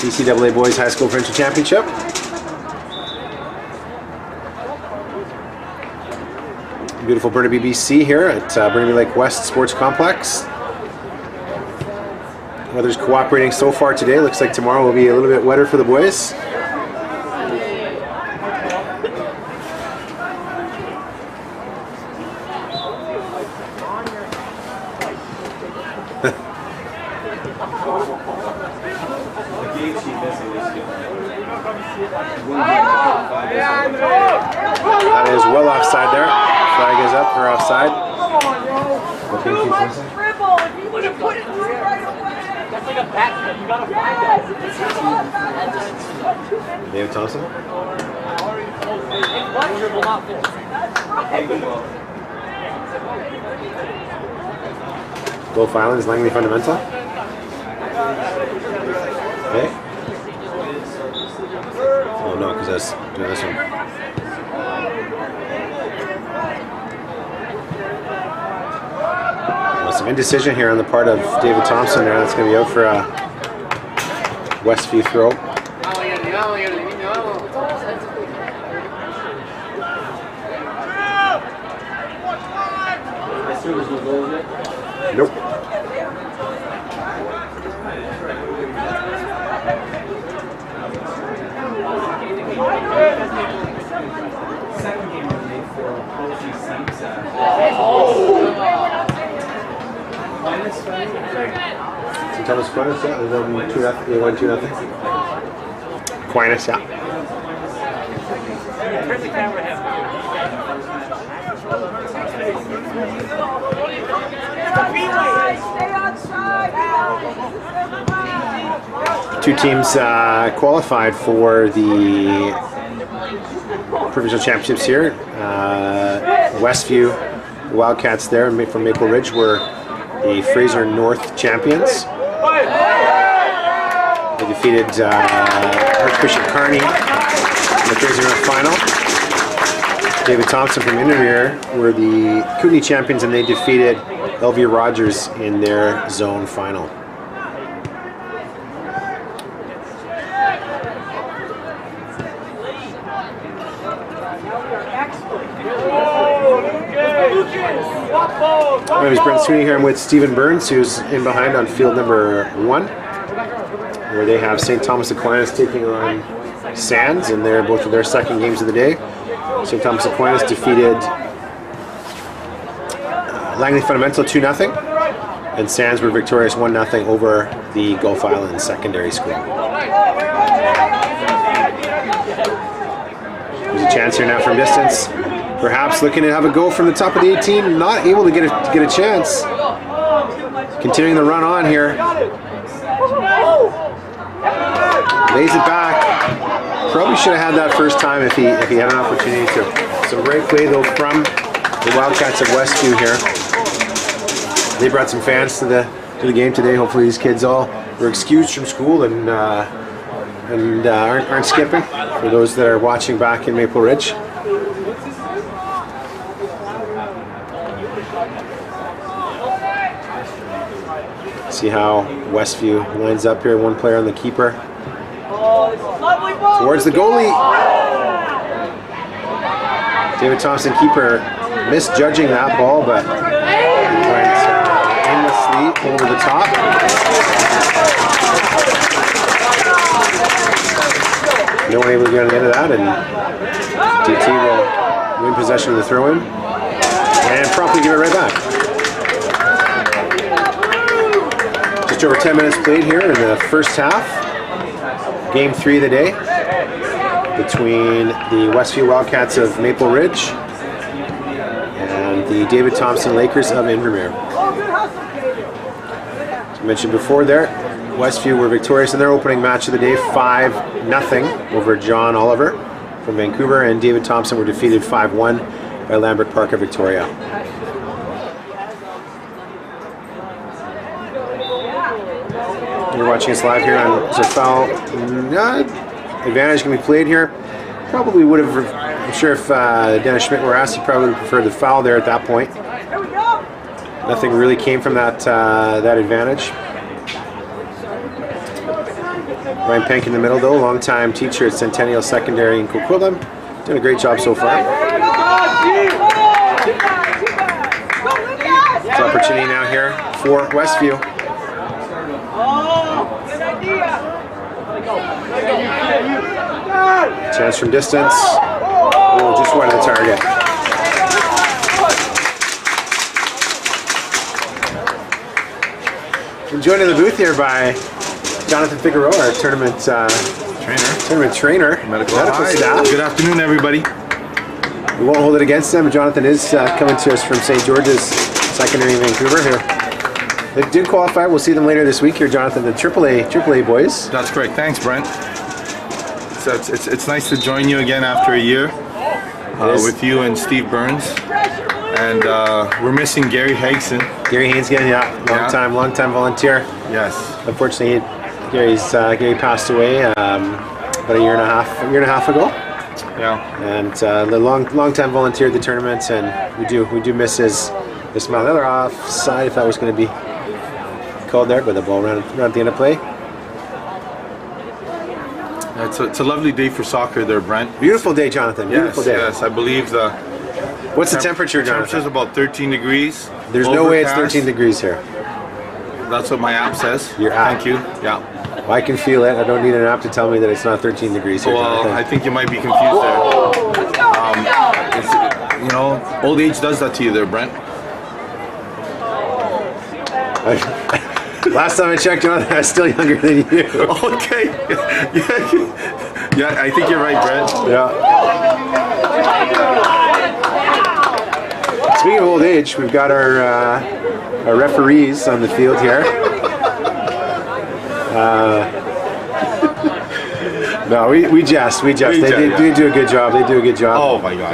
BCAA Boys High School Provincial Championship. Beautiful Burnaby, BC here at Burnaby Lake West Sports Complex. Weather's cooperating so far today. Looks like tomorrow will be a little bit wetter for the boys. That is well offside there. Flag is up for offside. Dribble! If you would have put it through right away! It's like a bat flip. You gotta find that. David Thompson. It's one dribble, not full. Gulf Islands, Langley Fundamental. Okay. Oh no, because I was doing this one. Well, some indecision here on the part of David Thompson there. That's going to be out for a Westview throw. Nope. Second game of the day for both these teams. St. Thomas Aquinas, yeah, they won 2-0. Aquinas, yeah. Turn the camera half. Two teams qualified for the provincial championships here. Westview, the Wildcats there from Maple Ridge, were the Fraser North champions. They defeated Archbishop Kearney in the Fraser North final. David Thompson from Invermere were the Kootenay champions, and they defeated Elvia Rogers in their zone final. My name is Brent Sweeney here. I'm with Stephen Burns, who's in behind on field number 1, where they have St. Thomas Aquinas taking on Sands, and they're both of their second games of the day. St. Thomas Aquinas defeated Langley Fundamental 2-0, and Sands were victorious 1-0 over the Gulf Islands Secondary School. There's a chance here now from distance. Perhaps looking to have a go from the top of the 18, not able to get a chance. Continuing the run on here. Lays it back. Probably should have had that first time if he had an opportunity to. So great play though from the Wildcats of Westview here. They brought some fans to the game today. Hopefully these kids all were excused from school and aren't skipping. For those that are watching back in Maple Ridge. See how Westview lines up here. One player on the keeper. Towards the goalie. David Thompson, keeper, misjudging that ball, but he went aimlessly over the top. No one able to get on the end of that, and DT will win possession of the throw-in and promptly give it right back. Just over 10 minutes played here in the first half. Game 3 of the day between the Westview Wildcats of Maple Ridge and the David Thompson Lakers of Invermere. As I mentioned before there, Westview were victorious in their opening match of the day, 5-0 over John Oliver from Vancouver, and David Thompson were defeated 5-1 by Lambert Park of Victoria. You're watching us live here on foul. Advantage can be played here. Probably would have, I'm sure if Dennis Schmidt were asked, he probably would prefer the foul there at that point. Nothing really came from that advantage. Ryan Penk in the middle though, long-time teacher at Centennial Secondary in Coquitlam. Doing a great job so far. It's an opportunity now here for Westview. Chance from distance. Oh, just wide of the target. I'm joined in the booth here by Jonathan Figueroa, our tournament trainer, medical staff. Good afternoon, everybody. We won't hold it against them. Jonathan is coming to us from St. George's Secondary in Vancouver here. They did qualify. We'll see them later this week here, Jonathan. The AAA boys. That's correct. Thanks, Brent. So it's nice to join you again after a year with you and Steve Burns. And we're missing Gary Hagson. Gary Hainsgen, long time volunteer. Yes. Unfortunately, Gary passed away about a year and a half ago. Yeah. And the long time volunteer at the tournament, and we do miss his smile. Another offside if that was going to be called there, but the ball ran at the end of play. It's a lovely day for soccer there, Brent. Beautiful day, Jonathan. Beautiful day. Yes, I believe the. What's the temperature, Jonathan? Temperature's about 13 degrees. There's no way it's 13 degrees here. That's what my app says. Your app. Thank you. Yeah. Well, I can feel it. I don't need an app to tell me that it's not 13 degrees here, Well, Jonathan. I think you might be confused there. Old age does that to you there, Brent. Last time I checked, Jonathan, I was still younger than you. Okay. Yeah, I think you're right, Brent. Yeah. Speaking of old age, we've got our referees on the field here. No, we jest. They do a good job. Oh my God.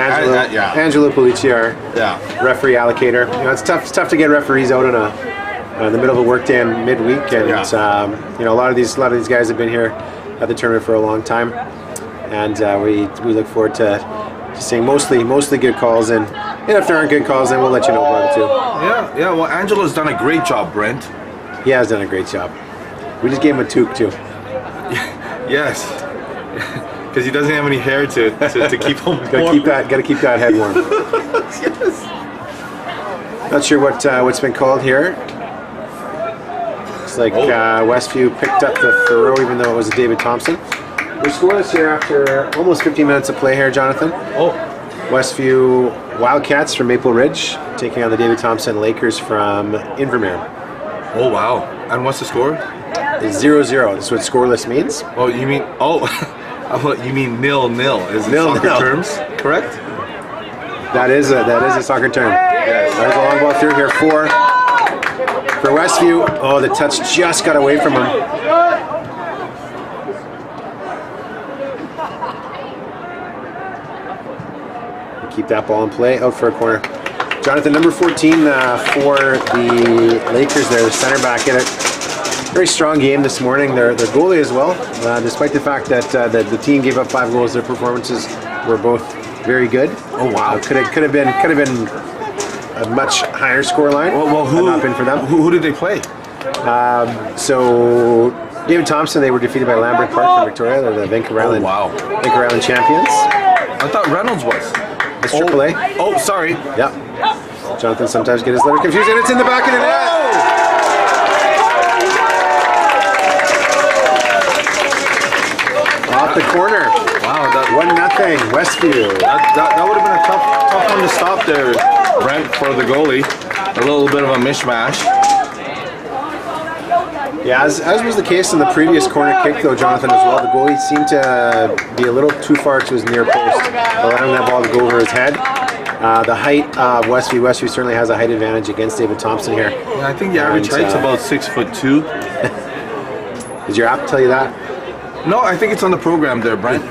Angelo Polici, our referee allocator. It's tough to get referees out in the middle of a workday and midweek, and a lot of these guys have been here at the tournament for a long time, and we look forward to seeing mostly good calls, and if there aren't good calls, then we'll let you know about it too. Yeah. Well, Angelo's done a great job, Brent. He has done a great job. We just gave him a toque too. Yes. Because he doesn't have any hair to keep him warm. Gotta keep that head warm. Yes. Not sure what's been called here. Looks like Westview picked up the throw, even though it was a David Thompson. We're scoreless here after almost 15 minutes of play here, Jonathan. Westview Wildcats from Maple Ridge taking on the David Thompson Lakers from Invermere. Oh wow! And what's the score? It's 0-0. That's what scoreless means. Oh, you mean you mean 0-0 is in soccer terms, correct? That is a soccer term. Yes. There's a long ball through here for Westview. Oh, the touch just got away from him. Keep that ball in play. Out for a corner. Jonathan, number 14 for the Lakers there, the center back in it. Very strong game this morning. Their goalie as well. Despite the fact that the team gave up 5 goals, their performances were both very good. Oh wow! Could have been a much higher score line. Well, had not been for them. Who did they play? So David Thompson, they were defeated by Lambert Park from Victoria. They're the Vancouver Island champions. I thought Reynolds was. It's AAA. Oh, sorry. Yeah. Jonathan sometimes gets his letter confused, and it's in the back of the net. Off the corner. Wow, that 1-0 Westview. That would have been a tough one to stop there, Brent, for the goalie. A little bit of a mishmash. Yeah, as was the case in the previous corner kick, though, Jonathan, as well. The goalie seemed to be a little too far to his near post, allowing that ball to go over his head. The height of Westview certainly has a height advantage against David Thompson here. Yeah, I think the average height's about 6'2". Does your app tell you that? No, I think it's on the program there, Brent.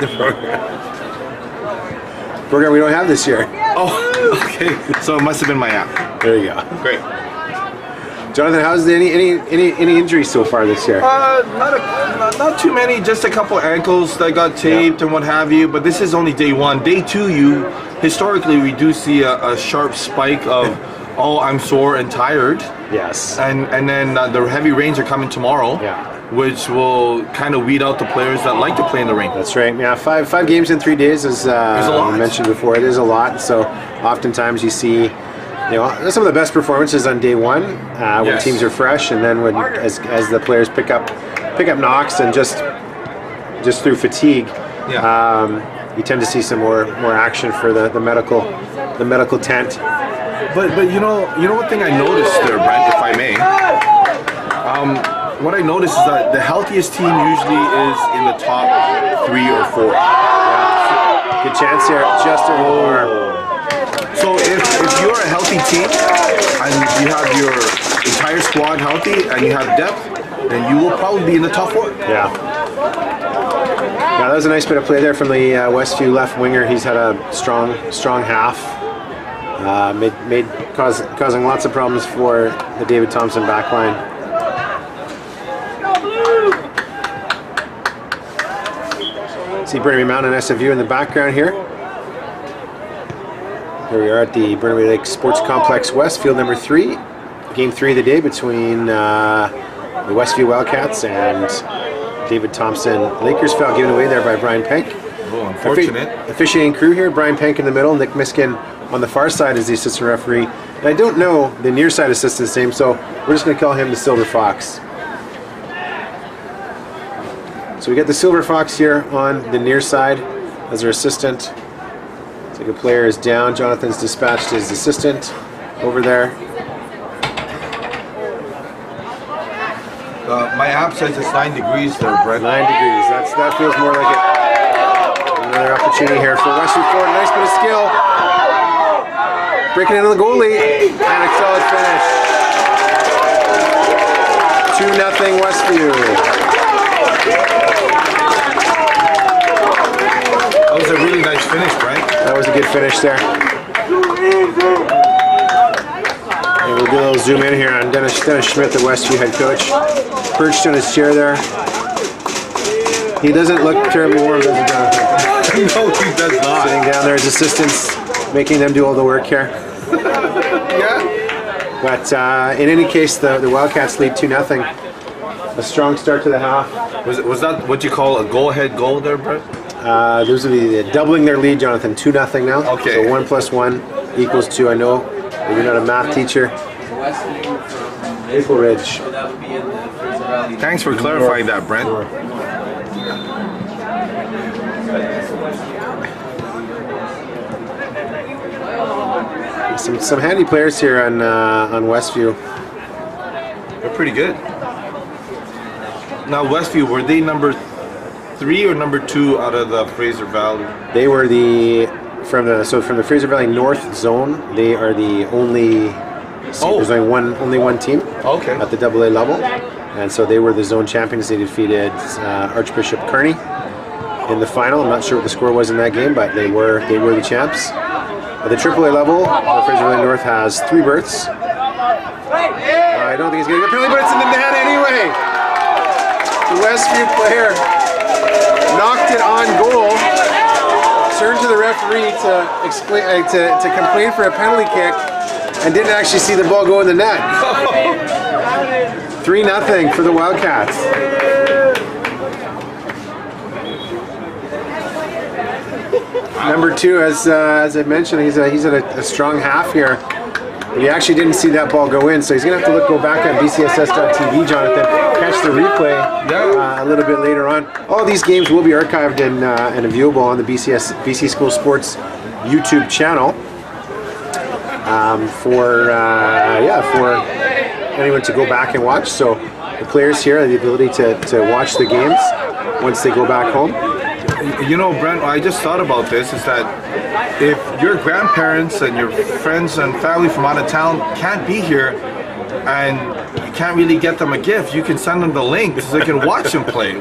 Program we don't have this year. Oh, okay. So it must have been my app. There you go. Great. Jonathan, how's any injuries so far this year? Not too many. Just a couple ankles that got taped and what have you. But this is only day 1. Day 2, historically we do see a sharp spike of I'm sore and tired. Yes. And then the heavy rains are coming tomorrow. Yeah. Which will kind of weed out the players that like to play in the rain. That's right. Yeah, five games in 3 days is we mentioned before. It is a lot. So oftentimes you see, some of the best performances on day 1 when teams are fresh, and then as the players pick up knocks and just through fatigue, you tend to see some more action for the medical tent. But you know one thing I noticed there, Brent, if I may. What I noticed is that the healthiest team usually is in the top 3 or 4. Yeah. Good chance here, just over. So if if you're a healthy team and you have your entire squad healthy and you have depth, then you will probably be in the top 4. Yeah. Yeah, that was a nice bit of play there from the Westview left winger. He's had a strong half. Causing lots of problems for the David Thompson backline. See Burnaby Mountain SFU in the background here. Here we are at the Burnaby Lake Sports Complex West, field number 3. Game 3 of the day between the Westview Wildcats and David Thompson. Lakers foul given away there by Brian Penk. Oh, unfortunate. Officiating crew here, Brian Penk in the middle, Nick Miskin on the far side is the assistant referee. And I don't know the near side assistant's name, so we're just going to call him the Silver Fox. So we got the Silver Fox here on the near side as our assistant. Looks like a player is down. Jonathan's dispatched his assistant over there. My app says it's 9 degrees there, Brett. 9 degrees. That feels more like it. Another opportunity here for Westview Ford. Nice bit of skill. Breaking into the goalie. And a solid finish. 2-0 Westview. That was a really nice finish, Brett. That was a good finish there. And we'll do a little zoom in here on Dennis Schmidt, the Westview head coach. Perched on his chair there. He doesn't look terribly warm, does he, Jonathan? No, he does not. Sitting down there, his assistants making them do all the work here. Yeah. But in any case, the Wildcats lead 2-0. A strong start to the half. Was that what you call a go-ahead goal there, Brett? Those would be doubling their lead, Jonathan. 2-0 now. Okay. So 1 + 1 = 2. I know you're not a math teacher. Maple Ridge. So that would be in the Fraser Valley. Thanks for clarifying that, Brent. Some handy players here on Westview. They're pretty good. Now, Westview, were they number 3 or number 2 out of the Fraser Valley? They were from the Fraser Valley North zone. They are the only. There's only one team. Okay. At the AA level, and so they were the zone champions. They defeated Archbishop Kearney in the final. I'm not sure what the score was in that game, but they were the champs. At the AAA level, the Fraser Valley North has 3 berths. I don't think he's going to get a penalty, but it's in the net anyway. The Westview player knocked it on goal. Turned to the referee to complain for a penalty kick, and didn't actually see the ball go in the net. 3-0 for the Wildcats. Number 2, as I mentioned, he's at a strong half here. But he actually didn't see that ball go in, so he's going to have to go back on BCSS.TV, Jonathan, catch the replay a little bit later on. All these games will be archived and viewable on the BC School Sports YouTube channel for anyone to go back and watch. So the players here have the ability to watch the games once they go back home. You know, Brent, I just thought about this, is that if your grandparents and your friends and family from out of town can't be here and you can't really get them a gift, you can send them the link so they can watch you play.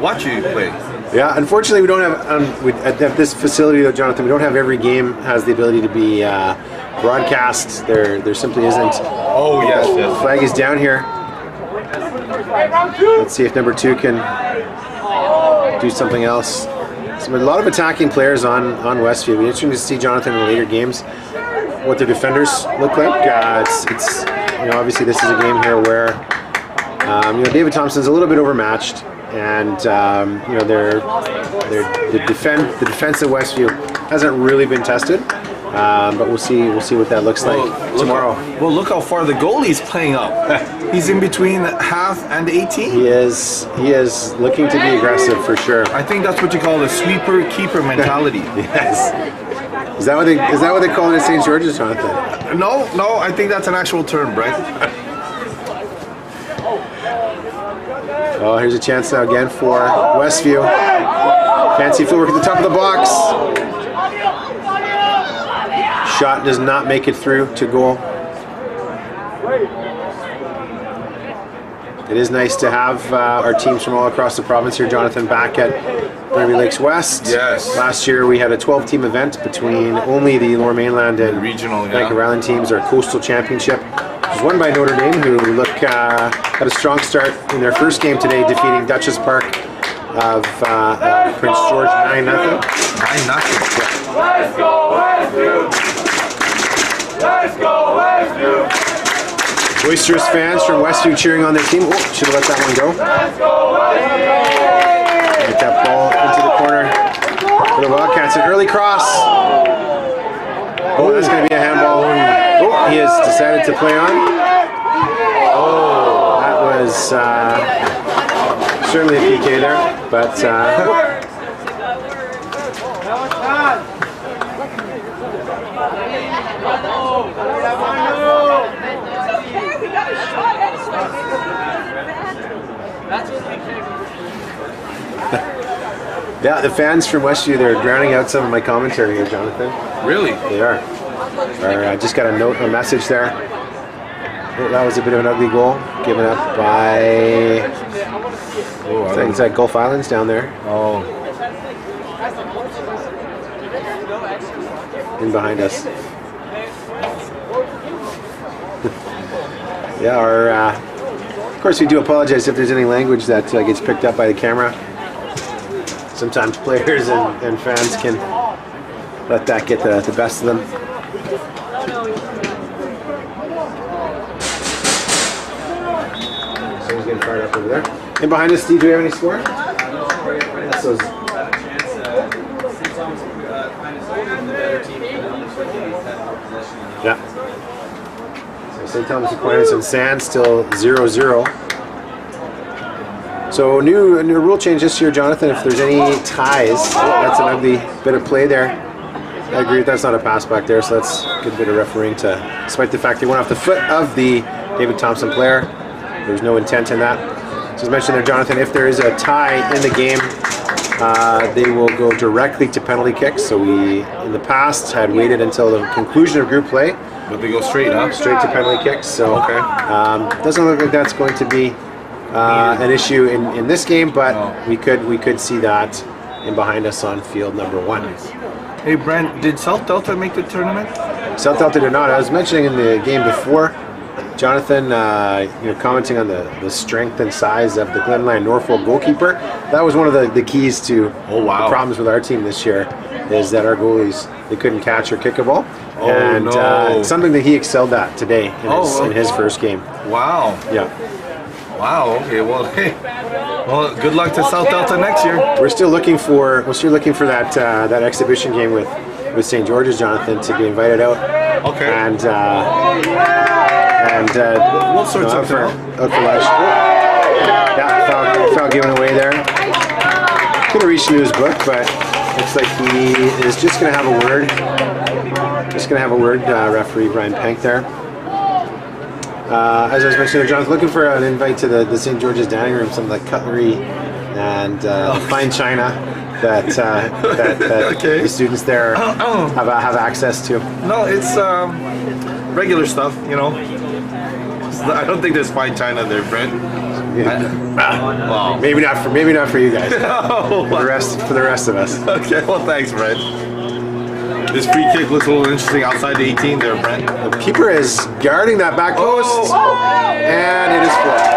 Yeah, unfortunately we don't have, at this facility though, Jonathan, we don't have every game has the ability to be broadcast. There simply isn't. Oh, yes. Flag is down here. Let's see if number 2 can do something else. So a lot of attacking players on Westview. It'll be interesting to see, Jonathan, in the later games what their defenders look like. It's obviously this is a game here where David Thompson's a little bit overmatched, and the defense of Westview hasn't really been tested. But we'll see what that looks like tomorrow. Look how far the goalie's playing up. He's in between half and 18. He is looking to be aggressive for sure. I think that's what you call the sweeper keeper mentality. Yes. Is that what they call it at St. George's, Jonathan? No, I think that's an actual term, Brent. Oh, here's a chance now again for Westview. Fancy footwork at the top of the box. Shot does not make it through to goal. It is nice to have our teams from all across the province here, Jonathan, back at Burnaby Lakes West. Yes. Last year we had a 12-team event between only the Lower Mainland and Regional, Vancouver Island teams, our Coastal Championship. It was won by Notre Dame, who had a strong start in their first game today, defeating Dutchess Park of Prince George 9-0. 9-0. Let's go Westview! Let's go Westview! Boisterous fans from Westview cheering on their team. Oh, should have let that one go. Let's go Westview! Get that ball into the corner for the Wildcats. An early cross. Oh, that's going to be a handball. Oh, he has decided to play on. Oh, that was certainly a PK there, but yeah, the fans from Westview, they're drowning out some of my commentary here, Jonathan. Really? They are. I just got a message there. Oh, that was a bit of an ugly goal, given up by I think it's at Gulf Islands down there. Oh. In behind us. Yeah, of course we do apologize if there's any language that gets picked up by the camera. Sometimes players and fans can let that get the best of them. Someone's getting fired up over there. And behind us, Steve, do we have any score? That's those. Yeah. So St. Thomas Aquinas and Sand still 0-0. So new rule change this year, Jonathan. If there's any ties, that's an ugly bit of play there. I agree that's not a pass back there, so that's a good bit of refereeing despite the fact they went off the foot of the David Thompson player. There's no intent in that. So as mentioned there, Jonathan, if there is a tie in the game, they will go directly to penalty kicks. So we, in the past, had waited until the conclusion of group play. But they go straight up? Straight to penalty kicks. So okay. Doesn't look like that's going to be an issue in this game, but we could see that in behind us on field number 1. Hey Brent, did South Delta make the tournament? South Delta did not. I was mentioning in the game before, Jonathan, commenting on the strength and size of the Glenline Norfolk goalkeeper. That was one of the keys to the problems with our team this year, is that our goalies, they couldn't catch or kick a ball. Something that he excelled at today in his first game. Wow. Yeah. Wow. Okay. Well, hey. Well, good luck to South Delta next year. We're still looking for that exhibition game with St. George's, Jonathan, to be invited out. Okay. And we'll sort something out. Yeah, foul given away there. Couldn't reach into his book, but looks like he is just going to have a word. Referee Brian Pank there. As I was mentioning, Jonathan, looking for an invite to the St. George's dining room, some like cutlery and fine china that the students there have access to. No, it's regular stuff, I don't think there's fine china there, Brent. Wow. Maybe not for you guys. For the rest of us. Okay, well, thanks, Brent. This free kick looks a little interesting outside the 18 there, Brent. The keeper is guarding that back post, and it is flowed.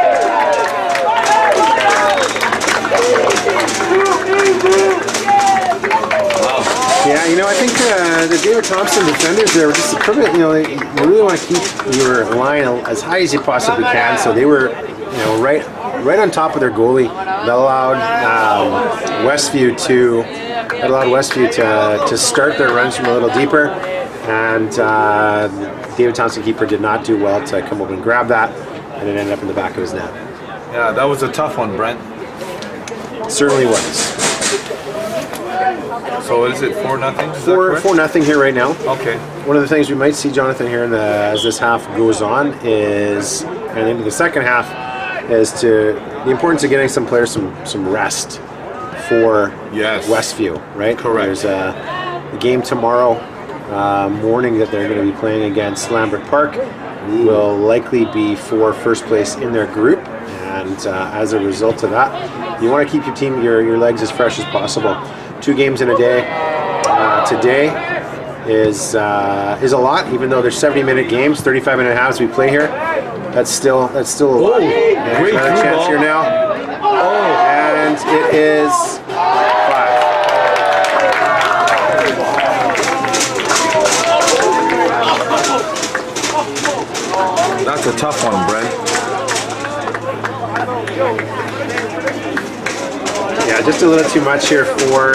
Yeah, I think the David Thompson defenders there were just equivalent. You really want to keep your line as high as you possibly can, so they were, right on top of their goalie. That allowed Westview to start their runs from a little deeper, and David Thompson keeper did not do well to come over and grab that, and it ended up in the back of his net. Yeah, that was a tough one, Brent. It certainly was. So is it 4-0? 4-0 here right now. Okay. One of the things we might see, Jonathan, here as this half goes on and into the second half, is the importance of getting some players some rest for Westview, right? Correct. There's a game tomorrow morning that they're going to be playing against Lambert Park will likely be for first place in their group, and as a result of that, you want to keep your team, your legs as fresh as possible. 2 games in a day. Today is a lot, even though there's 70-minute games, 35-minute halves we play here. That's still a lot. And great another chance here now. And it is 5. That's a tough one, Brent. Yeah, just a little too much here for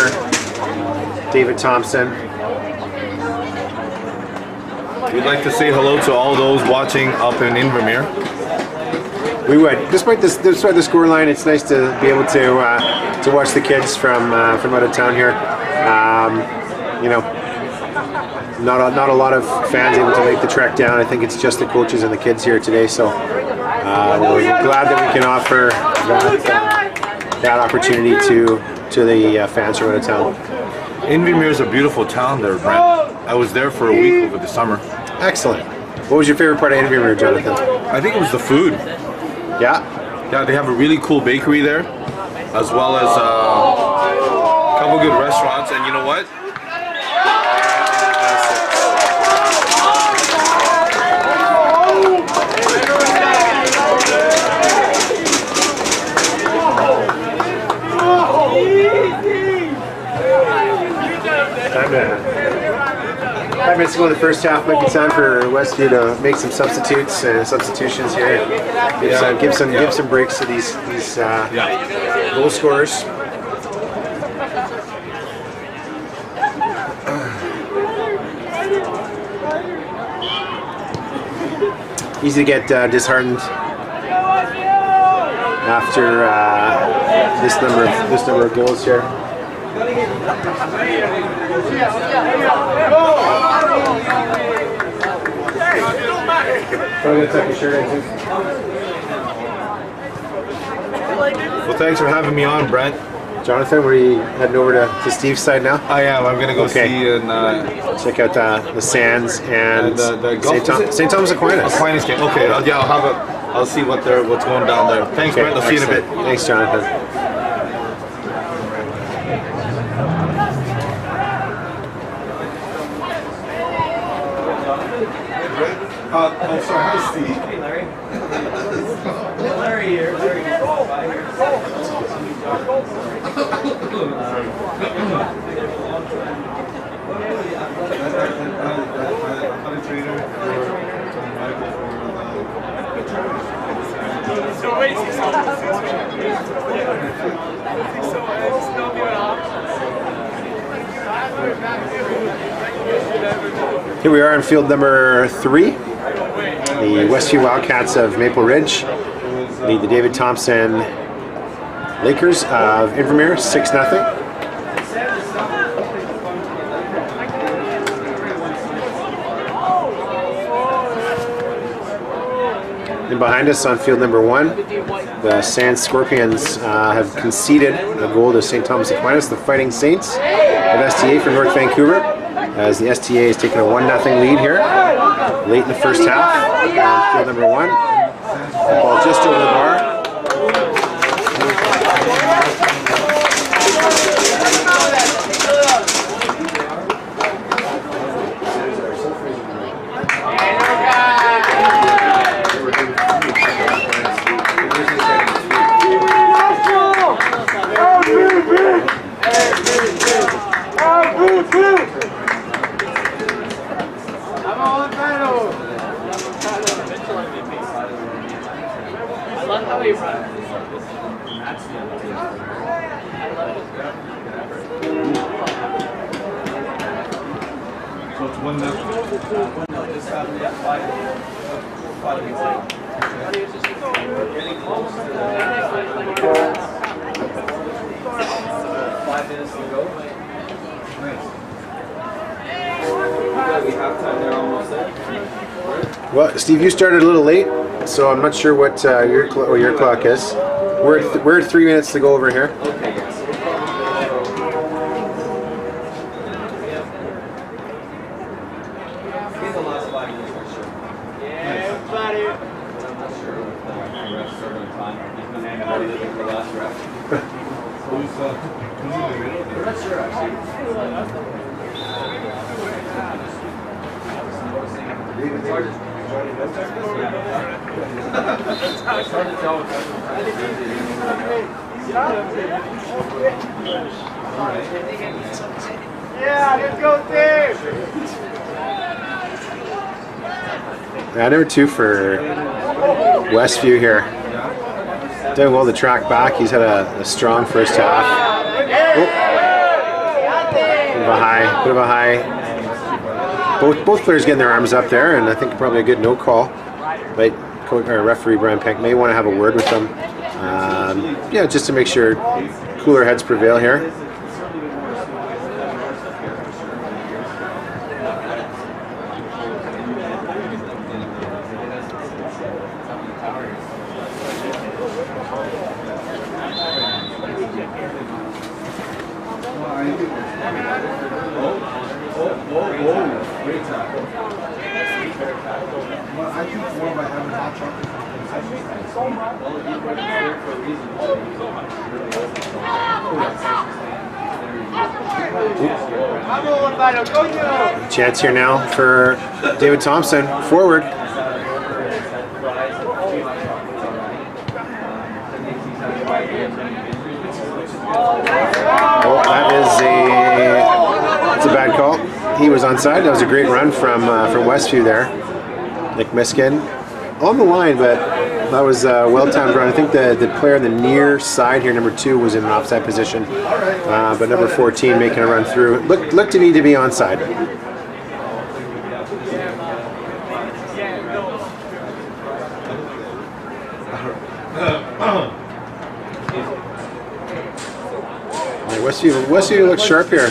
David Thompson. We'd like to say hello to all those watching up in Invermere. We would. Despite the scoreline, it's nice to be able to watch the kids from out of town here. You know, not a lot of fans able to make the trek down. I think it's just the coaches and the kids here today. So we're glad that we can offer that opportunity to the fans from out of town. Invermere is a beautiful town there, Brent. I was there for a week over the summer. Excellent. What was your favorite part of Invermere, Jonathan? I think it was the food. Yeah? Yeah, they have a really cool bakery there, as well as a couple good restaurants, and you know what? Five minutes to go in the first half. Might be time for Westview to make some substitutions here. Give some breaks to these goal scorers. Easy to get disheartened after this number of goals here. Well, thanks for having me on, Brent. Jonathan, were you heading over to Steve's side now? I am. I'm gonna go see and check out the Sands and the St. Thomas Aquinas. Aquinas game. Okay, I'll see what's going down there. Thanks, Brent. I'll see you in a bit. Thanks, Jonathan. Oh, sorry. Hi, Steve. Hey, Larry. Larry here. Larry So wait, here we are in field number 3. The Westview Wildcats of Maple Ridge lead the David Thompson Lakers of Invermere 6-0. And behind us on field number 1, the Sand Scorpions have conceded a goal to St. Thomas Aquinas, the Fighting Saints of STA from North Vancouver, as the STA has taken a 1-0 lead here late in the first half on field number 1. The ball just over the bar. I love how he runs. So it's 1-0. just happened at 5 minutes late. We're getting close to the 5 minutes to go. Nice. We have time there almost there. Well, Steve, you started a little late, so I'm not sure what your clock is. We're at 3 minutes to go over here. Okay, yes. It's hard to tell. Yeah, let's go, team! Yeah, number 2 for Westview here. Doing well the track back. He's had a strong first half. Oh. Bit of a high. Both players getting their arms up there, and I think probably a good no call. But referee Brian Peck may want to have a word with them. Yeah, just to make sure cooler heads prevail here. Chance here now for David Thompson, forward. Oh, that's a bad call. He was onside. That was a great run from Westview there. Nick Miskin on the line, but that was a well-timed run. I think the player on the near side here, number 2, was in an offside position, but number 14 making a run through. Looked to me to be onside. Westview looks sharp here.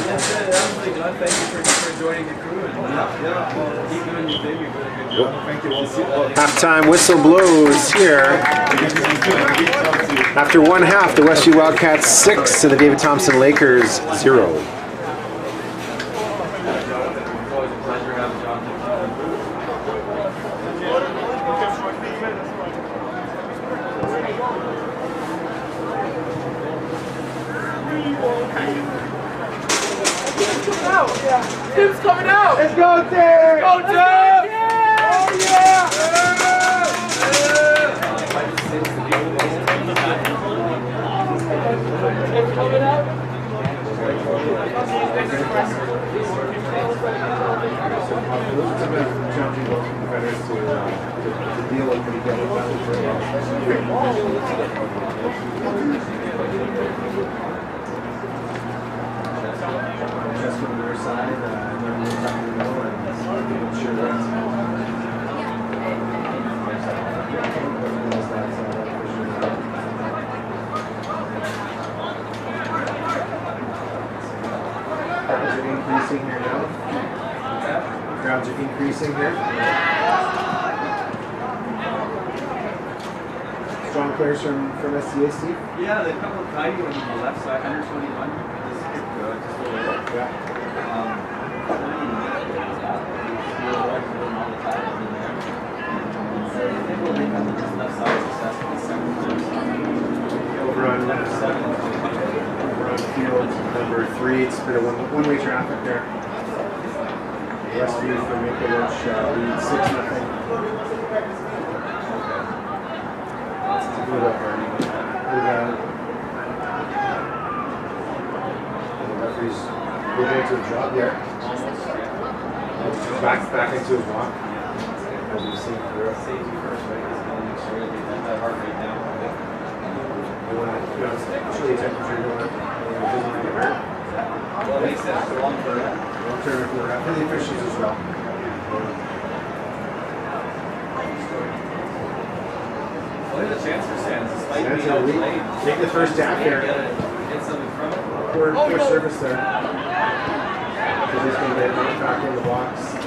Halftime whistle blows here. After one half, the Westview Wildcats 6 and the David Thompson Lakers 0. Tim's coming out! Let's go, Tim! Go, Tim! Oh, yeah! Tim's coming out? Just from their side, crowds are increasing here now. Crowds are increasing here. Strong players from SCAC? Yeah, the couple of Kaidi on the left side, 121. Yeah. Over on field number 3, it's been a one-way traffic there. Westview for Maple-Lodge lead 6-0. Good up, Ernie. The referee's moving into the job there. Back into his walk. As you've seen through. Safety first, right? He's going to make sure they have that heart rate down. You want to show the temperature going up. Well, it makes sense for long term. Long term for the officials as well. What are the chances for Sands? Despite being out late. Take the first down here. Get something from it. Poor service there. He's just going to get right back in the box.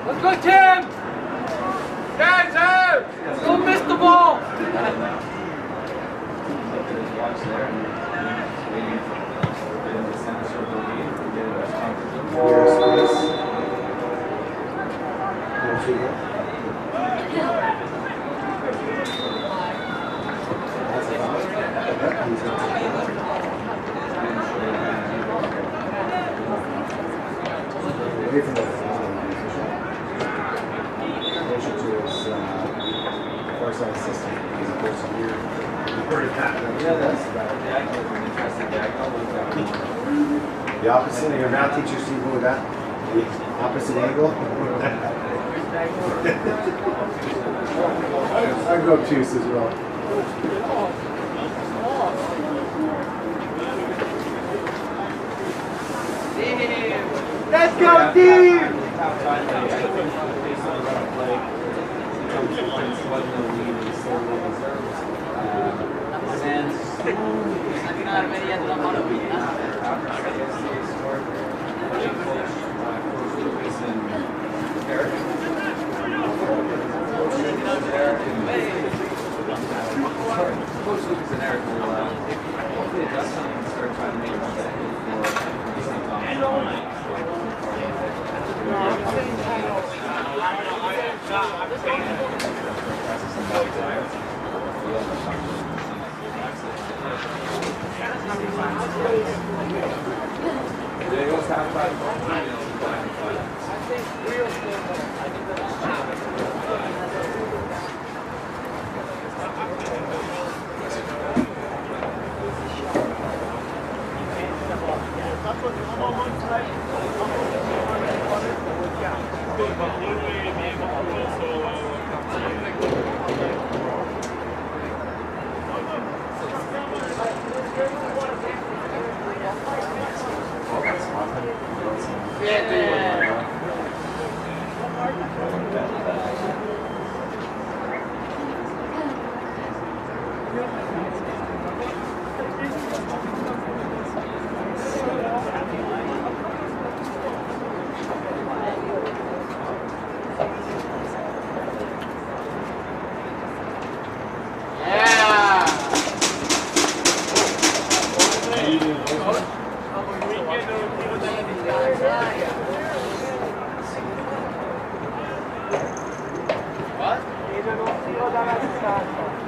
Let's go, Tim! Guys, out! Don't miss the ball! Watch there. Waiting for the center circle lead. Get it as comfortable. different than closer to his far-side system as opposed to here. You've heard of that. Yeah, that's diagonal is an interesting diagonal. The opposite of your math teacher, Steve, what was that? The opposite angle? I grew up too, as well. Let's go, team! Coach Lucas and Eric will hopefully adjust something and start trying to make it more technical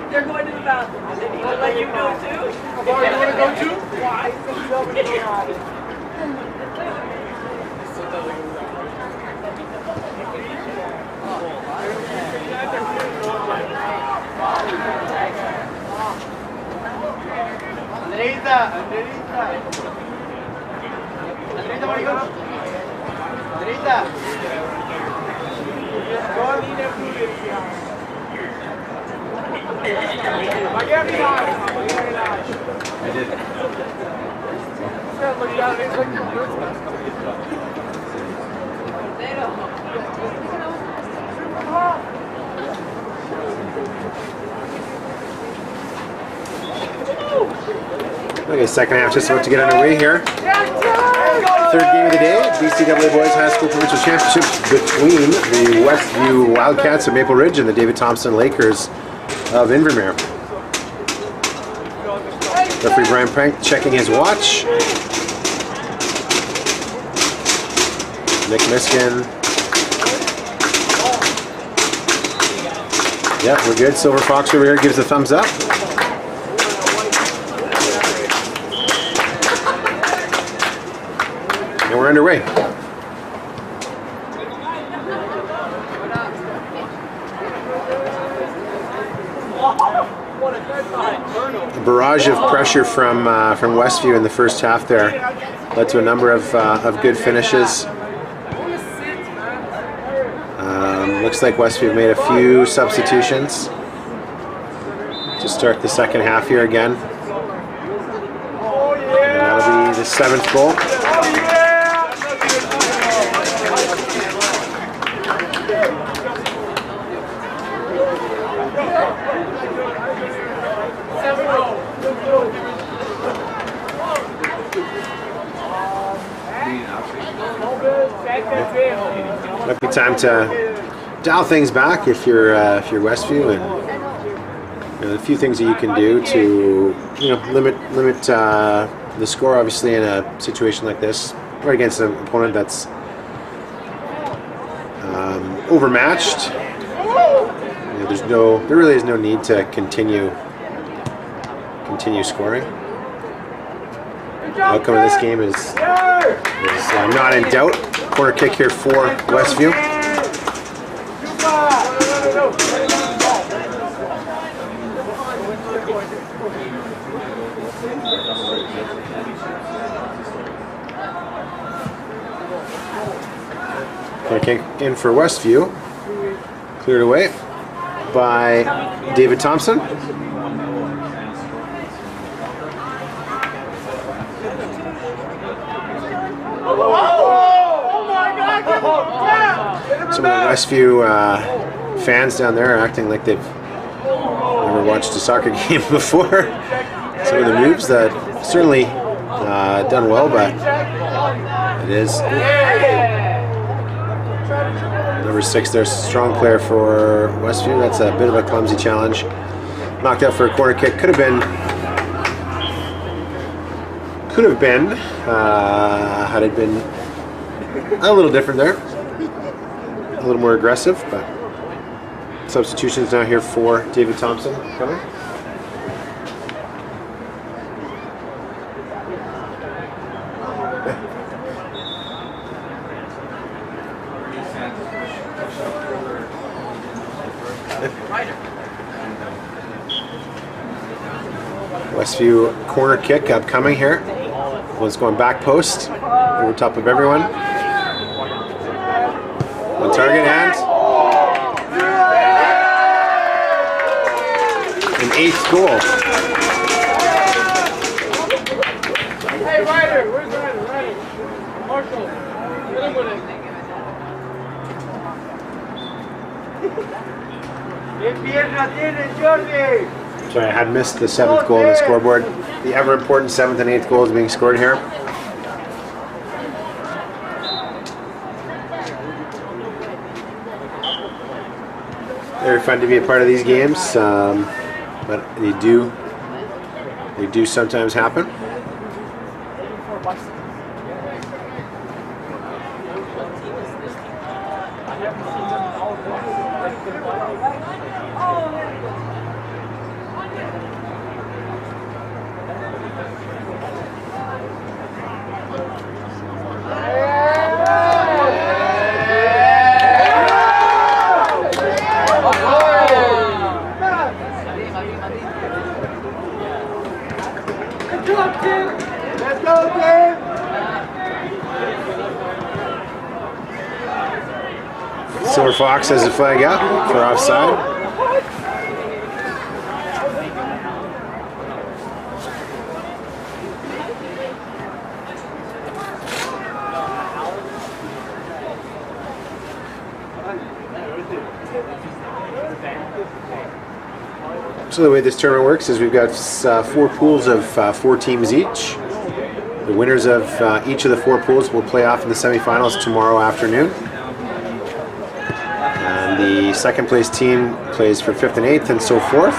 They're going to the bathroom. I'll let you go too. You want to go too? Why? Andreita, maricón. Andreita. I did. Okay, second half just about to get underway here. Third game of the day, BCSS Boys High School Provincial Championship between the Westview Wildcats of Maple Ridge and the David Thompson Lakers of Invermere. Referee Brian Prank checking his watch. Nick Miskin. Yep, we're good. Silver Fox over here gives a thumbs up. And we're underway. A barrage of pressure from Westview in the first half there led to a number of good finishes. Looks like Westview made a few substitutions to start the second half here again. And that'll be the 7th goal. Might be time to dial things back if you're Westview, and a few things that you can do to limit the score. Obviously, in a situation like this, or against an opponent that's overmatched, there really is no need to continue scoring. The outcome of this game is not in doubt. corner kick here for Westview. Corner kick in for Westview. Cleared away by David Thompson. Some of the Westview fans down there are acting like they've never watched a soccer game before. Some of the moves that certainly done well, but it is number 6 there, strong player for Westview. That's a bit of a clumsy challenge. Knocked out for a corner kick. Could have been had it been a little different there. A little more aggressive, but substitutions now here for David Thompson coming. Westview corner kick upcoming here. One's going back post over top of everyone. On target and an 8th goal. Hey, Ryder, where's Ryder? Marshall, get him with it. Sorry, I had missed the 7th goal on the scoreboard. The ever important 7th and 8th goals being scored here. Very fun to be a part of these games, but they do sometimes happen. Let's go, Tim! Silver Fox has a flag up for offside. So the way this tournament works is we've got 4 pools of 4 teams each. The winners of each of the 4 pools will play off in the semifinals tomorrow afternoon. And the second place team plays for 5th and 8th and so forth.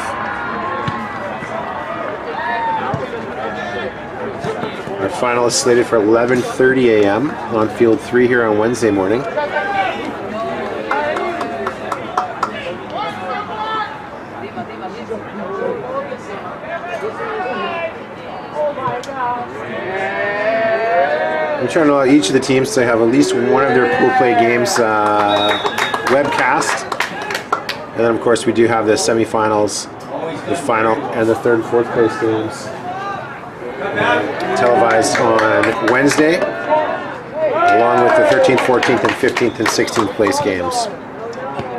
Our final is slated for 11:30 a.m. on Field 3 here on Wednesday morning. I'm trying to allow each of the teams to have at least one of their pool play games webcast. And then of course we do have the semifinals, the final and the 3rd and 4th place games televised on Wednesday, along with the 13th, 14th, and 15th and 16th place games,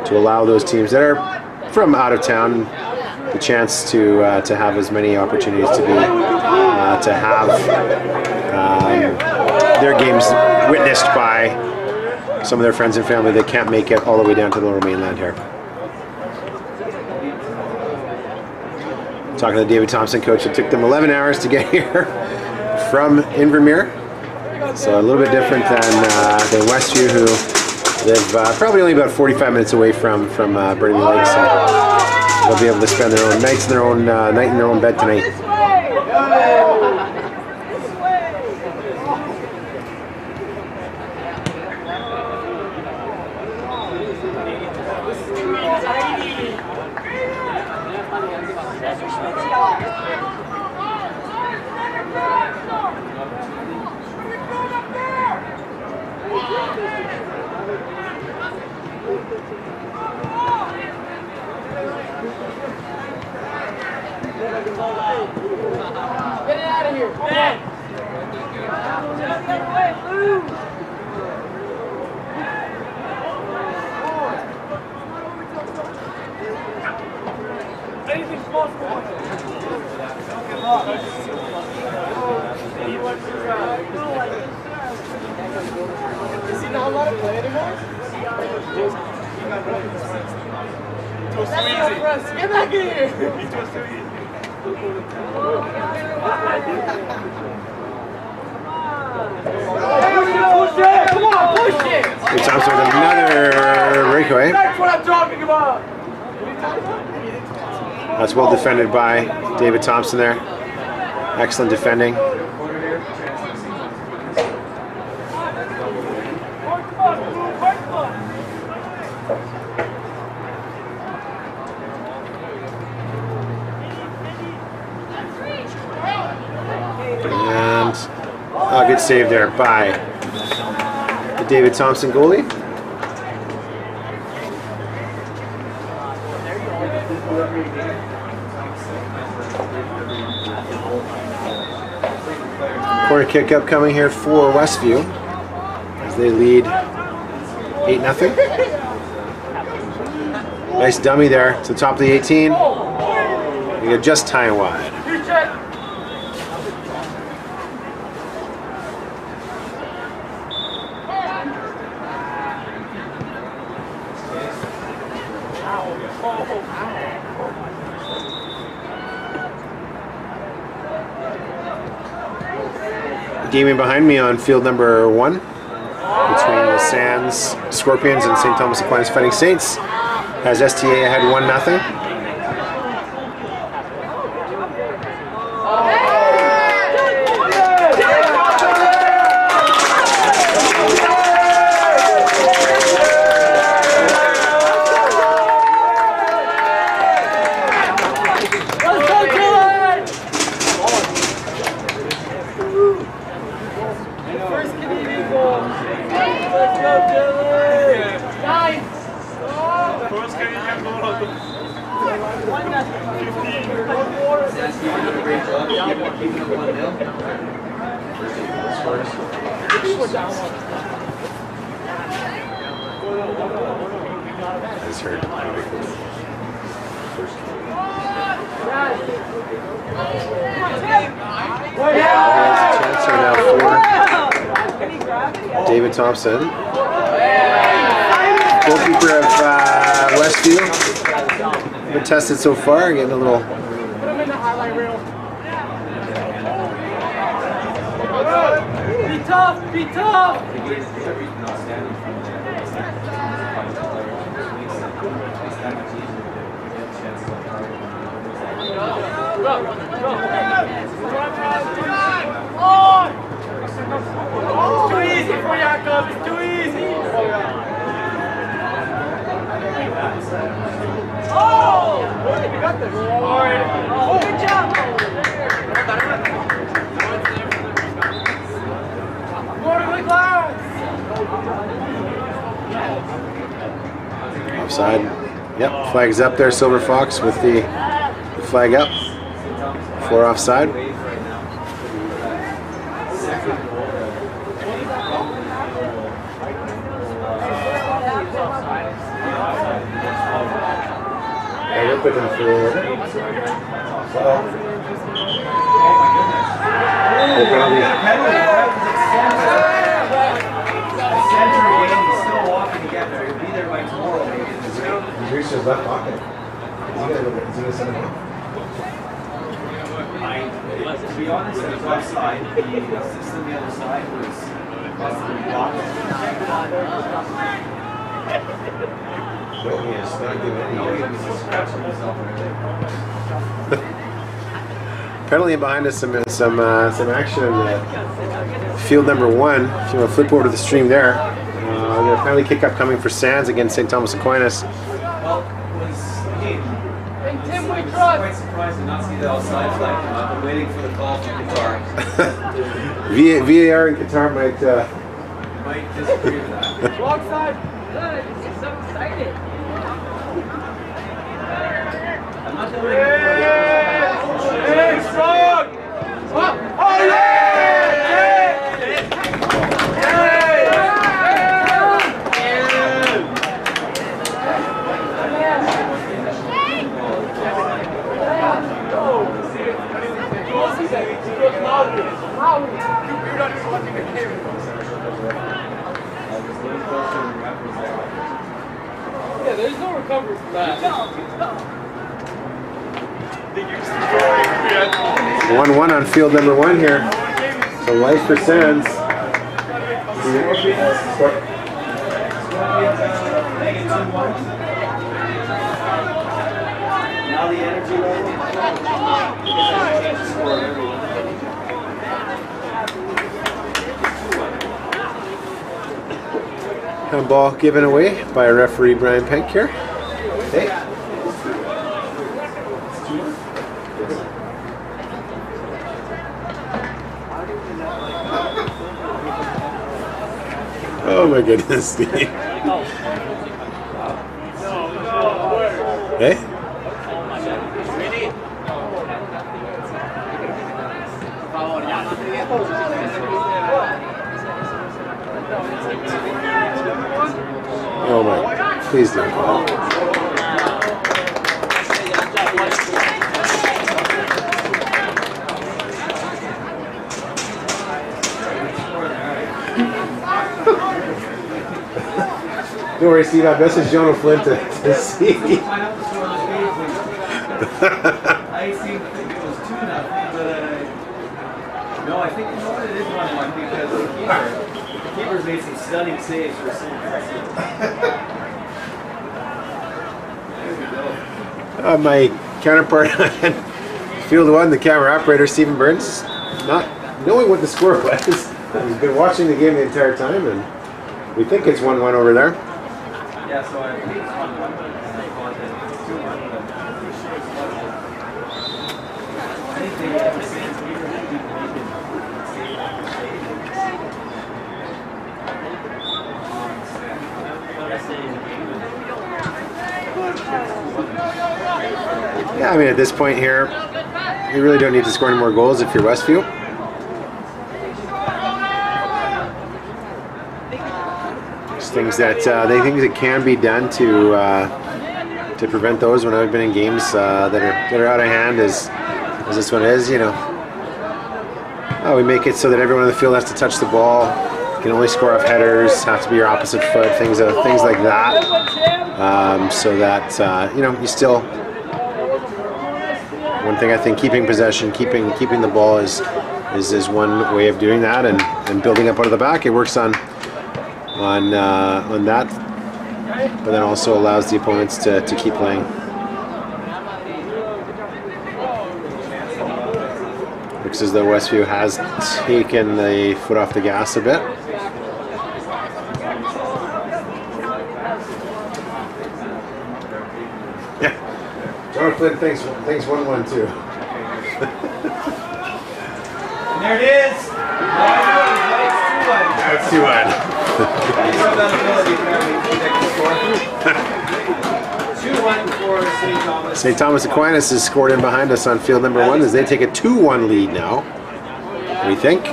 to allow those teams that are from out of town the chance to have as many opportunities to be to have their games witnessed by some of their friends and family that can't make it all the way down to the Lower Mainland here. Talking to the David Thompson coach, it took them 11 hours to get here from Invermere. So a little bit different than Westview, who live probably only about 45 minutes away from Burnaby Lake. So they'll be able to spend their own nights in their own night in their own bed tonight. Anything's possible. Is he not allowed to play anymore? That's too easy. Get back in here! Come on, push it! David Thompson with another breakaway. That's what I'm talking about! That's well defended by David Thompson there. Excellent defending. And a good save there by the David Thompson goalie. Corner kick upcoming here for Westview as they lead 8-0. Nice dummy there to the top of the 18. You get just tying wide. Gaming behind me on field number 1 between the Sands Scorpions and St. Thomas Aquinas Fighting Saints has STA ahead 1-0. This hurt. Chance right now for David Thompson, goalkeeper of Westview. Been tested so far, getting a little. Be tough, be tough! It's too easy for Jakob, it's too easy! Oh! You got this! Oh, good job! Go to the glass! Offside. Yep, flag's up there. Silver Fox with the flag up for offside. Look with them for. He's reached his left pocket. Is he gonna send him off? To be honest, it was offside. The assist on the other side was possibly blocked. No, he is not giving any. No, he was just scratching himself right there. Penalty behind us, some action in field number 1. If you want to flip over to the stream there, we got a penalty kick up coming for Sands against St. Thomas Aquinas. Well, I was quite surprised to not see the outside flag come up. I'm waiting for the call from Qatar. VAR in Qatar might disagree with that. Wrong side! Good, it's so excited. I'm not doing Hey, strong! Oh, yeah! recover from that. 1-1 on field number 1 here. So life for Sands. Now the energy level. Handball given away by referee Brian Penk here. Hey. Oh my goodness, Steve. Hey? Oh my, please don't call. Don't worry, Steve, I messaged John O'Flynn to see. I think it was 2-0, but no, I think you know what, it is 1-1 because the keeper's made some stunning saves for Sands. My counterpart on field 1, the camera operator Stephen Burns, not knowing what the score was. He's been watching the game the entire time, and we think it's 1-1 over there. Yeah, so I think it's 1-1, but I thought that it's 2-1. I think they have the Sands keeper that people can save after save. Yeah, I mean, at this point here, you really don't need to score any more goals if you're Westview. There's things that they think that can be done to prevent those when I've been in games that are out of hand, as this one is. You know, we make it so that everyone on the field has to touch the ball. You can only score off headers. Have to be your opposite foot. Things like that. So that you know, you still. One thing I think, keeping possession, keeping the ball is one way of doing that, and building up out of the back. It works on that, but then also allows the opponents to keep playing. Looks as though Westview has taken the foot off the gas a bit. John Flynn thinks 1-1 too. And there it is! That's 2-1. 2-1 for St. Thomas. St. Thomas Aquinas has scored in behind us on field number 1 as they take a 2-1 lead now, we think.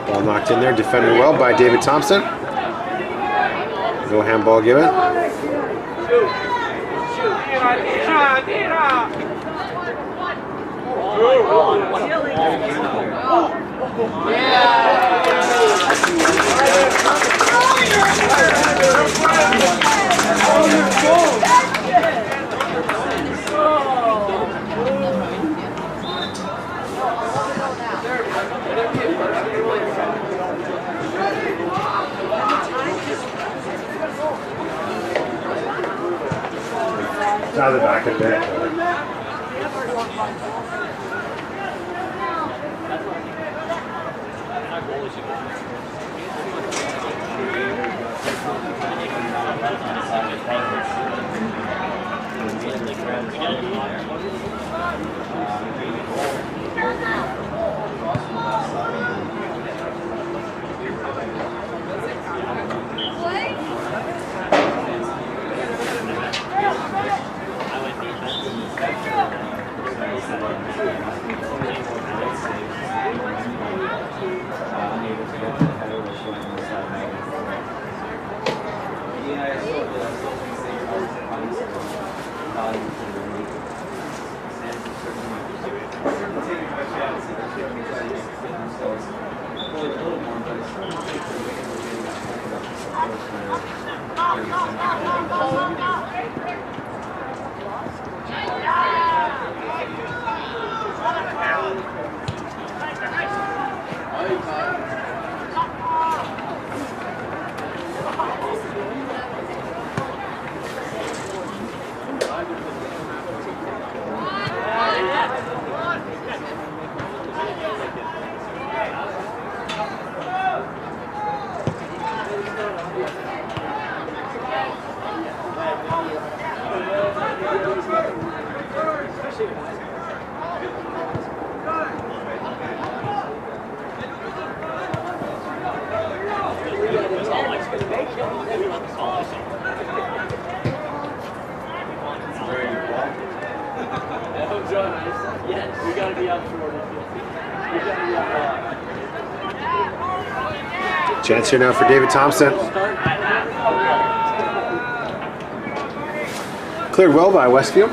Ball knocked in there, defended well by David Thompson. No handball given. Out of the back a bit. Yes, we gotta be out short. We gotta be out. Chance here now for David Thompson. Cleared well by Westview.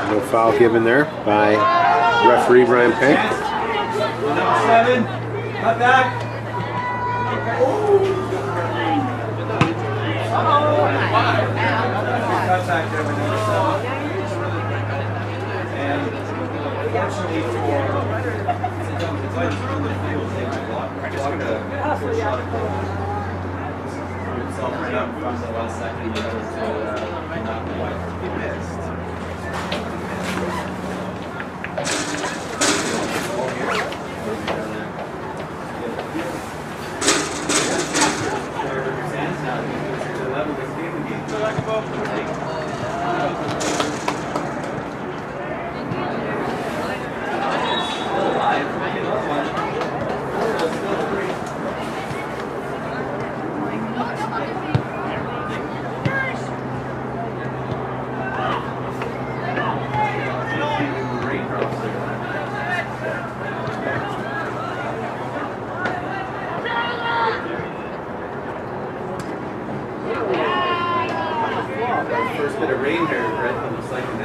No foul given there by referee Brian Pink. Number 7, cut back. Cut back there with number 7. And unfortunately for right up from the last second, he was not quite missed.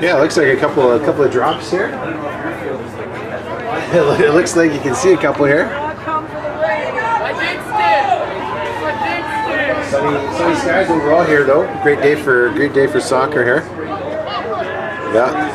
Yeah, it looks like a couple of drops here. It looks like you can see a couple here. Sunny skies overall here though. Great day for soccer here. Yeah.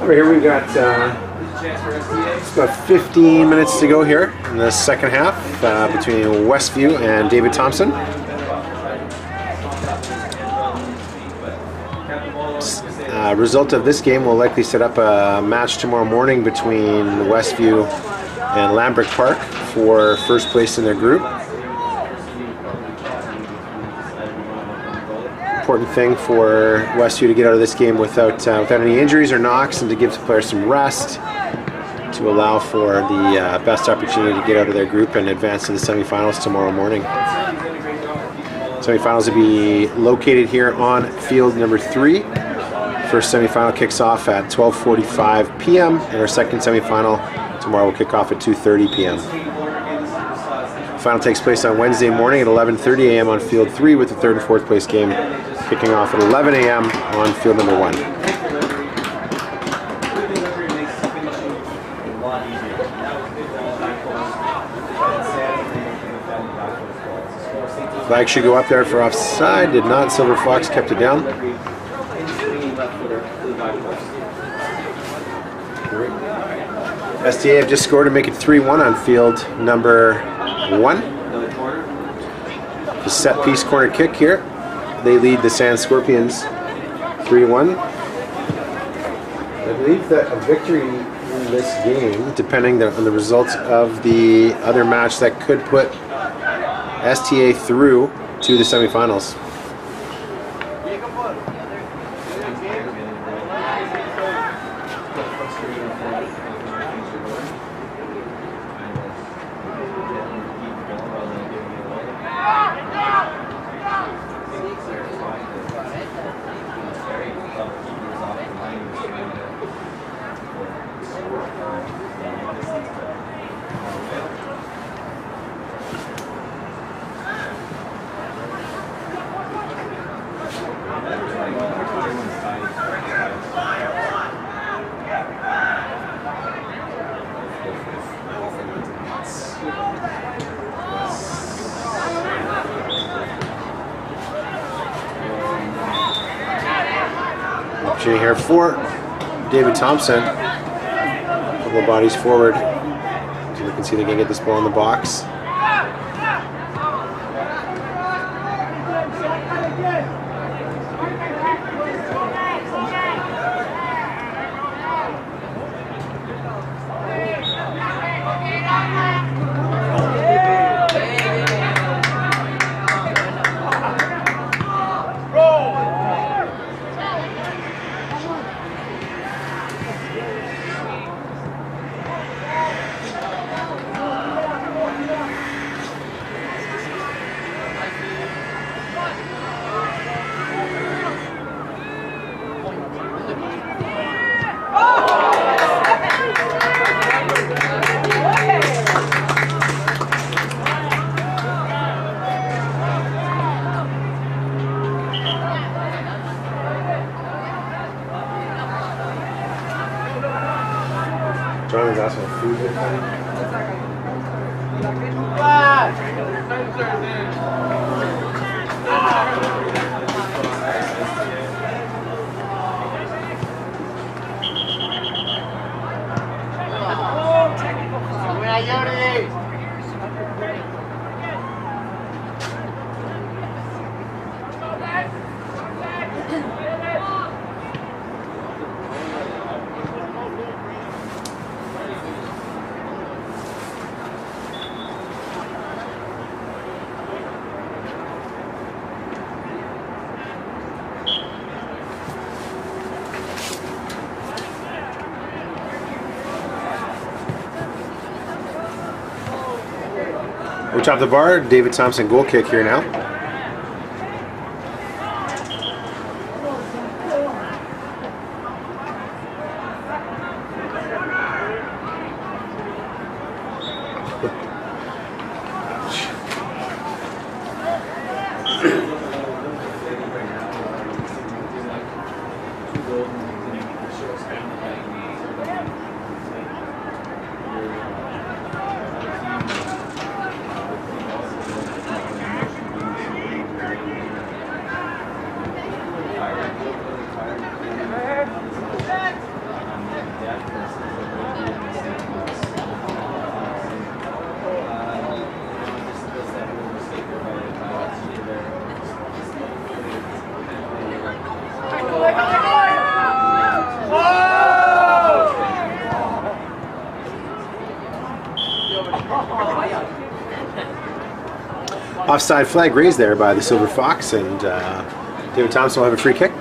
Over here we've got it's about 15 minutes to go here in the second half between Westview and David Thompson. Result of this game will likely set up a match tomorrow morning between Westview and Lambert Park for first place in their group. Important thing for Westview to get out of this game without any injuries or knocks, and to give the players some rest to allow for the best opportunity to get out of their group and advance to the semifinals tomorrow morning. Semifinals will be located here on field number 3. First semifinal kicks off at 12:45 p.m. and our second semifinal tomorrow will kick off at 2:30 p.m. The final takes place on Wednesday morning at 11:30 a.m. on field 3, with the third and fourth place game kicking off at 11 a.m. on field number 1. Flag should go up there for offside. Did not. Silver Fox kept it down. STA have just scored to make it 3-1 on field number 1. Another corner. The set piece corner kick here. They lead the Sand Scorpions 3-1. I believe that a victory in this game, depending on the results of the other match, that could put STA through to the semifinals. Opportunity here for David Thompson. A couple of bodies forward. So you can see they can get this ball in the box. John was asking for food here, buddy. We're top of the bar. David Thompson goal kick here now. Offside flag raised there by the Silver Fox, and David Thompson will have a free kick.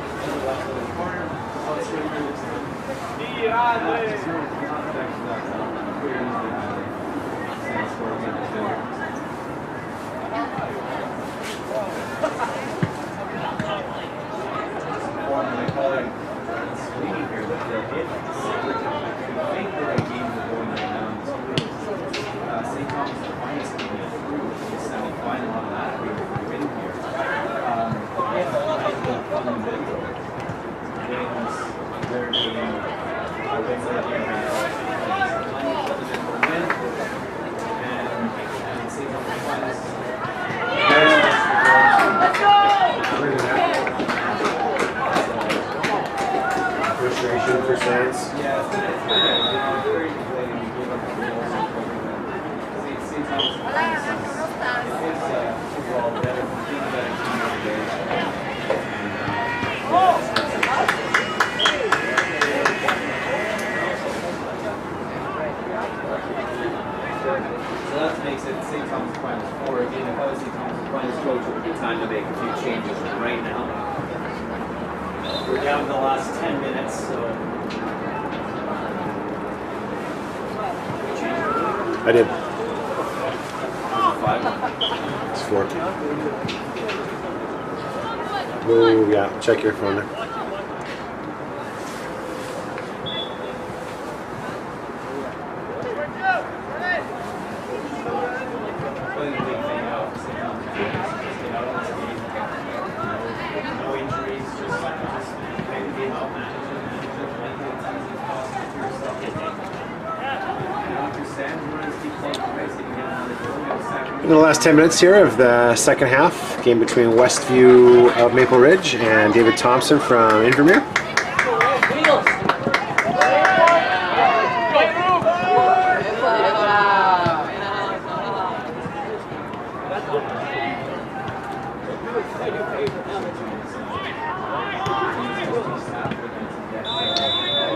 Frustration for Sands. Yeah, it's very deflating. overall better, being a better team every day. So that makes it St. Thomas Finals 4. Again, if I was St. Thomas Finals coach, it would be time to make a few changes right now. We're down to the last 10 minutes, so. I did. 5. It's 4. Oh, yeah. Check your phone there. No injuries, just maybe game out management, make it as easy as possible for yourself. In the last 10 minutes here of the second half, game between Westview of Maple Ridge and David Thompson from Invermere.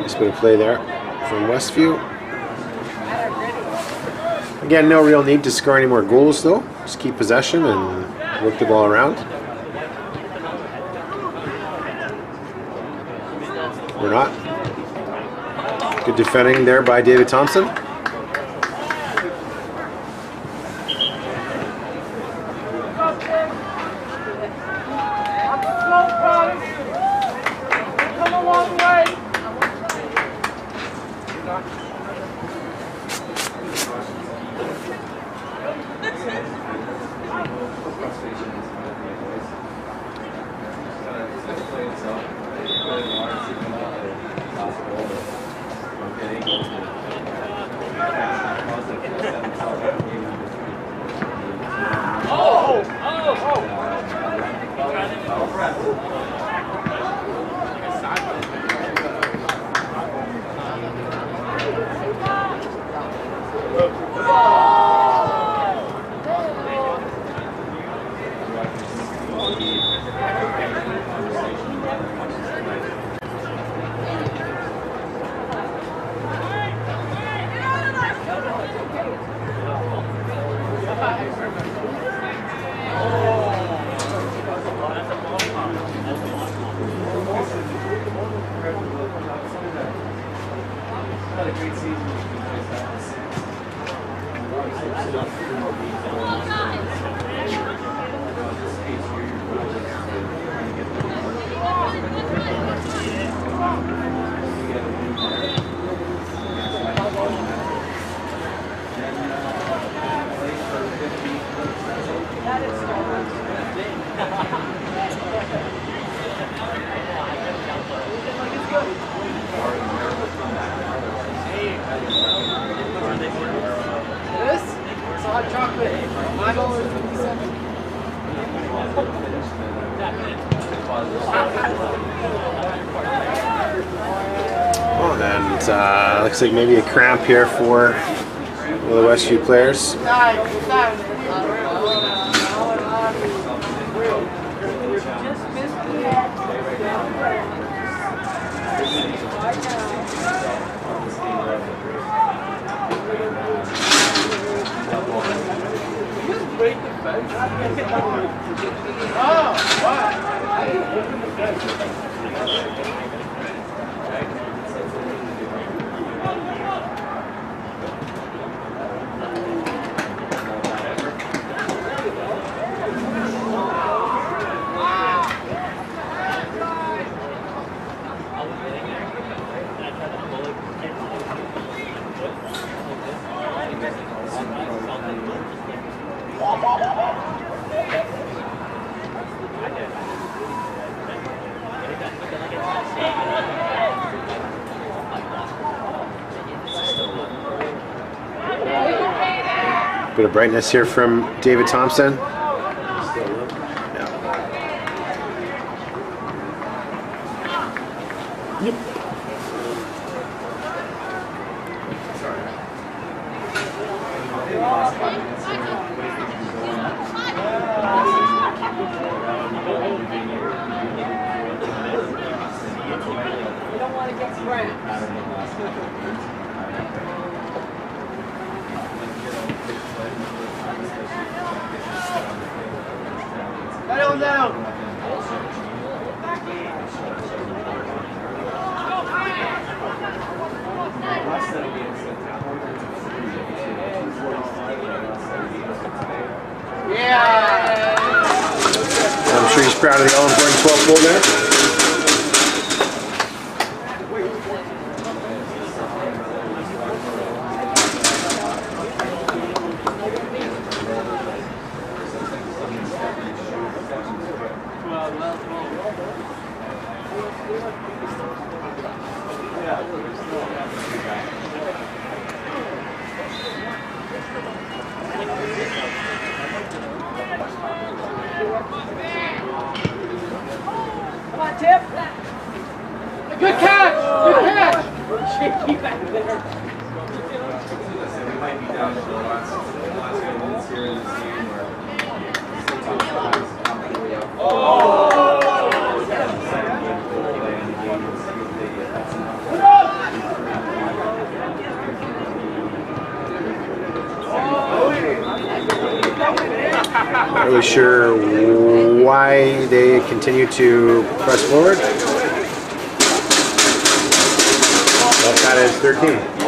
Nice bit of play there from Westview. Again, no real need to score any more goals though. Just keep possession and work the ball around. We're not. Good defending there by David Thompson. Oh, and looks like maybe a cramp here for one of the Westview players. Bit of brightness here from David Thompson. Right. the pattern of the last couple of years. Settle down. Last set of games, Yeah. I'm sure he's proud of the all-important 12 goal there. Come on, Tip. Good catch! Good catch! Shaky back there. we might be down to the last few minutes here in this game where Not really sure why they continue to press forward. Well, that is 13.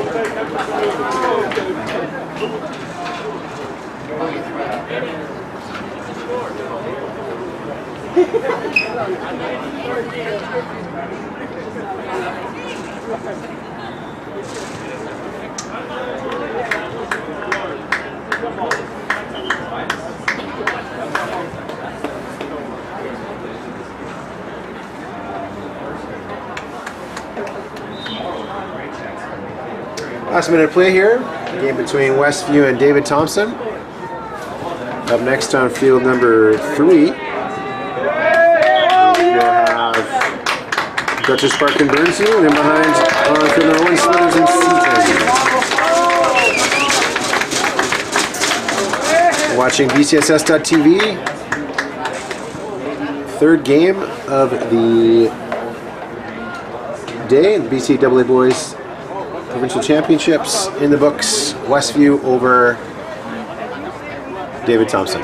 Last minute of play here. Game between Westview and David Thompson. Up next on field number 3. We'll have Dutchess Park and Burnsview, and then behind on field number 1, Smithers and Seaton. Watching BCSS.TV. Third game of the day, the BCAA Boys Provincial Championships in the books. Westview over David Thompson.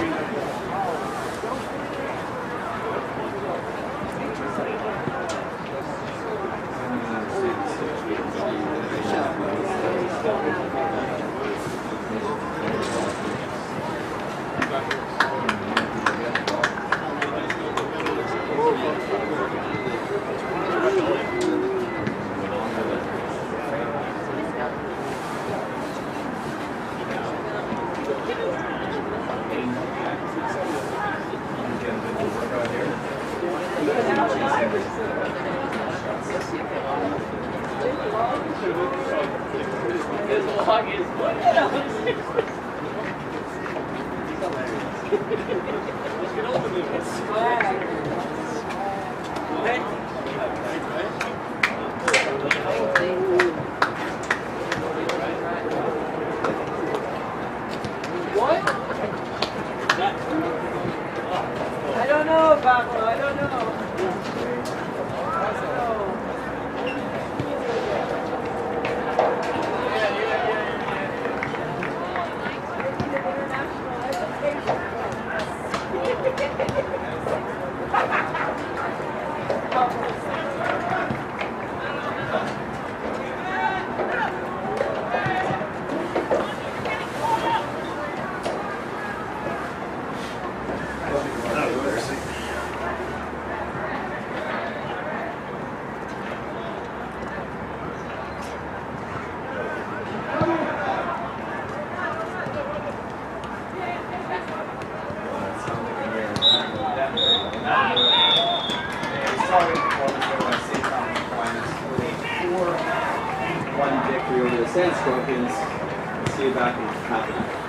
I don't know, Pablo. I don't know. Victory over the Sand Scorpions. We'll see you back in half an hour.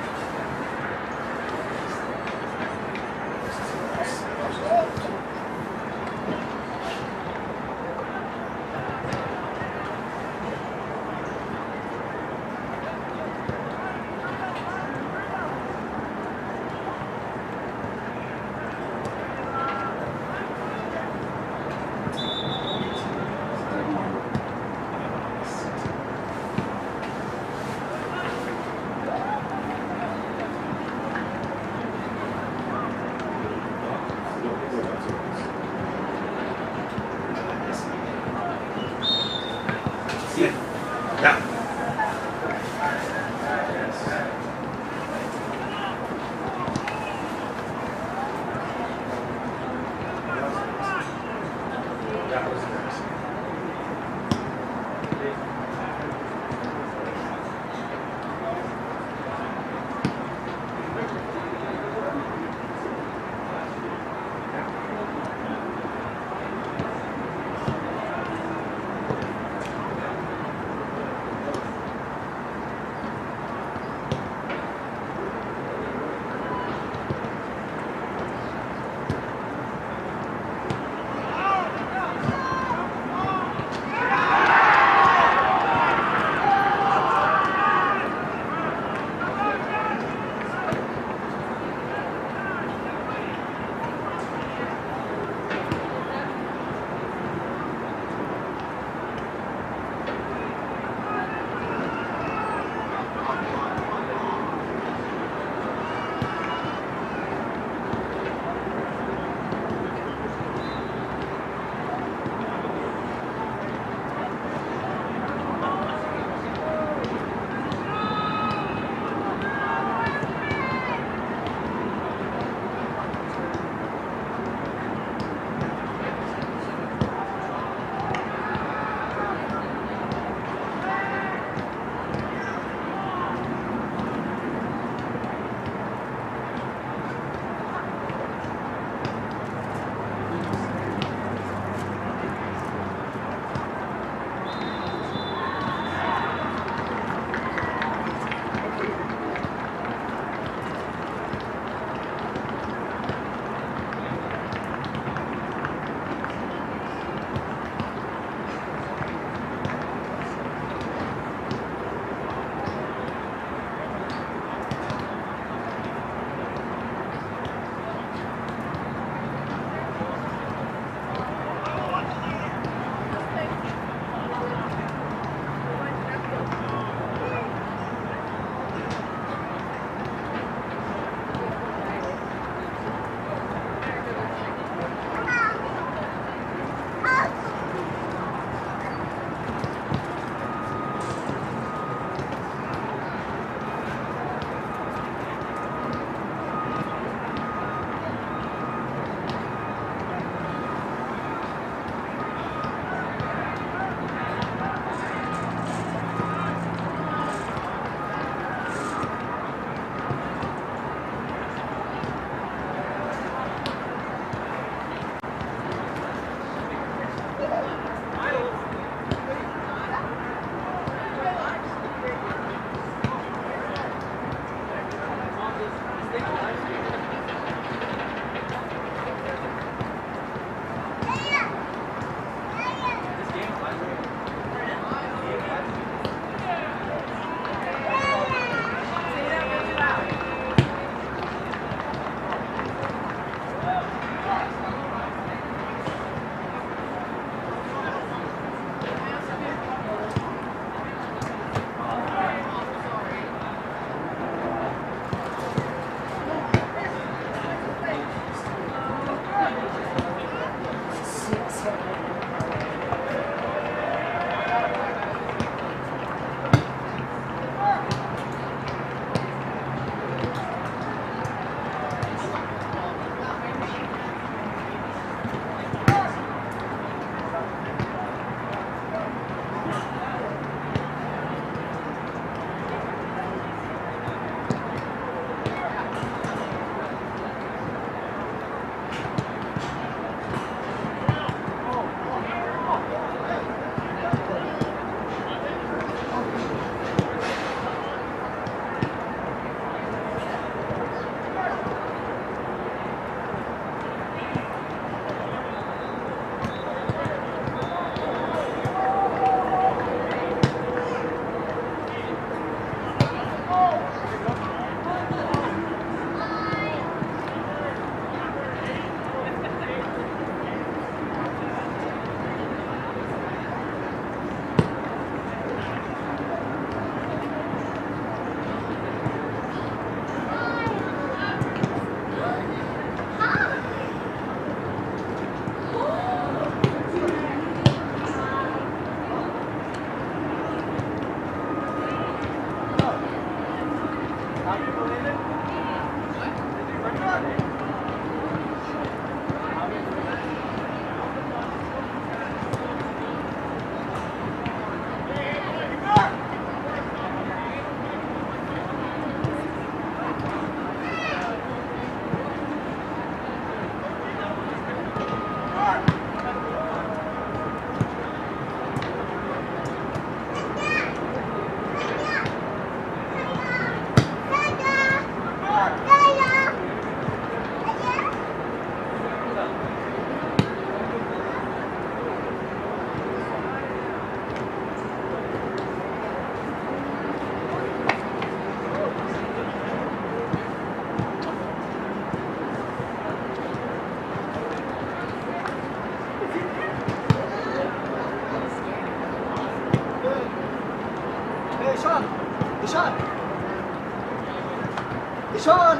Sean!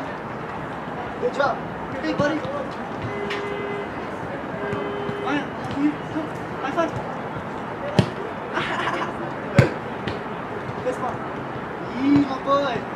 Good job. Hey, buddy. Ryan, high five. This one. Yee, my boy.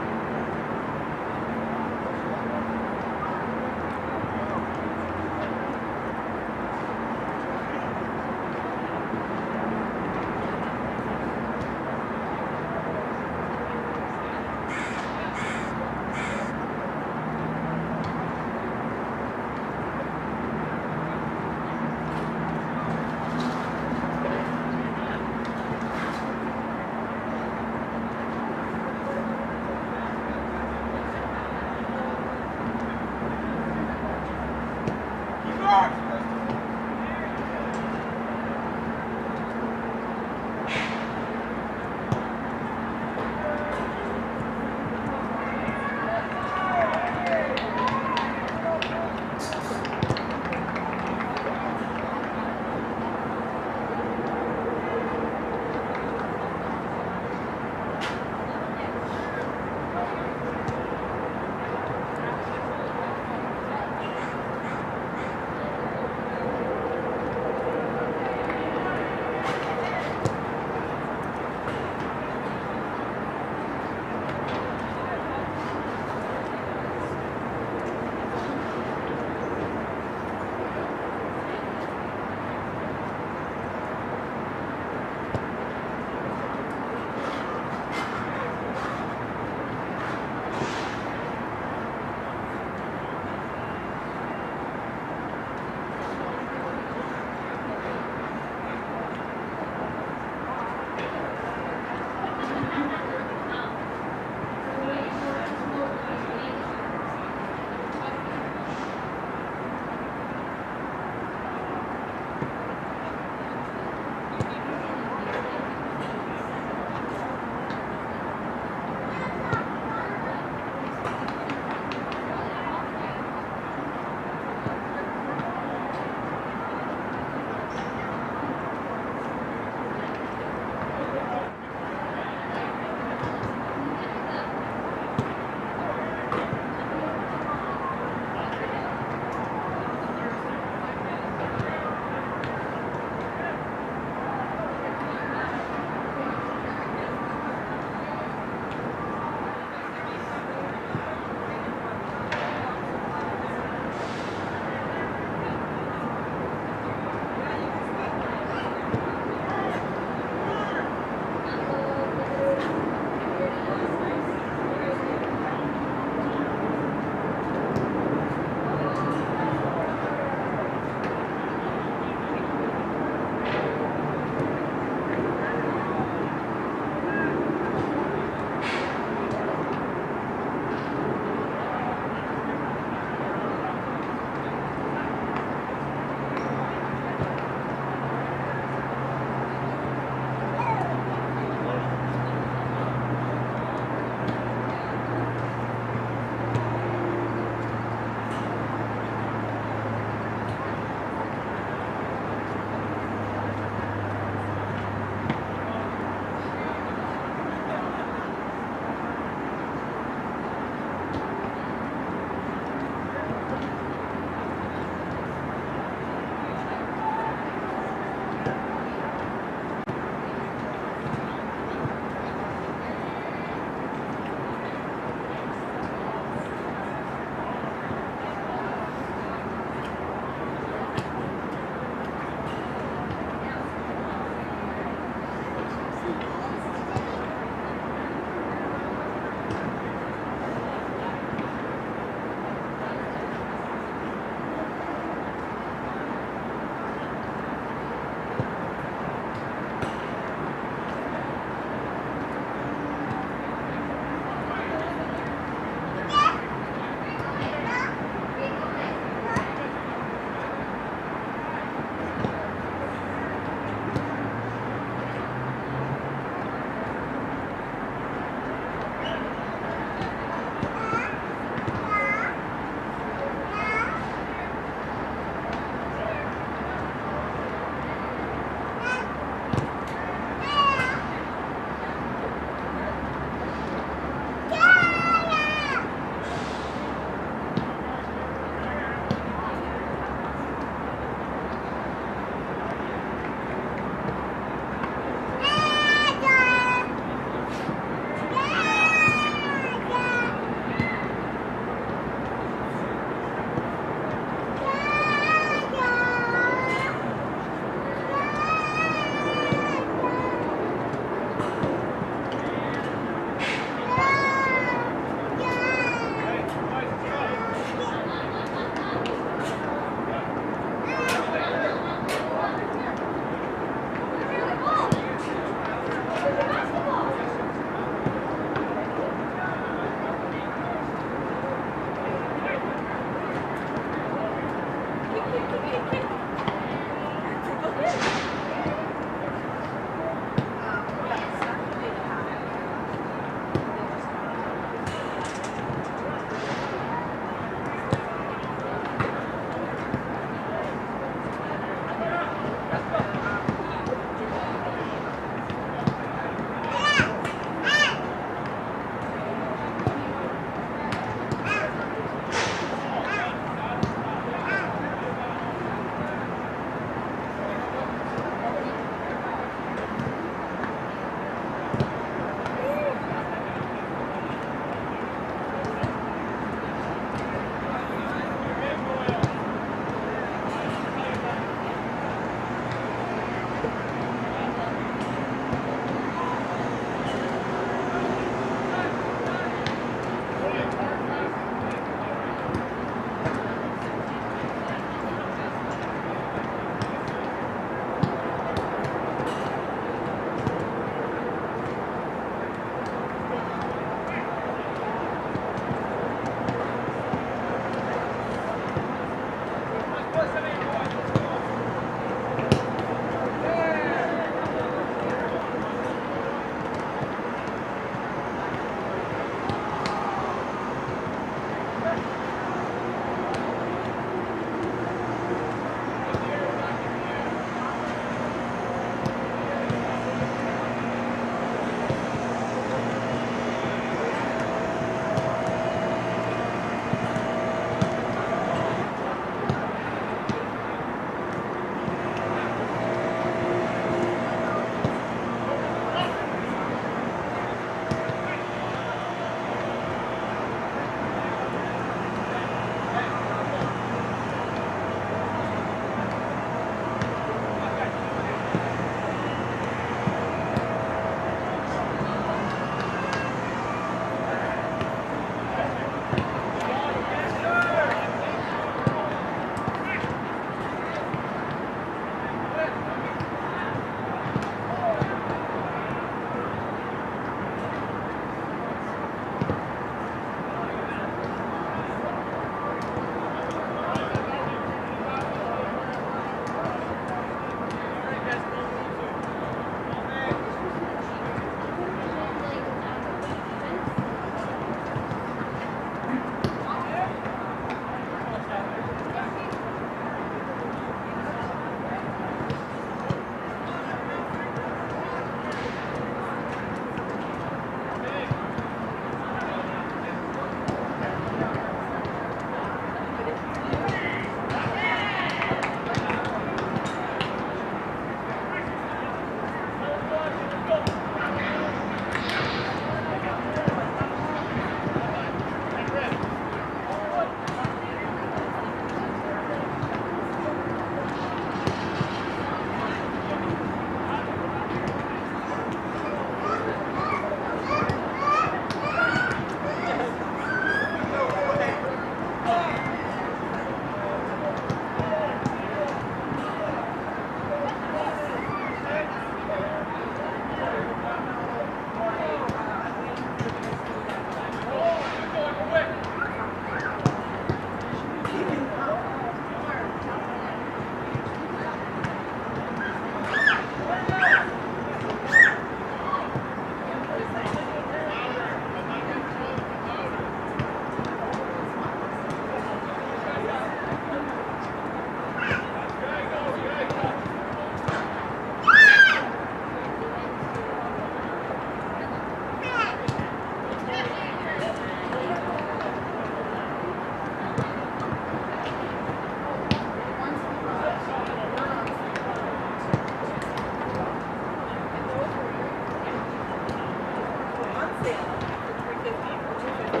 sale for $3.50 or $2.50.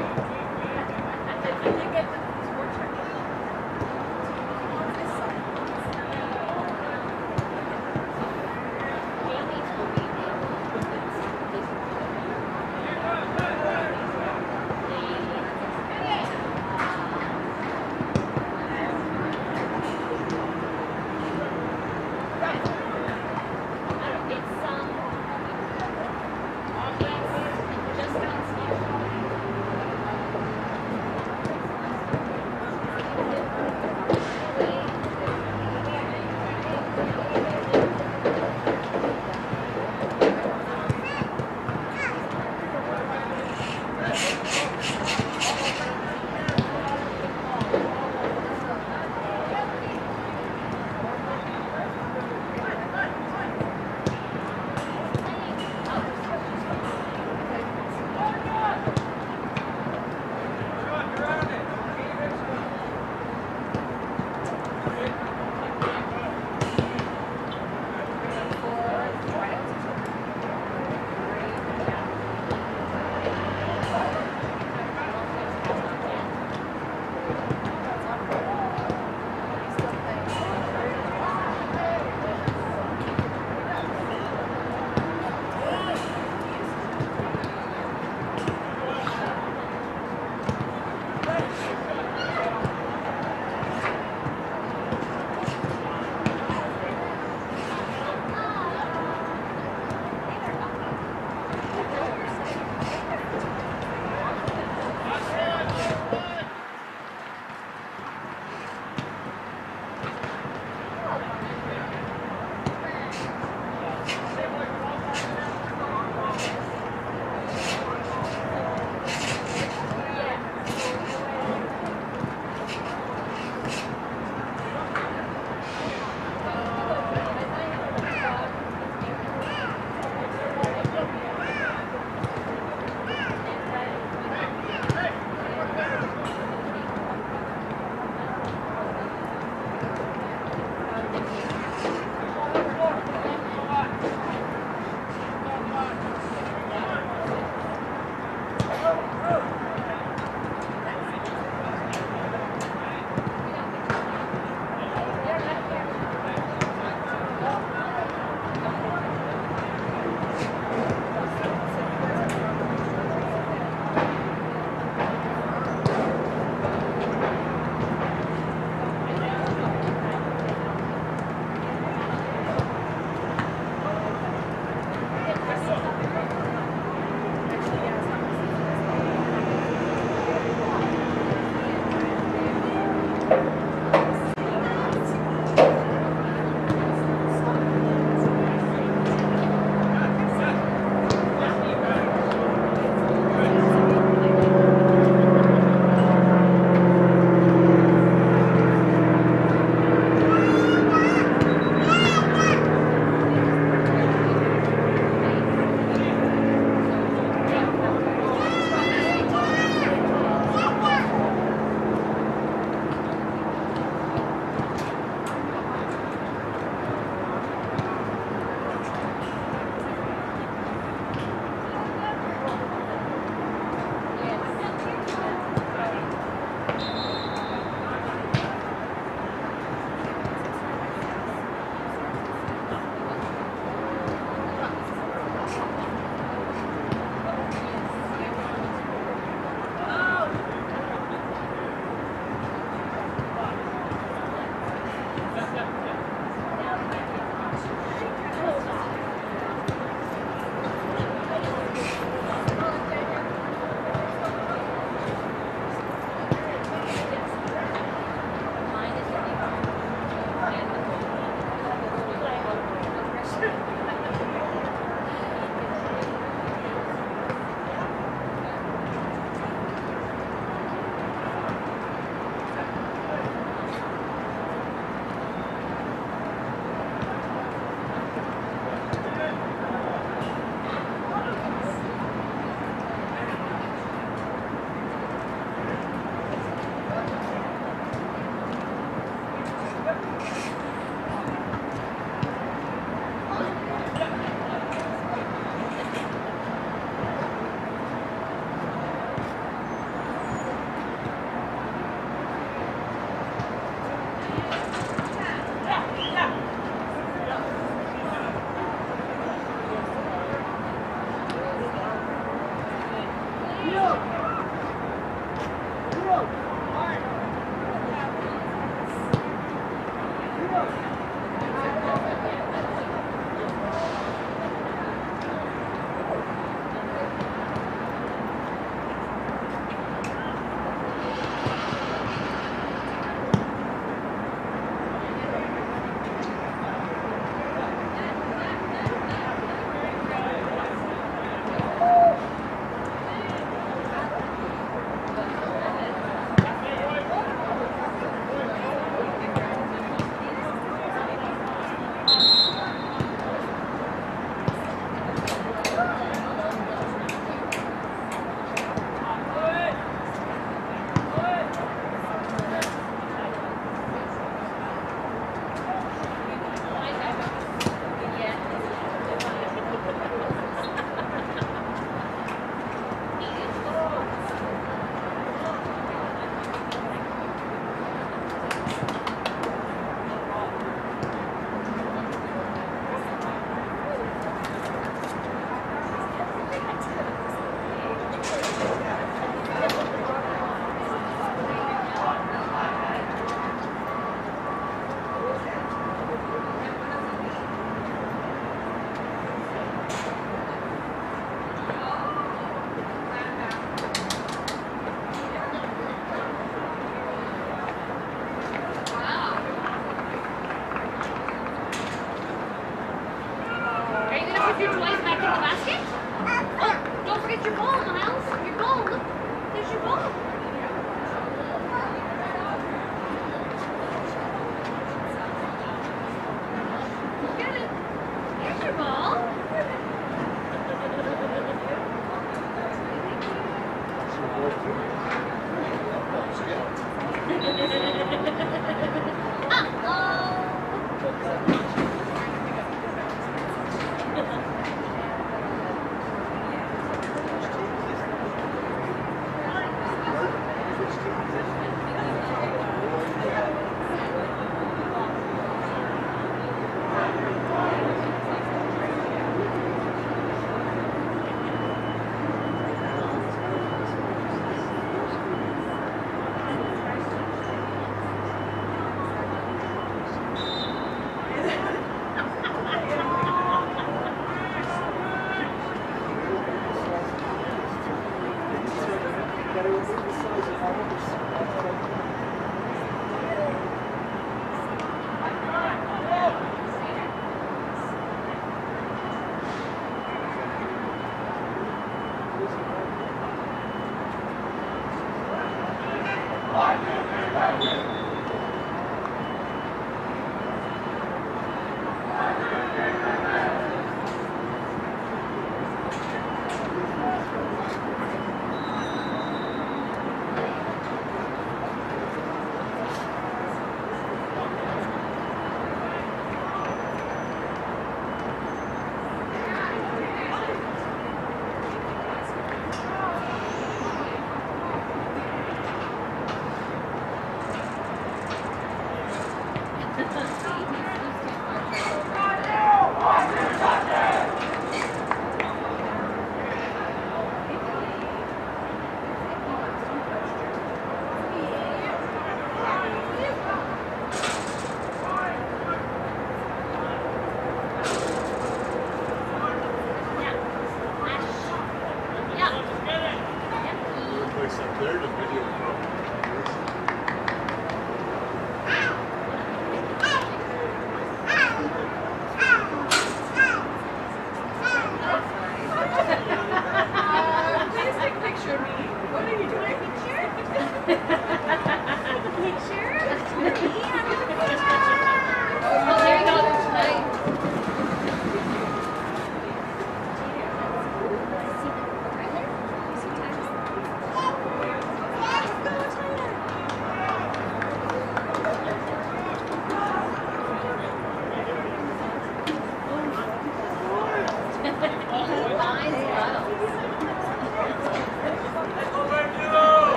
I did get the sport check. On this side. Just your toys back in the basket? Oh, don't forget your ball, Miles. Your ball. Look, there's your ball. Get it. Here's your ball.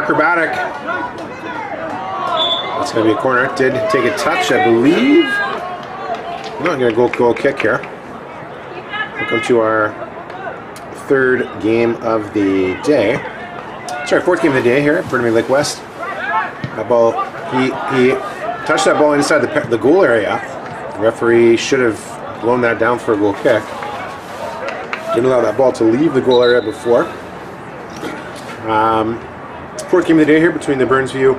acrobatic. That's going to be a corner. Did take a touch, I believe. No, I'm going to go goal kick here. Welcome to our third game of the day. Sorry, fourth game of the day here at Burnaby Lake West. That ball, he touched that ball inside the goal area. The referee should have blown that down for a goal kick. Didn't allow that ball to leave the goal area before. Fourth game of the day here between the Burnsview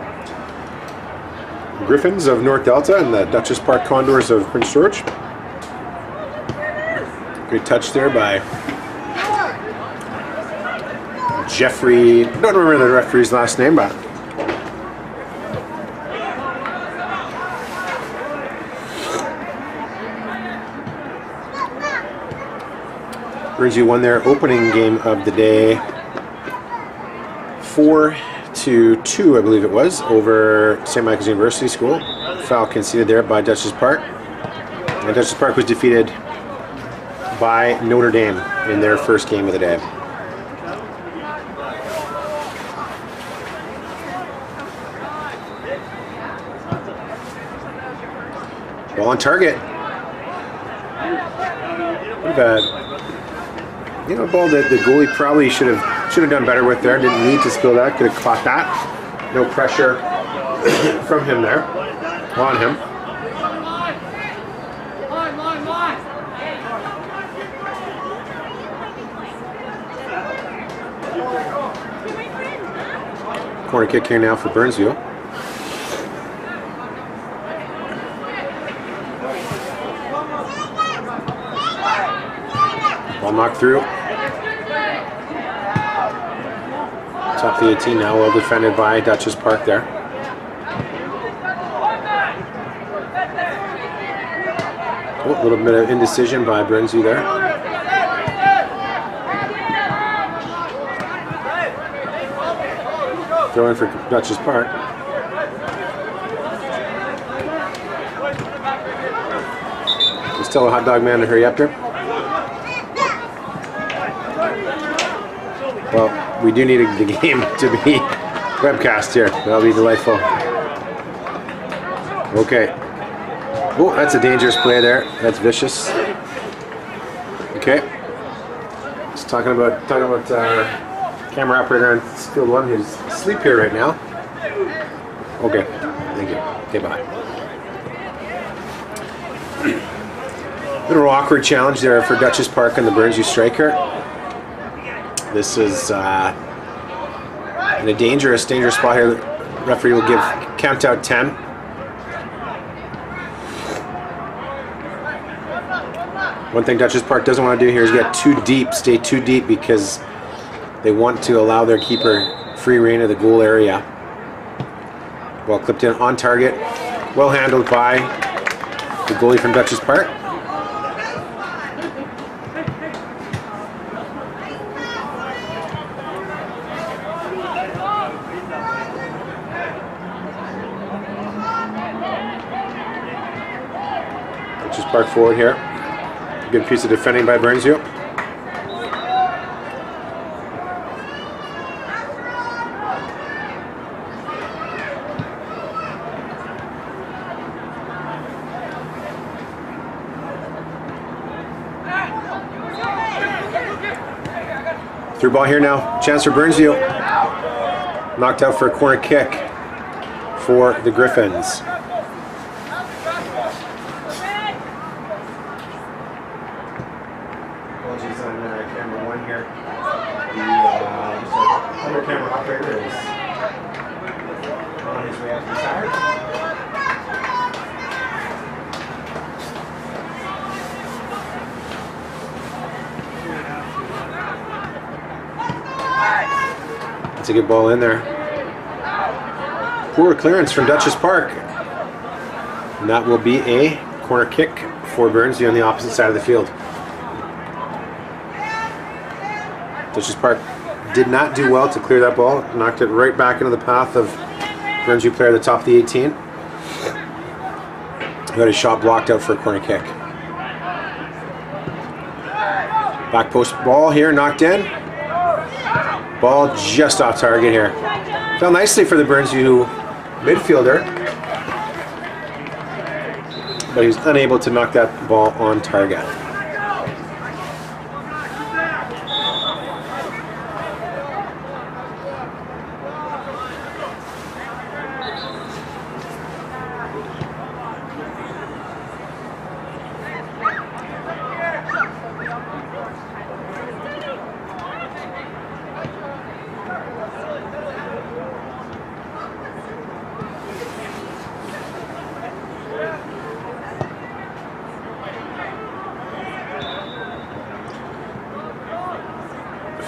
Griffins of North Delta and the Dutchess Park Condors of Prince George. Great touch there by Jeffrey. I don't remember the referee's last name, but Burnsview won their opening game of the day 4-2, I believe it was, over St. Michael's University School. Foul conceded there by Dutchess Park. And Dutchess Park was defeated by Notre Dame in their first game of the day. Ball on target. You know, a ball that the goalie probably should have done better with there. Didn't need to spill that. Could have caught that. No pressure from him there. On him. Corner kick here now for Burnsview. Ball knocked through. Top the 18 now, well defended by Dutchess Park there. Oh, a little bit of indecision by Burnsview there. Throw in for Dutchess Park. Just tell a hot dog man to hurry up here. Well, we do need the game to be webcast here. That'll be delightful. Okay. Oh, that's a dangerous play there. That's vicious. Okay. Just talking about camera operator on field one who's asleep here right now. Okay. Thank you. Okay, bye. Little awkward challenge there for Dutchess Park and the Burnsview striker. This is in a dangerous spot here. The referee will count out 10. One thing Dutchess Park doesn't want to do here is get too deep, stay too deep, because they want to allow their keeper free reign of the goal area. Ball clipped in on target, well handled by the goalie from Dutchess Park. Park forward here. Good piece of defending by Burnsview. Through ball here now. Chance for Burnsview. Knocked out for a corner kick for the Griffins. That's a good ball in there. Poor clearance from Dutchess Park. And that will be a corner kick for Burnsview on the opposite side of the field. Dutchess Park did not do well to clear that ball. Knocked it right back into the path of Burnsview player at the top of the 18. Got his shot blocked out for a corner kick. Back post ball here, knocked in. Ball just off target here. Fell nicely for the Burnsview midfielder, but he was unable to knock that ball on target.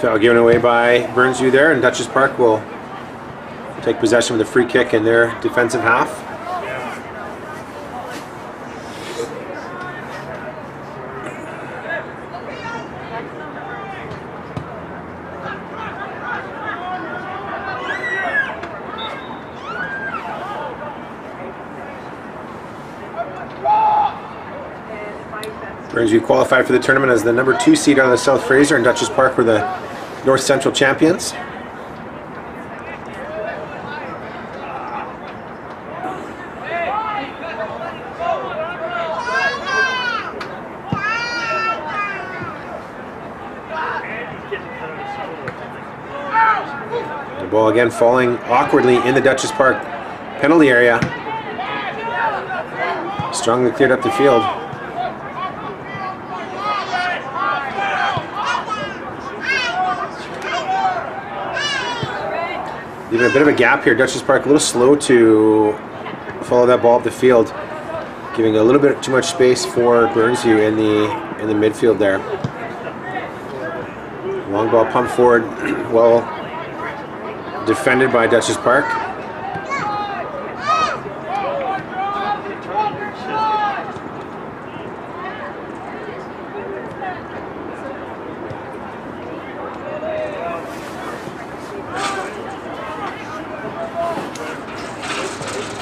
Foul given away by Burnsview there, and Dutchess Park will take possession with a free kick in their defensive half. Burnsview qualified for the tournament as the number 2 seed out of the South Fraser, and Dutchess Park were the North Central champions. The ball again falling awkwardly in the Dutchess Park penalty area. Strongly cleared up the field. Even a bit of a gap here. Dutchess Park a little slow to follow that ball up the field, giving a little bit too much space for Burnsview in the midfield there. Long ball pumped forward, well defended by Dutchess Park.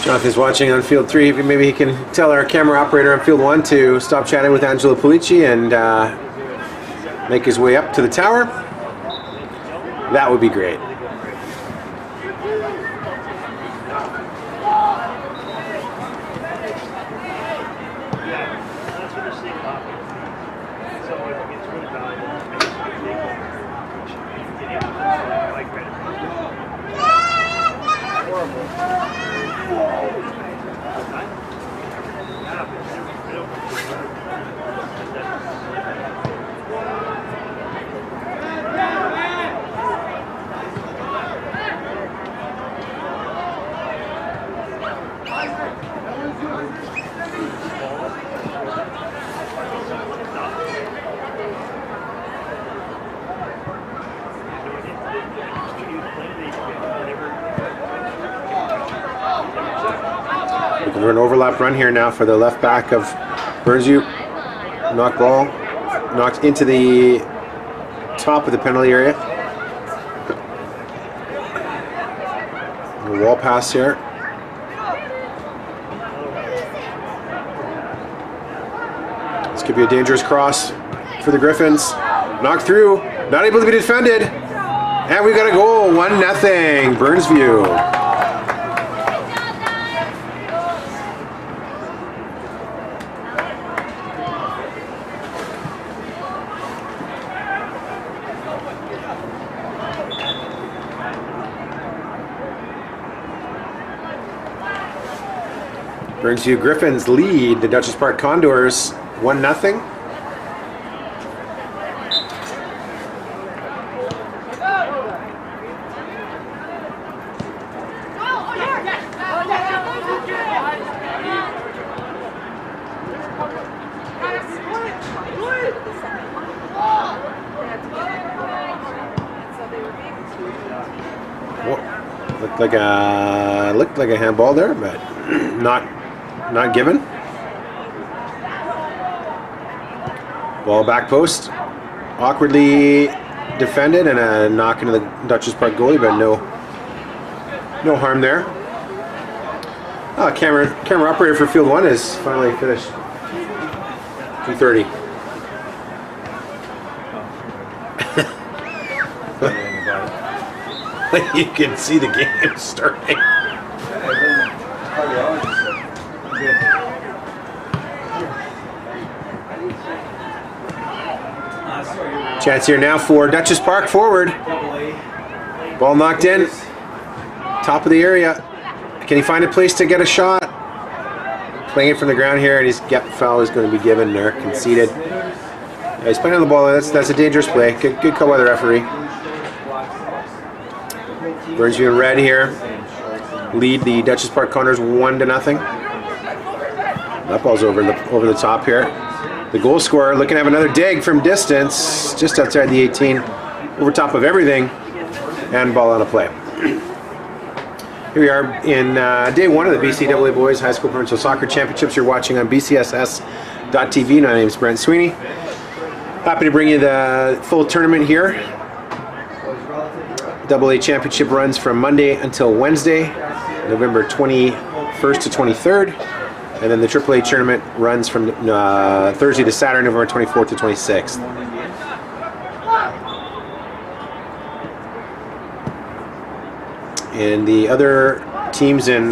Jonathan's watching on field 3. Maybe he can tell our camera operator on field 1 to stop chatting with Angelo Pulici and make his way up to the tower. That would be great. Looking for an overlap run here now for the left back of Burnsview. Knocked ball, knocked into the top of the penalty area. A wall pass here. This could be a dangerous cross for the Griffins. Knocked through, not able to be defended. And we got a goal, 1-0, Burnsview. Burnsview Griffins lead the Dutchess Park Condors 1-0. Looked like a handball there, but not given. Ball back post, awkwardly defended, and a knock into the Dutchess Park goalie, but no harm there. Camera operator for field 1 is finally finished. 2:30. You can see the game starting. Chance here now for Dutchess Park forward. Ball knocked in. Top of the area. Can he find a place to get a shot? Playing it from the ground here, and his foul is going to be given or conceded. Yeah, he's playing on the ball. That's a dangerous play. Good call by the referee. Burnsview in red here. Lead the Dutchess Park Condors 1-0. That ball's over the top here. The goal scorer looking to have another dig from distance, just outside the 18, over top of everything, and ball on a play. Here we are in day one of the BCAA Boys High School Provincial Soccer Championships. You're watching on BCSS.tv. My name is Brent Sweeney. Happy to bring you the full tournament here. AA Championship runs from Monday until Wednesday, November 21st to 23rd. And then the AAA tournament runs from Thursday to Saturday, November 24th to 26th. And the other teams in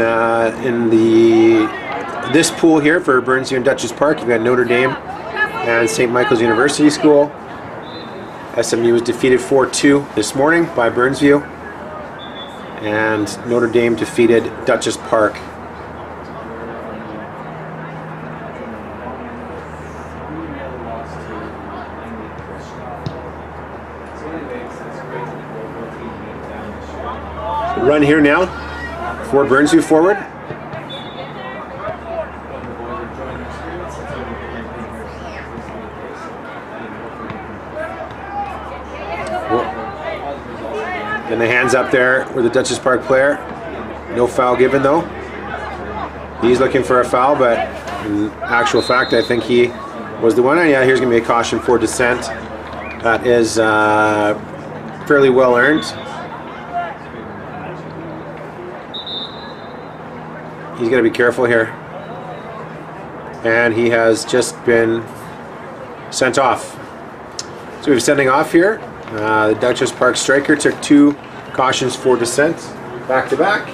this pool here for Burnsview and Dutchess Park, you've got Notre Dame and St. Michael's University School. SMU was defeated 4-2 this morning by Burnsview, and Notre Dame defeated Dutchess Park. Run here now for Burnsview forward. And the hands up there with the Dutchess Park player. No foul given though. He's looking for a foul, but in actual fact, I think he was the one. And yeah, here's going to be a caution for dissent. That is fairly well earned. He's got to be careful here. And he has just been sent off. So we have sending off here. The Dutchess Park striker took 2 cautions for dissent back to back.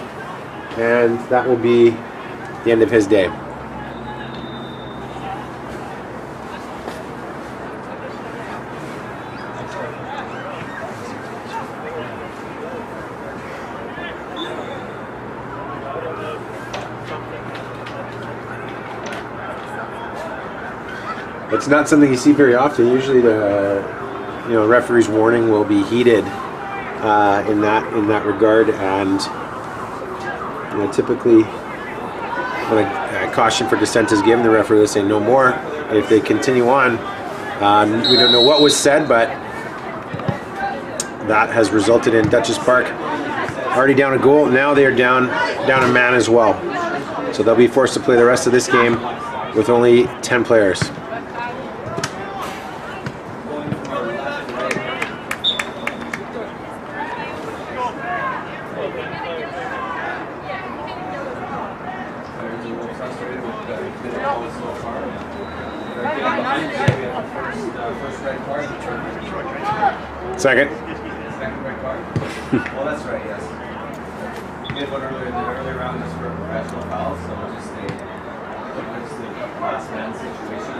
And that will be the end of his day. It's not something you see very often. Usually the referee's warning will be heeded in that regard, and typically when a caution for dissent is given, the referee will say no more. And if they continue on, we don't know what was said, but that has resulted in Dutchess Park already down a goal. Now they are down a man as well, so they'll be forced to play the rest of this game with only 10 players. Second. Second red card? Well, that's right, yes. We had one earlier in the early round just for a professional foul, so we'll just stay against the last man situation.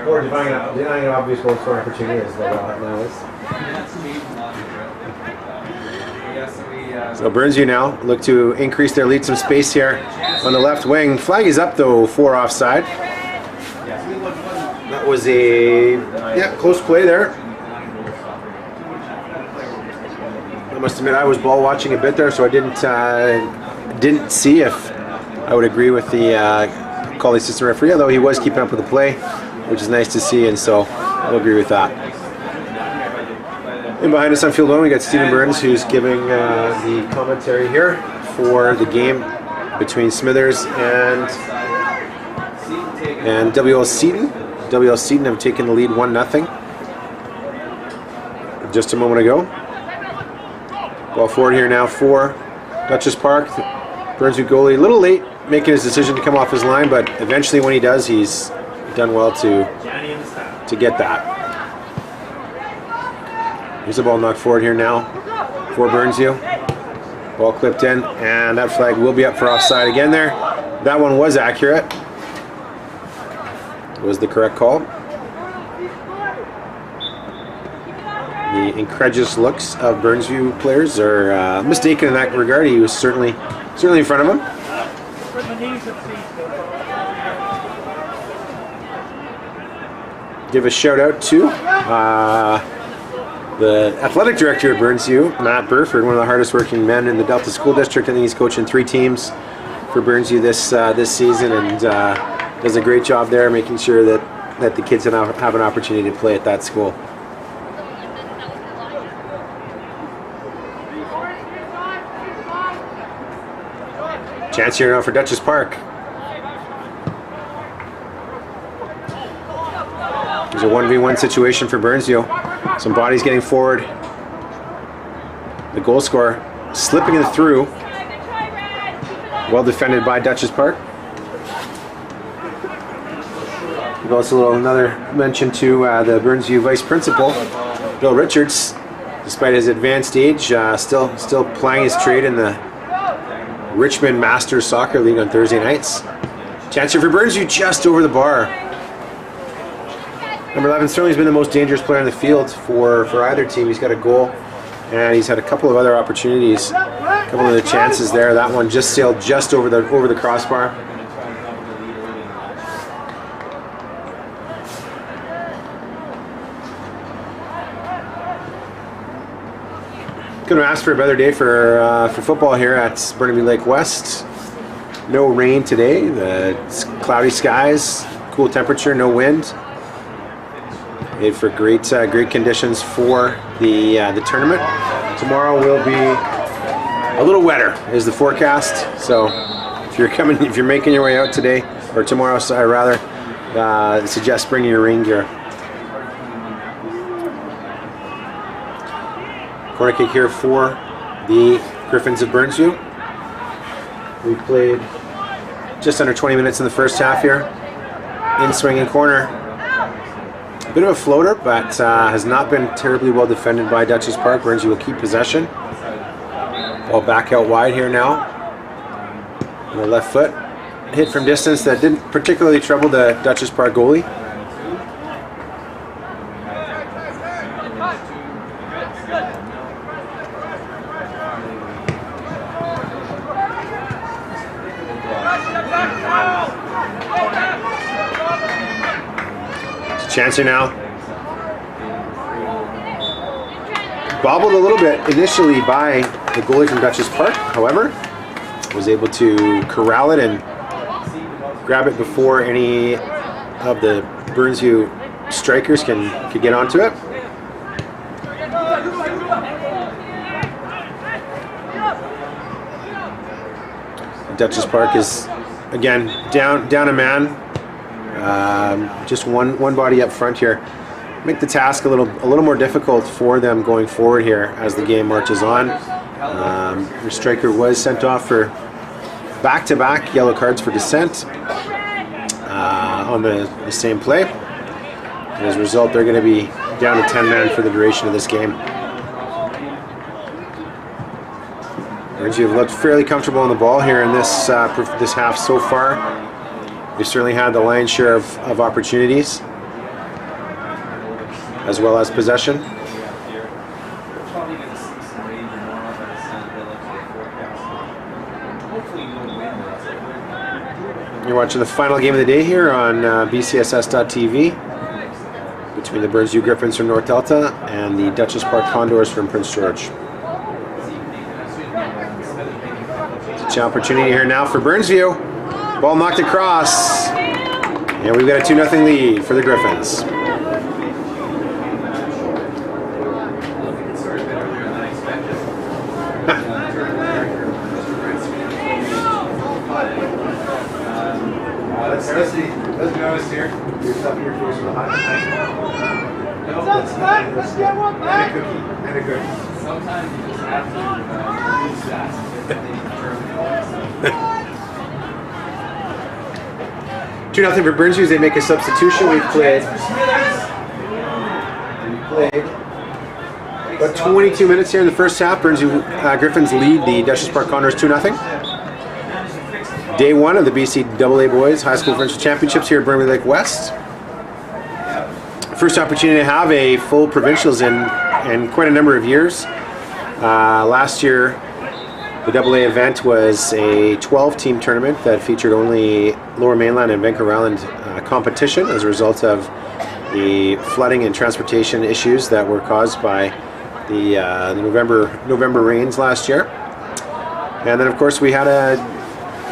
Or denying an obvious goal scoring opportunity as the law now is. So Burnsview now look to increase their lead, some space here on the left wing. Flag is up though for offside. That was a close play there. I must admit I was ball watching a bit there, so I didn't see if I would agree with the call the assistant referee, although he was keeping up with the play, which is nice to see, and so I'll agree with that. And behind us on field 1, we got Stephen Burns, who's giving the commentary here for the game between Smithers and WL Seton. WL Seton have taken the lead 1-0 just a moment ago. Ball forward here now for Dutchess Park. Burnsview goalie a little late making his decision to come off his line, but eventually when he does, he's done well to get that. Here's the ball knocked forward here now for Burnsview. Ball clipped in, and that flag will be up for offside again there. That one was accurate. It was the correct call. The incredulous looks of Burnsview players are mistaken in that regard. He was certainly in front of him. Give a shout out to the athletic director of Burnsview, Matt Burford, one of the hardest working men in the Delta School District. I think he's coaching 3 teams for Burnsview this season, and does a great job there, making sure that the kids have an opportunity to play at that school. Chance here now for Dutchess Park. There's a 1v1 situation for Burnsview. Some bodies getting forward. The goal scorer slipping it through. Well defended by Dutchess Park. We've also another mention to the Burnsview Vice Principal, Bill Richards. Despite his advanced age, still plying his trade in the Richmond Masters Soccer League on Thursday nights. Chance here for Burnsview, just over the bar. Number 11 certainly has been the most dangerous player in the field for either team. He's got a goal, and he's had a couple of other opportunities, a couple of the chances there. That one just sailed just over the crossbar. Couldn't ask for a better day for football here at Burnaby Lake West. No rain today. It's cloudy skies, cool temperature, no wind. Made for great conditions for the tournament. Tomorrow will be a little wetter, is the forecast. So if you're making your way out today or tomorrow, I rather suggest bringing your rain gear. Corner kick here for the Griffins of Burnsview. We played just under 20 minutes in the first half here. In swinging corner. A bit of a floater, but has not been terribly well defended by Dutchess Park. Burnsview will keep possession. Ball back out wide here now. On the left foot. Hit from distance that didn't particularly trouble the Dutchess Park goalie. Chancer now. Bobbled a little bit initially by the goalie from Dutchess Park, however, was able to corral it and grab it before any of the Burnsview strikers could get onto it. Dutchess Park is again down a man. Just one body up front here. Make the task a little more difficult for them going forward here as the game marches on. The striker was sent off for back-to-back yellow cards for dissent on the same play. And as a result, they're going to be down to 10 men for the duration of this game. Burnsview have looked fairly comfortable on the ball here in this half so far. They've certainly had the lion's share of opportunities, as well as possession. You're watching the final game of the day here on BCSS.TV between the Burnsview Griffins from North Delta and the Dutchess Park Condors from Prince George. It's an opportunity here now for Burnsview. Ball knocked across, and we've got a 2-0 lead for the Griffins. Let's be honest here. You're stuffing your face with a hot knife. No, that's not. Let's get one back. And a cookie. Sometimes you just have to use that. 2-0 for Burnsview as they make a substitution. We've played About 22 minutes here in the first half. Burnsview Griffins lead the Dutchess Park Condors 2-0. Day one of the BCAA Boys High School Provincial Championships here at Burnley Lake West. First opportunity to have a full provincials in quite a number of years. Last year, the AA event was a 12-team tournament that featured only Lower Mainland and Vancouver Island competition as a result of the flooding and transportation issues that were caused by the November rains last year. And then, of course, we had a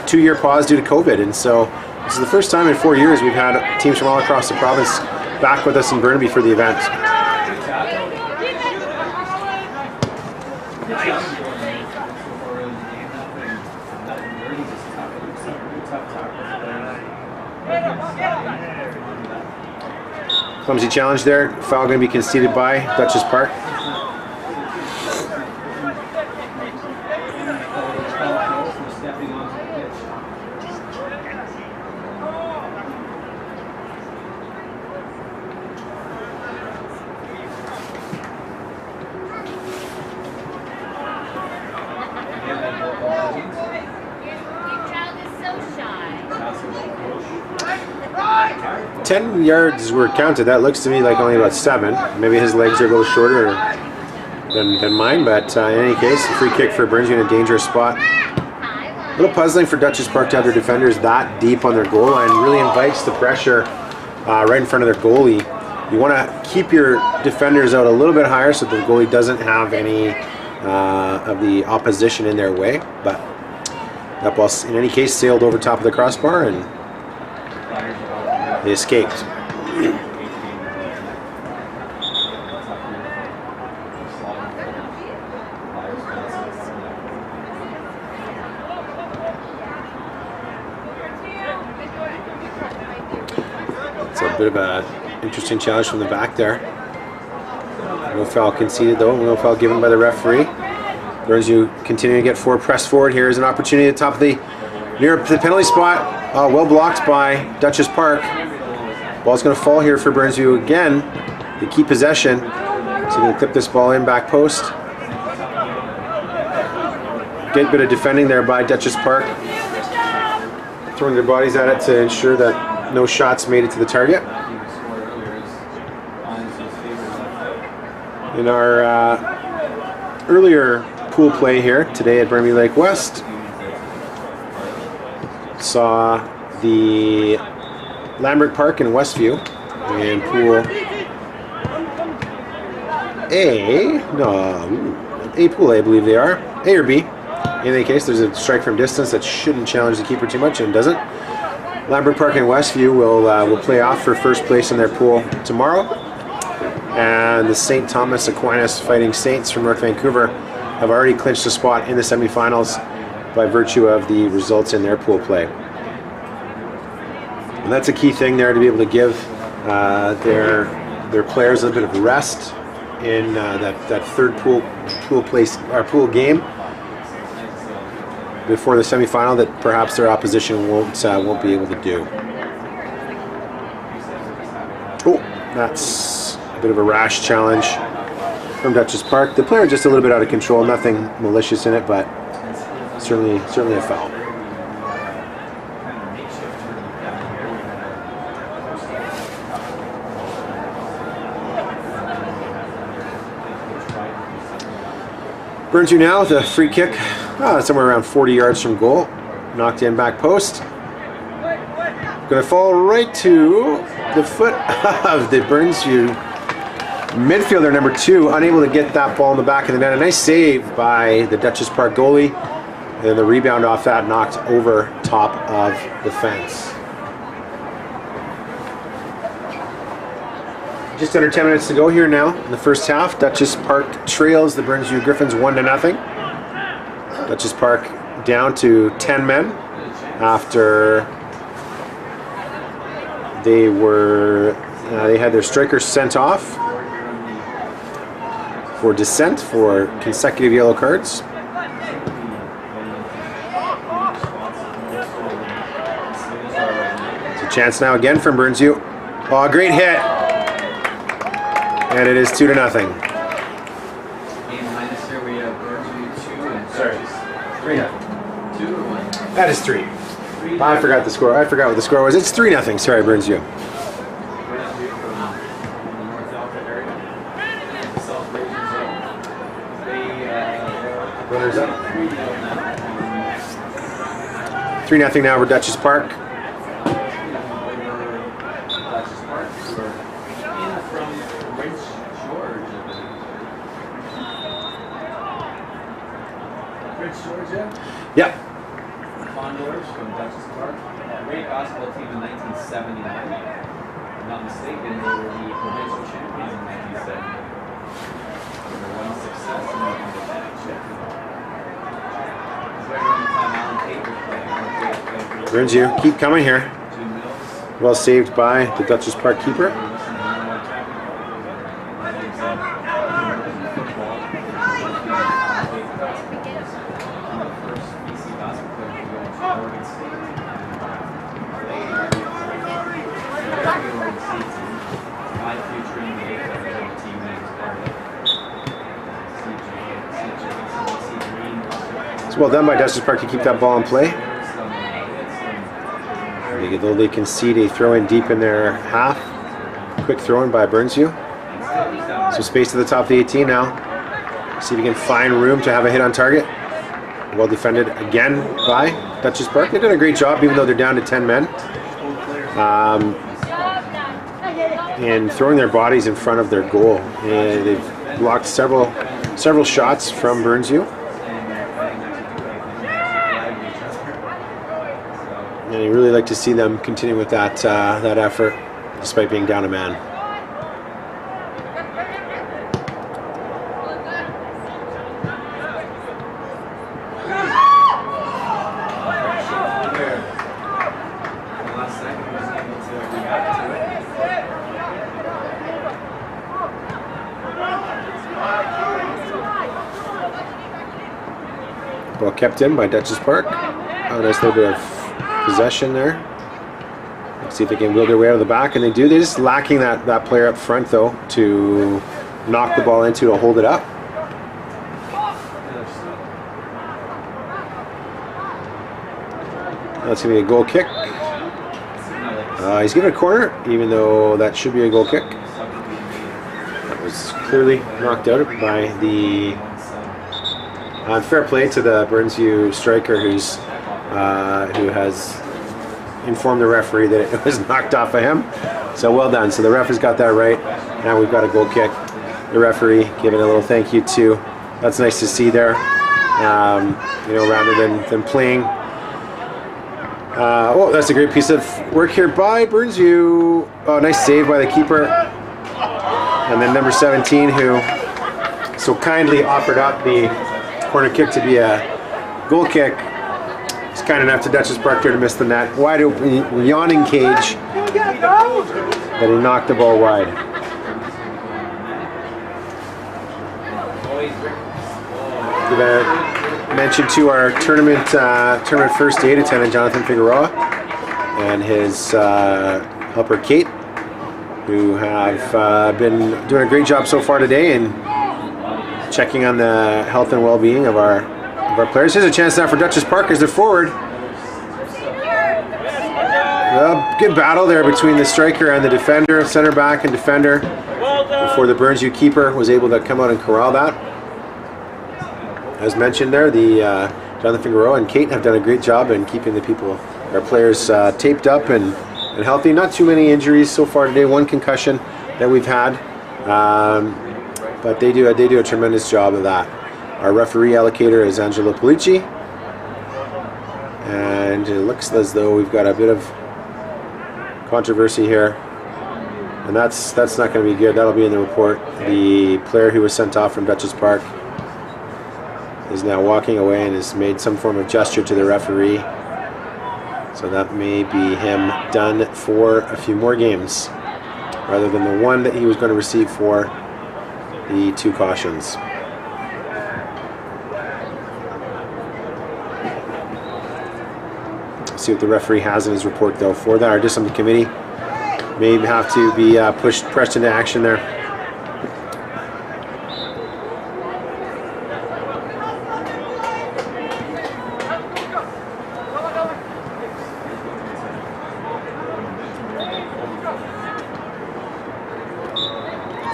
2-year pause due to COVID, and so this is the first time in 4 years we've had teams from all across the province back with us in Burnaby for the event. Clumsy challenge there. Foul going to be conceded by Dutchess Park. Your child is so shy. 10 yards were counted. That looks to me like only about 7. Maybe his legs are a little shorter than mine, but in any case, a free kick for Burnsview in a dangerous spot. A little puzzling for Dutchess Park to have their defenders that deep on their goal line. Really invites the pressure right in front of their goalie. You want to keep your defenders out a little bit higher so the goalie doesn't have any of the opposition in their way, but that ball in any case sailed over top of the crossbar and they escaped. It's a bit of an interesting challenge from the back there. No foul conceded though, no foul given by the referee. Burnsview continuing to get pressed forward. Here's an opportunity at the top of near the penalty spot. Well blocked by Dutchess Park. Ball's going to fall here for Burnsview again. They keep possession. So they're going to clip this ball in back post. Good bit of defending there by Dutchess Park. Throwing their bodies at it to ensure that no shots made it to the target. In our earlier pool play here today at Burnley Lake West, saw the Lambert Park in Westview in pool pool A, I believe they are, A or B. In any case, there's a strike from distance that shouldn't challenge the keeper too much, and doesn't. Lambert Park and Westview will play off for first place in their pool tomorrow, and the St. Thomas Aquinas Fighting Saints from North Vancouver have already clinched a spot in the semifinals by virtue of the results in their pool play. And that's a key thing there, to be able to give their players a little bit of rest in that third pool game before the semifinal that perhaps their opposition won't be able to do. Oh, that's a bit of a rash challenge from Dutchess Park. The player just a little bit out of control, nothing malicious in it, but certainly a foul. Burnsview now with a free kick, somewhere around 40 yards from goal. Knocked in back post. Going to fall right to the foot of the Burnsview midfielder, number 2, unable to get that ball in the back of the net. A nice save by the Dutchess Park goalie. And then the rebound off that knocked over top of the fence. Just under 10 minutes to go here now in the first half. Dutchess Park trails the Burnsview Griffins 1-0. Dutchess Park down to 10 men after they had their strikers sent off for dissent for consecutive yellow cards. It's a chance now again from Burnsview. Oh, great hit. And it is 2-0. Sorry. 3-0. 2 or 1? That is 3. 3. I forgot the score. I forgot what the score was. It's 3-0. Sorry, Burns you. North Delta area. South Region Zone. They Runners up. 3-0 now. 3-0 now over Dutchess Park. Dutchess Park, who are in from Prince George, I believe. Prince Georgia. Yep. Condors from Dutchess Park. Great basketball team in 1979. If I'm not mistaken, they were the provincial champions in 1970. Their one success in the championship. Right around the time Alan Tate was playing. Burns you. Keep coming here. Jim Mills. Well saved by the Dutchess Park keeper. It's well done by Dutchess Park to keep that ball in play. Though they concede a throw in deep in their half. Quick throw in by Burnsu. So space to the top of the 18 now. See if he can find room to have a hit on target. Well defended again by Dutchess Park. They've done a great job even though they're down to 10 men. And throwing their bodies in front of their goal. And they've blocked several shots from Burnsu. And you really like to see them continue with that effort, despite being down a man. Ball kept in by Dutchess Park. Oh, nice little bit of possession there. Let's see if they can wheel their way out of the back, and they do. They're just lacking that player up front though to knock the ball into or hold it up. Let's see a goal kick. He's given a corner, even though that should be a goal kick. That was clearly knocked out by the fair play to the Burnsu striker who has informed the referee that it was knocked off of him. So well done. So the ref has got that right. Now we've got a goal kick. The referee giving a little thank you too. That's nice to see there. Rather than playing. That's a great piece of work here by Burnsu. Oh, nice save by the keeper. And then number 17, who so kindly offered up the corner kick to be a goal kick. He's kind enough to Dutchess Park there to miss the net. Wide open, yawning cage. But he knocked the ball wide. Give a mention to our tournament first aid attendant Jonathan Figueroa and his helper Kate, who have been doing a great job so far today and checking on the health and well-being of our players. Here's a chance now for Dutchess Park as they're forward. Good battle there between the striker and the defender, center back and defender, before the Burnsu keeper was able to come out and corral that. As mentioned there, the Jonathan Figueroa and Kate have done a great job in keeping our players taped up and healthy. Not too many injuries so far today. One concussion that we've had, but they do a tremendous job of that. Our referee allocator is Angelo Polici, and it looks as though we've got a bit of controversy here, and that's not going to be good. That'll be in the report. The player who was sent off from Dutchess Park is now walking away and has made some form of gesture to the referee. So that may be him done for a few more games, rather than the one that he was going to receive for the 2 cautions. See what the referee has in his report though for that. Our discipline committee may have to be pressed into action there.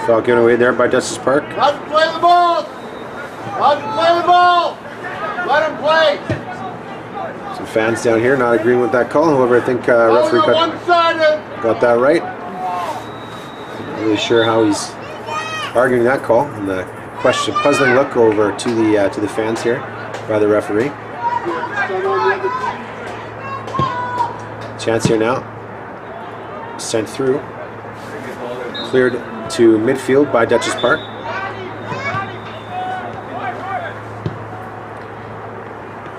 Foul given away there by Dutchess Park. Let him play the ball! Let him play the ball! Let him play! Some fans down here not agreeing with that call. However, I think referee got that right. Not really sure how he's arguing that call. And the puzzling look over to the fans here by the referee. Chance here now. Sent through. Cleared to midfield by Dutchess Park.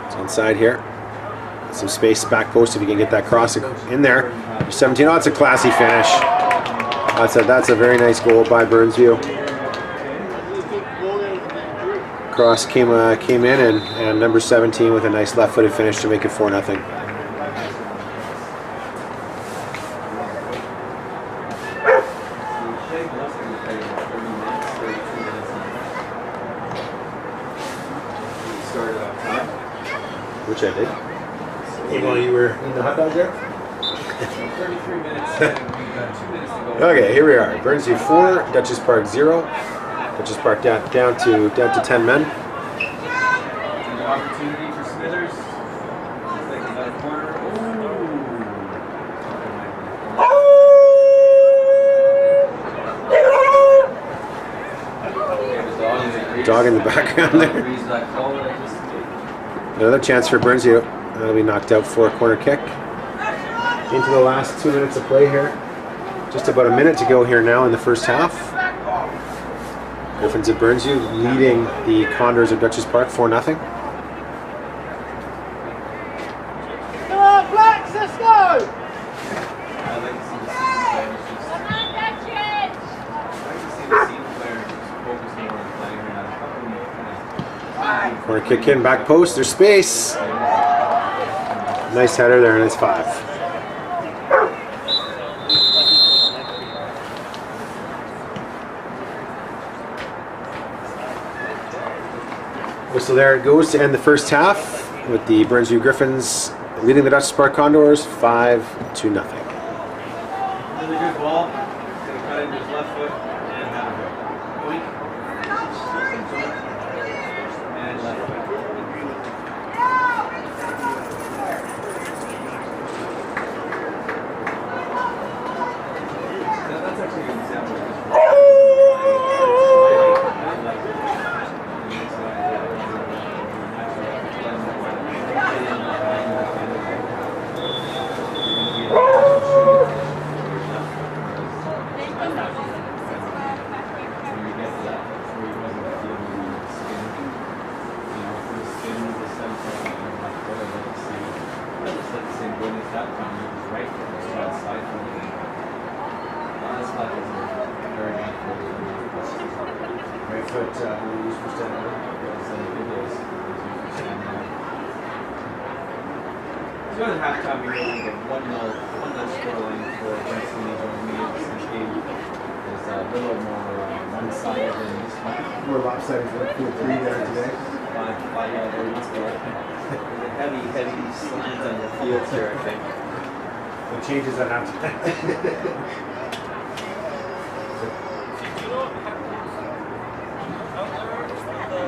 It's onside here. Some space back post if you can get that cross in there. 17. Oh, it's a classy finish. That's a very nice goal by Burnsview. Cross came in and number 17 with a nice left-footed finish to make it 4-0. Which I did. While you were in the hot dog there? 33 minutes. We've got 2 minutes to go. Okay, here we are. Burnsview 4, Dutchess Park 0. Dutchess Park down to 10 men. Opportunity for Smithers. Take another corner. Dog in the background there. Another chance for Burnsview. That'll be knocked out for a corner kick. Into the last 2 minutes of play here. Just about a minute to go here now in the first half. Griffins of Burnsview leading the Condors of Dutchess Park 4-0. Come on, Blacks, let's go! Corner kick in, back post, there's space. Nice header there, and it's 5. So there it goes to end the first half with the Burnsview Griffins leading the Dutchess Park Condors 5-0. Really good ball. Gonna cut into his left foot and have a go. Boink. And left foot. That's actually an example of this. So at halftime, we only get 1-0 scoreline for Princeton. This game is a little more one-sided than this one. More lopsided than Pool 3 there today. Five leads, but the heavy slants on the field here, I think. The changes at halftime.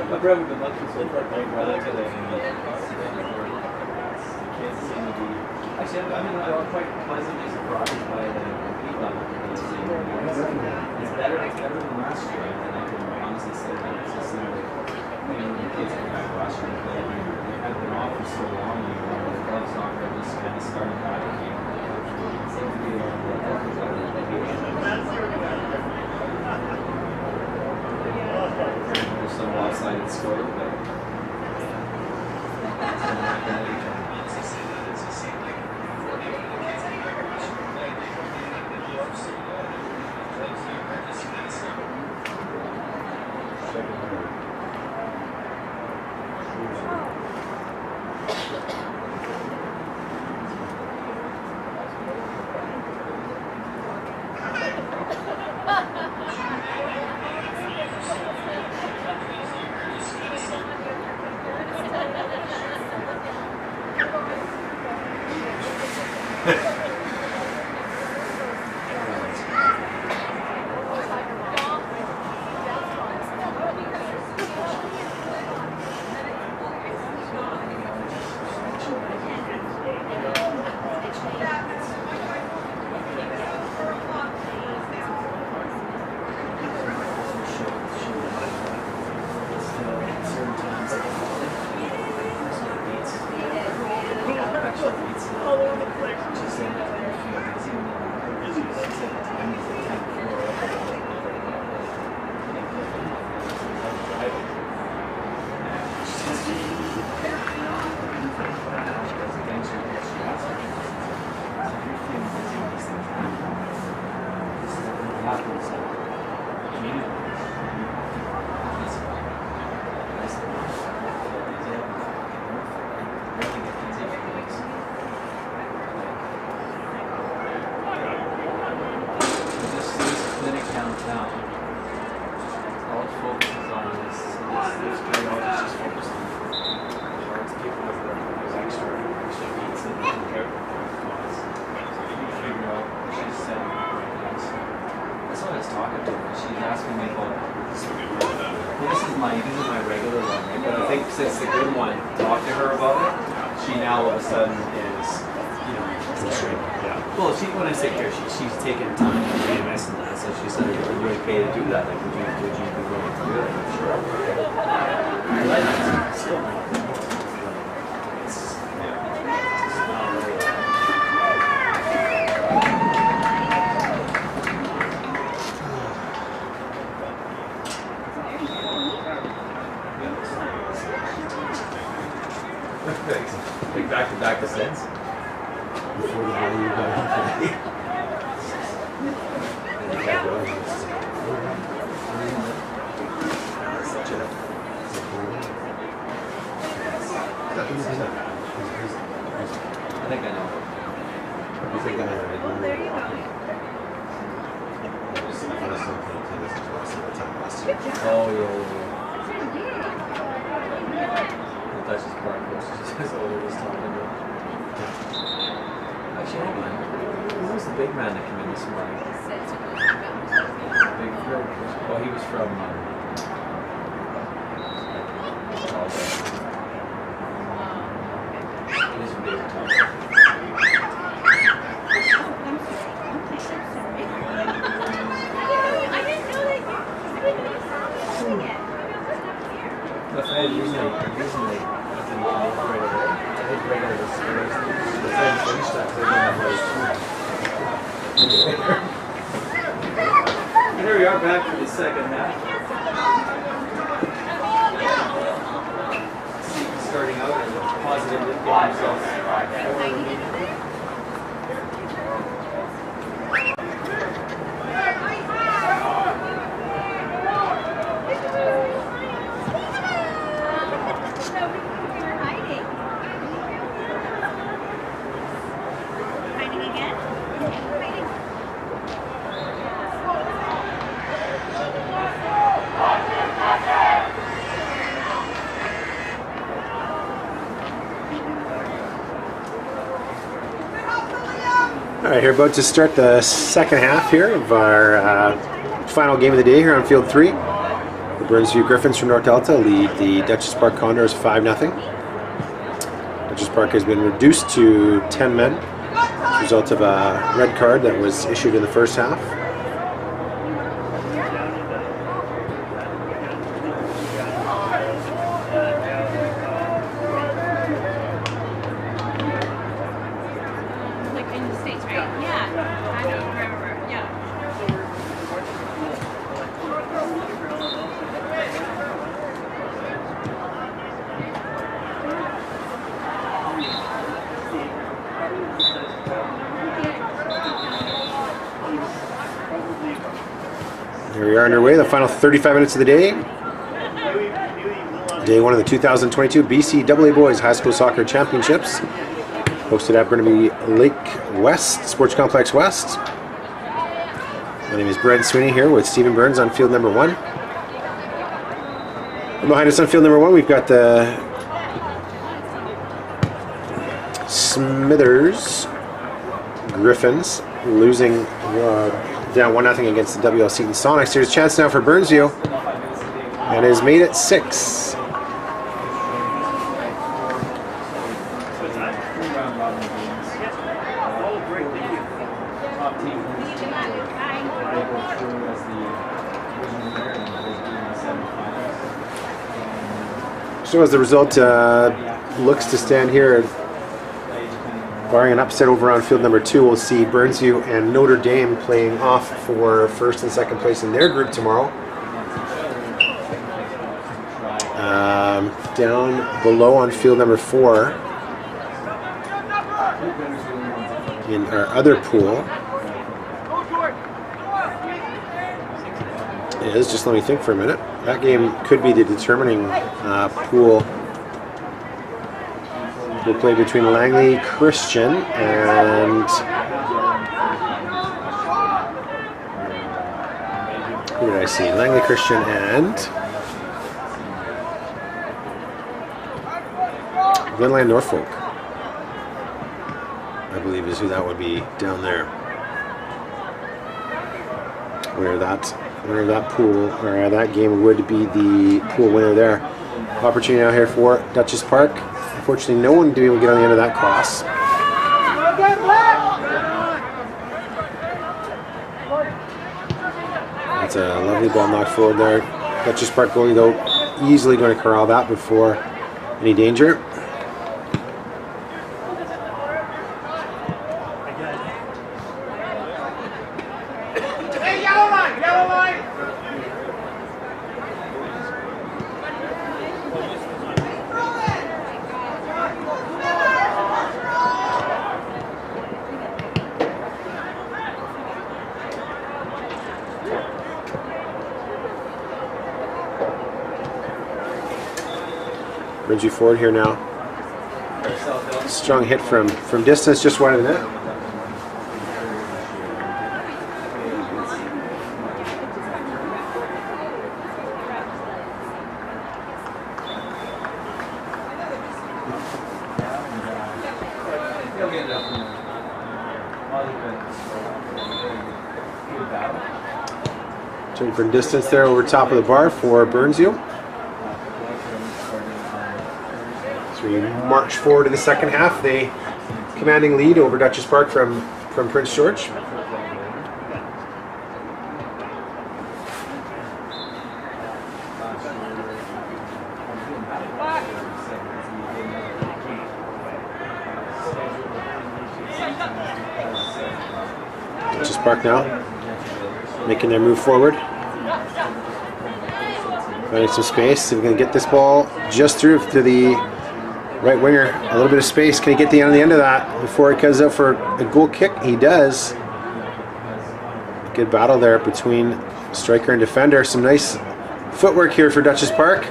My brother would have been so far great weather today. Actually, I mean, I'm quite pleasantly surprised by the heat level. It's better than last year, and I can honestly say that it's just like, the kids came back last year and played. They had been off for so long, the club soccer just kind of started back again. It seems to be a little bit there's some lopsided score, but she's asking me about. Well, this is my regular one, right? But I think since the good one talked to her about it, she now all of a sudden is, you know. Yeah. Well, when I say care, she's taken time to PMS and that, so she said, "Are you okay to do that? Like, would you be willing to do it?" I'm sure. I like that. Still. Big back to sense. Before the value got I think I know. You think I know? Well, there you go. Oh yeah. That's just part of this. All this talking about. Actually, hang on. Who was the big man that came in this morning? Big Phil. Oh, he was from. He's from David Thompson. That's why usually I didn't come over right away. I think regular was the same finished that because I didn't have and here we are back for the second half. Starting out as a positive with themselves. All right, we're about to start the second half here of our final game of the day here on Field 3. The Burnsview Griffins from North Delta lead the Dutchess Park Condors 5-0. Dutchess Park has been reduced to 10 men as a result of a red card that was issued in the first half. Here we are underway, the final 35 minutes of the day. Day one of the 2022 BCAA Boys High School Soccer Championships, hosted at Burnaby Lake West, Sports Complex West. My name is Brent Sweeney here with Stephen Burns on field number 1. And behind us on field number 1, we've got the Smithers Griffins losing down 1-0 against the WL Seton Sonics. There's a chance now for Burnsview, and is made at 6. So as the result looks to stand here, barring an upset over on field number 2, we'll see Burnsview and Notre Dame playing off for first and second place in their group tomorrow. Down below on field number 4 in our other pool is, just let me think for a minute, that game could be the determining pool. Will play between Langley Christian and who did I see? Langley Christian and Glenland Norfolk, I believe is who that would be down there, where that winner of that pool, or that game would be the pool winner there. Opportunity out here for Dutchess Park. Unfortunately, no one did able to get on the end of that cross. That's a lovely ball knocked forward there. Dutchess Park goalie, though, easily going to corral that before any danger. Hey, yellow line, yellow line. Brings you forward here now. Strong hit from distance, just wide of the net. Turning from distance there over top of the bar for Burnsville. So we march forward in the second half. They commanding lead over Dutchess Park from Prince George. Dutchess Park now making their move forward. Finding some space. See if we can get this ball just through to the right winger. A little bit of space. Can he get the end of that before it goes out for a goal kick? He does. Good battle there between striker and defender. Some nice footwork here for Dutchess Park.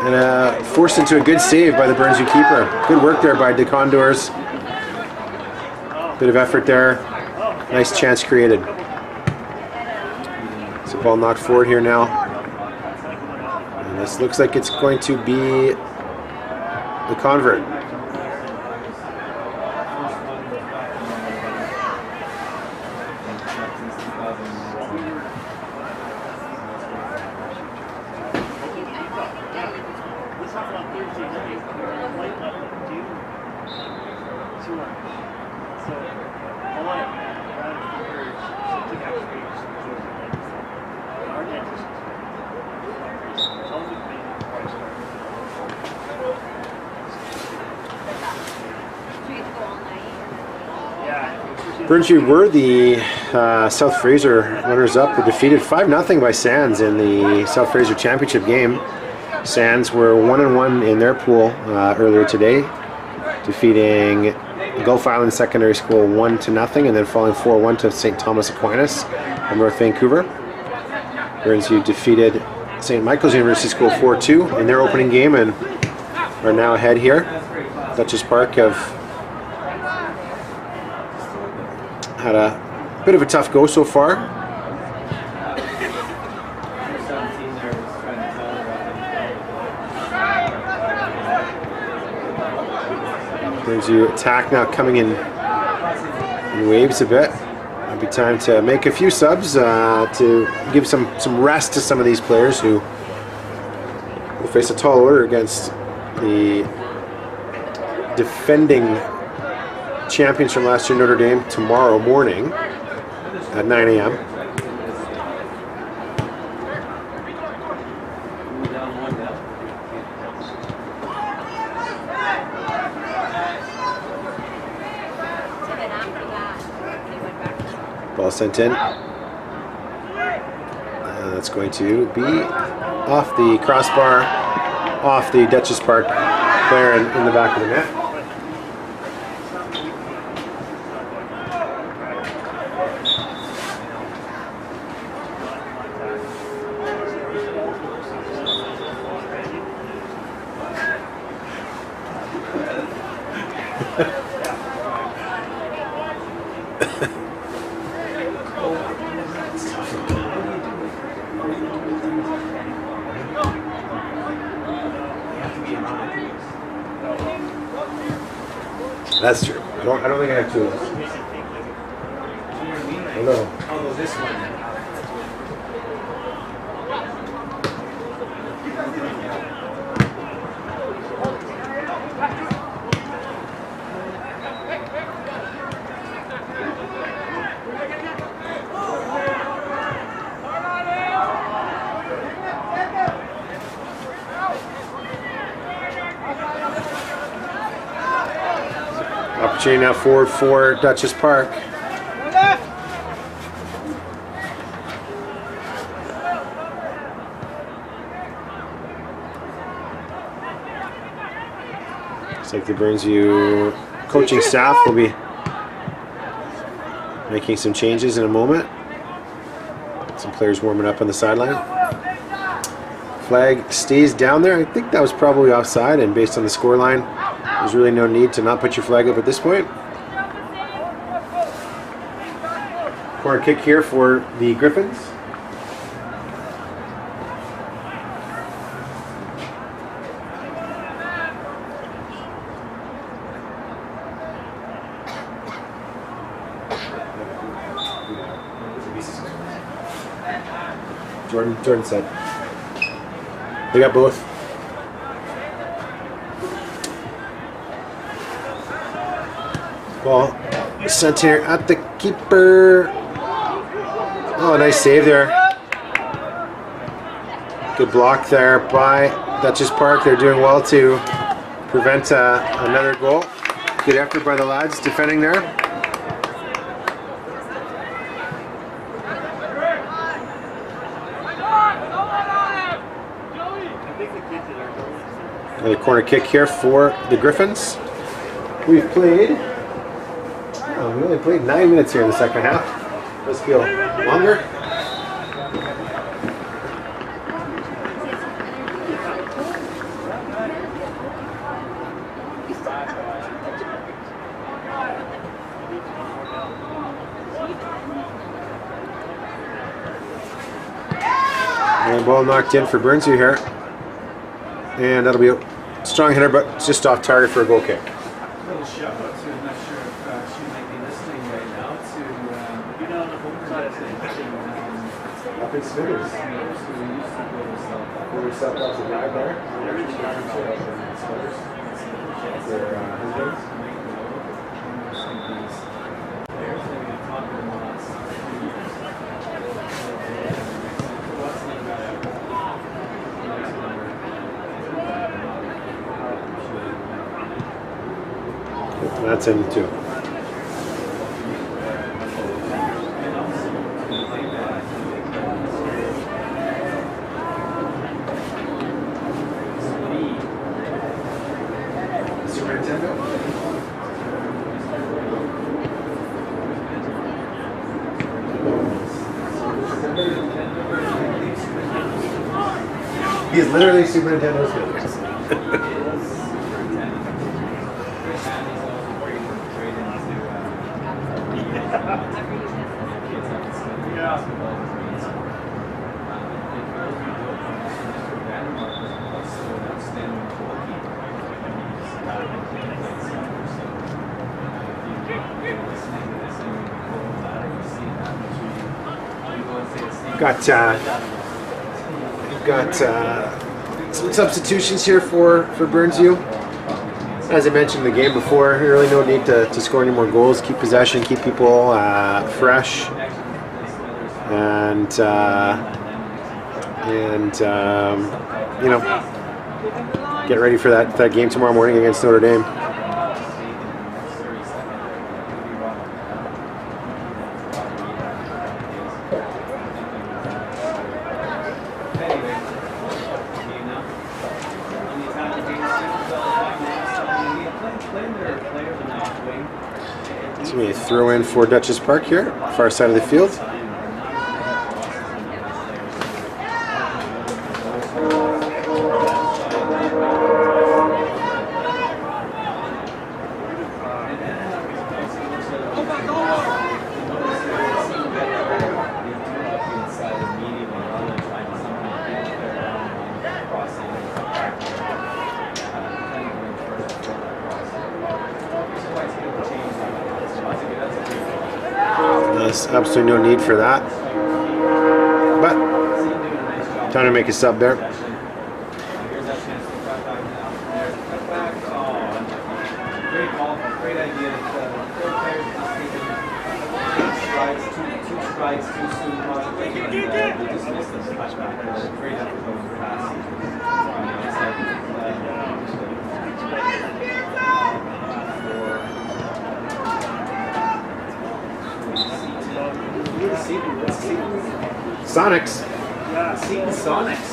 And forced into a good save by the Burnsville keeper. Good work there by DeCondors. Bit of effort there. Nice chance created. So ball knocked forward here now. And this looks like it's going to be the convert. Burnsville were the South Fraser runners-up, were defeated 5-0 by Sands in the South Fraser Championship game. Sands were 1-1 in their pool earlier today, defeating Gulf Island Secondary School 1-0, and then falling 4-1 to St. Thomas Aquinas of North Vancouver. Burnsville defeated St. Michael's University School 4-2 in their opening game and are now ahead here. Dutchess Park have had a bit of a tough go so far. Burnsville attack now coming in waves a bit. It'll be time to make a few subs to give some rest to some of these players who will face a tall order against the defending champions from last year, Notre Dame, tomorrow morning at 9 a.m. Ball sent in. That's going to be off the crossbar, off the Dutchess Park player in the back of the net. That's true. I don't think I have two of those. Oh no. Although this one. Chain now forward for Duchess Park. Looks like the Burnsview coaching staff will be making some changes in a moment. Some players warming up on the sideline. Flag stays down there. I think that was probably offside, and based on the scoreline, there's really no need to not put your flag up at this point. Corner kick here for the Griffins. Jordan said. They got both. Ball sent here at the keeper. Oh, nice save there. Good block there by Duchess Park. They're doing well to prevent another goal. Good effort by the lads defending there. Another corner kick here for the Griffins. We've played, we only played 9 minutes here in the second half. Does feel longer. And ball knocked in for Burnsview here. And that'll be a strong hitter, but it's just off target for a goal kick. A little shout out to, I'm not sure if she might be listening right now, to Up in Smithers. Where we stepped off the drive there. Their husbands. That's in too. He is literally Super Nintendo's business. Got some substitutions here for Burnsview. As I mentioned in the game before, really no need to score any more goals. Keep possession, keep people fresh, and you know, get ready for that game tomorrow morning against Notre Dame. So we throw in for Duchess Park here, far side of the field. There's absolutely no need for that, but time to make a sub there. Sonics. Yeah. Seeing Sonics.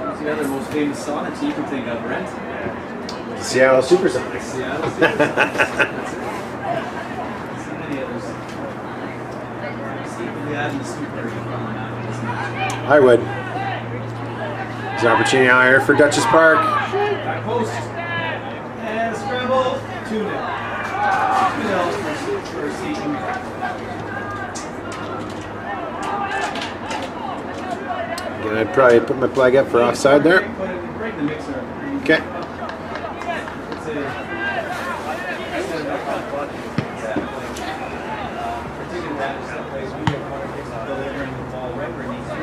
Who's the other most famous Sonics you can think of, Brent? Seattle Supersonics. Seattle Supersonics. That's it. So many others. See if we add the super I would. There's an opportunity out here for Dutchess Park. back post. And scramble. 2-0. 2-0 for Seaton. Again, I'd probably put my flag up for offside there. Break the mixer. Okay. It's a particular advantage that plays we get one delivering the ball right where it needs to go.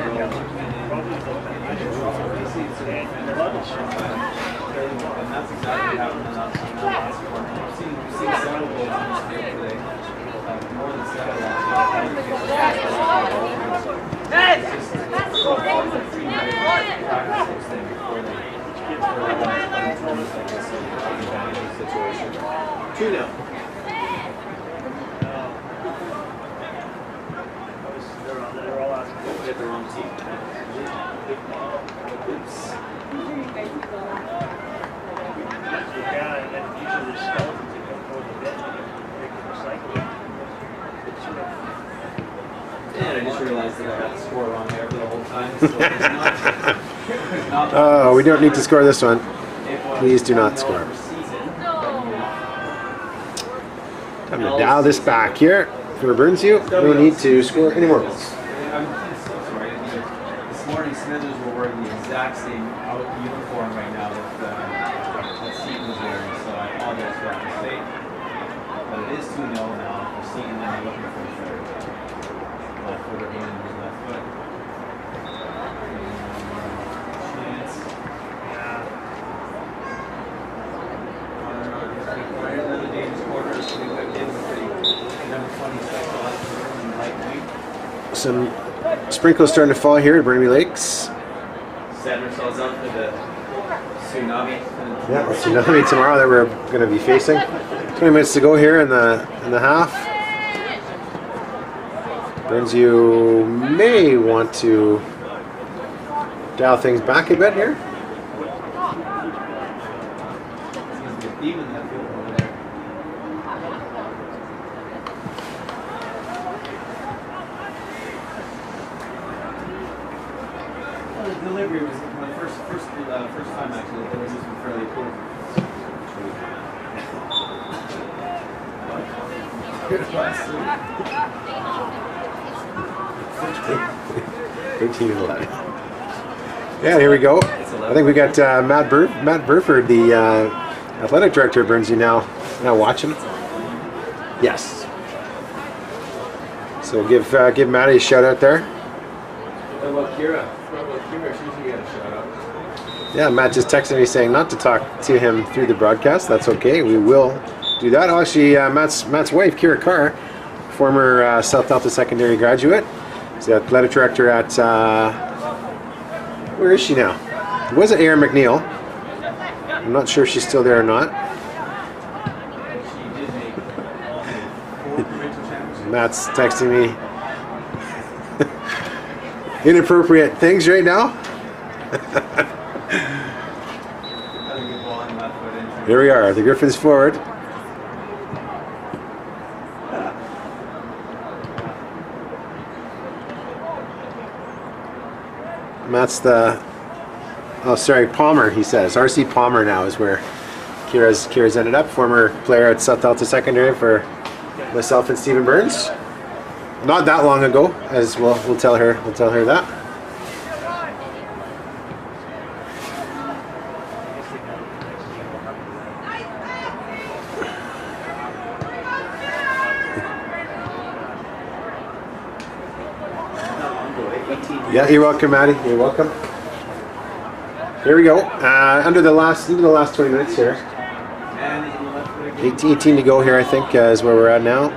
And that's exactly what happened in that last one. We've seen several goals in this field today. More than several. So far, the free practice those things before they situation. 2-0. They're all asking. Get the wrong team. Oops. Yeah, and then usually there's skeletons that come toward the bit and they can recycle it. And I just realized that I got the score wrong there for the whole time. So it's not Oh, we don't need to score this one. Please do not score. Time to dial this back here for Burnsview. No need to score any more goals. I'm so sorry. This morning, Smithers were wearing the exact same uniform right now that Seaton was wearing, so I apologize for that mistake. But it is 2-0 now for Seaton, and they're looking for the third. Left footer in his left foot. Chance. Right under the Davis quarters, we whipped in with the number 20 specialized in right wing. Some sprinkles starting to fall here at Burnaby Lakes. Setting ourselves up for the tsunami. Yeah, the tsunami tomorrow that we're going to be facing. 20 minutes to go here in the half. Burnsview may want to dial things back a bit here. Seems to be a theme in that field over there. Well, the delivery was my first time actually. The delivery was fairly cool. Good pass. 13-11. Yeah, here we go. I think we got Matt Burford, the athletic director of Burnsview now watching. Yes. So give Matty a shout out there. What about Kira? She should get a shout out. Yeah, Matt just texted me saying not to talk to him through the broadcast. That's okay. We will do that. Oh, actually, Matt's wife, Kira Carr, former South Delta Secondary graduate, is the athletic director at where is she now? Was it Aaron McNeil? I'm not sure if she's still there or not. Matt's texting me inappropriate things right now. Here we are, the Griffins forward. Matt's the, oh sorry, Palmer, he says. RC Palmer now is where Kira's ended up. Former player at South Delta Secondary for myself and Stephen Burns. Not that long ago, as we'll tell her that. Yeah, you're welcome, Maddie. You're welcome. Here we go. Into the last 20 minutes here. 18 to go here, I think, is where we're at now.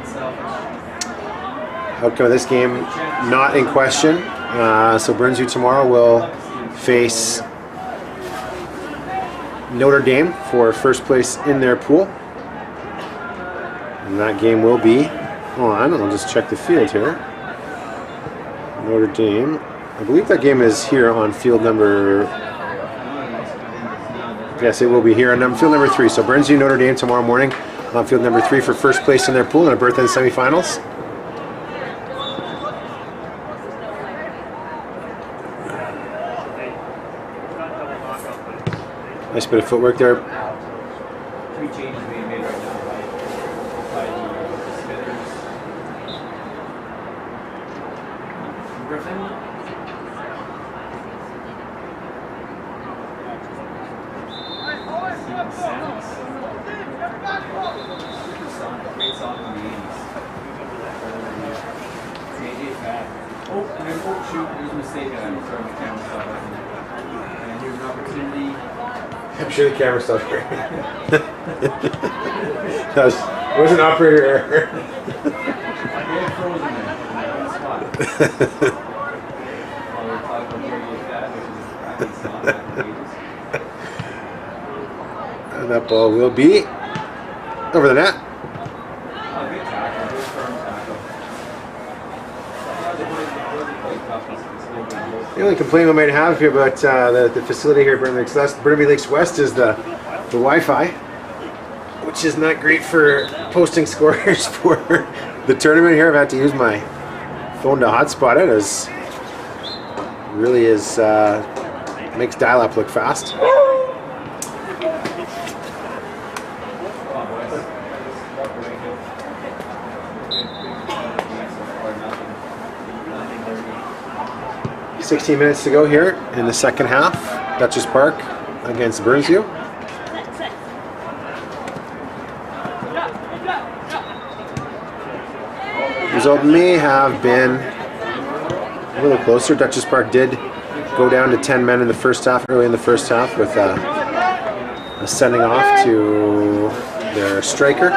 Outcome of this game not in question. So Burnsview tomorrow will face Notre Dame for first place in their pool. And that game will be on. I'll just check the field here. Notre Dame. I believe that game is here on field number... Yes, it will be here on field number 3. So Burnsview, Notre Dame tomorrow morning on field number 3 for first place in their pool and a berth in the semifinals. Nice bit of footwork there. 3 changes being made right now by the Smithers. Griffin. Great song in the 80s. Oh, shoot, there's a mistake. I'm throwing the camera stuff. And here's an opportunity. I'm sure the camera stopped here. That was an operator error. And that ball will be over the net. The only complaint we might have here about the facility here at Burnaby Lakes West is the Wi-Fi, which is not great for posting scores for the tournament here. I've had to use my phone to hotspot it, as it really is makes dial-up look fast. – 16 minutes to go here in the second half. Dutchess Park against Burnsview. Result may have been a little closer. Dutchess Park did go down to 10 men in the first half, early in the first half, with a sending off to their striker.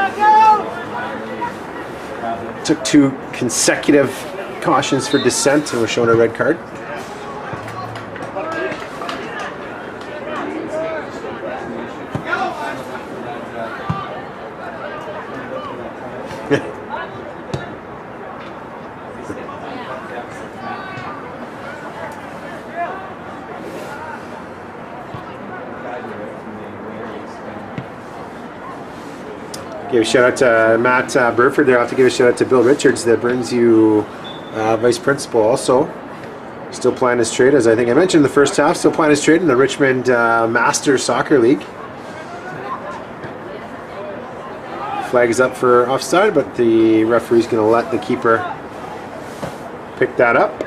Took 2 consecutive cautions for dissent and was shown a red card. Give a shout out to Matt Burford there. I'll have to give a shout out to Bill Richards, the Burnsview vice principal, also. Still playing his trade, as I think I mentioned in the first half, still playing his trade in the Richmond Master Soccer League. Flag is up for offside, but the referee's going to let the keeper pick that up.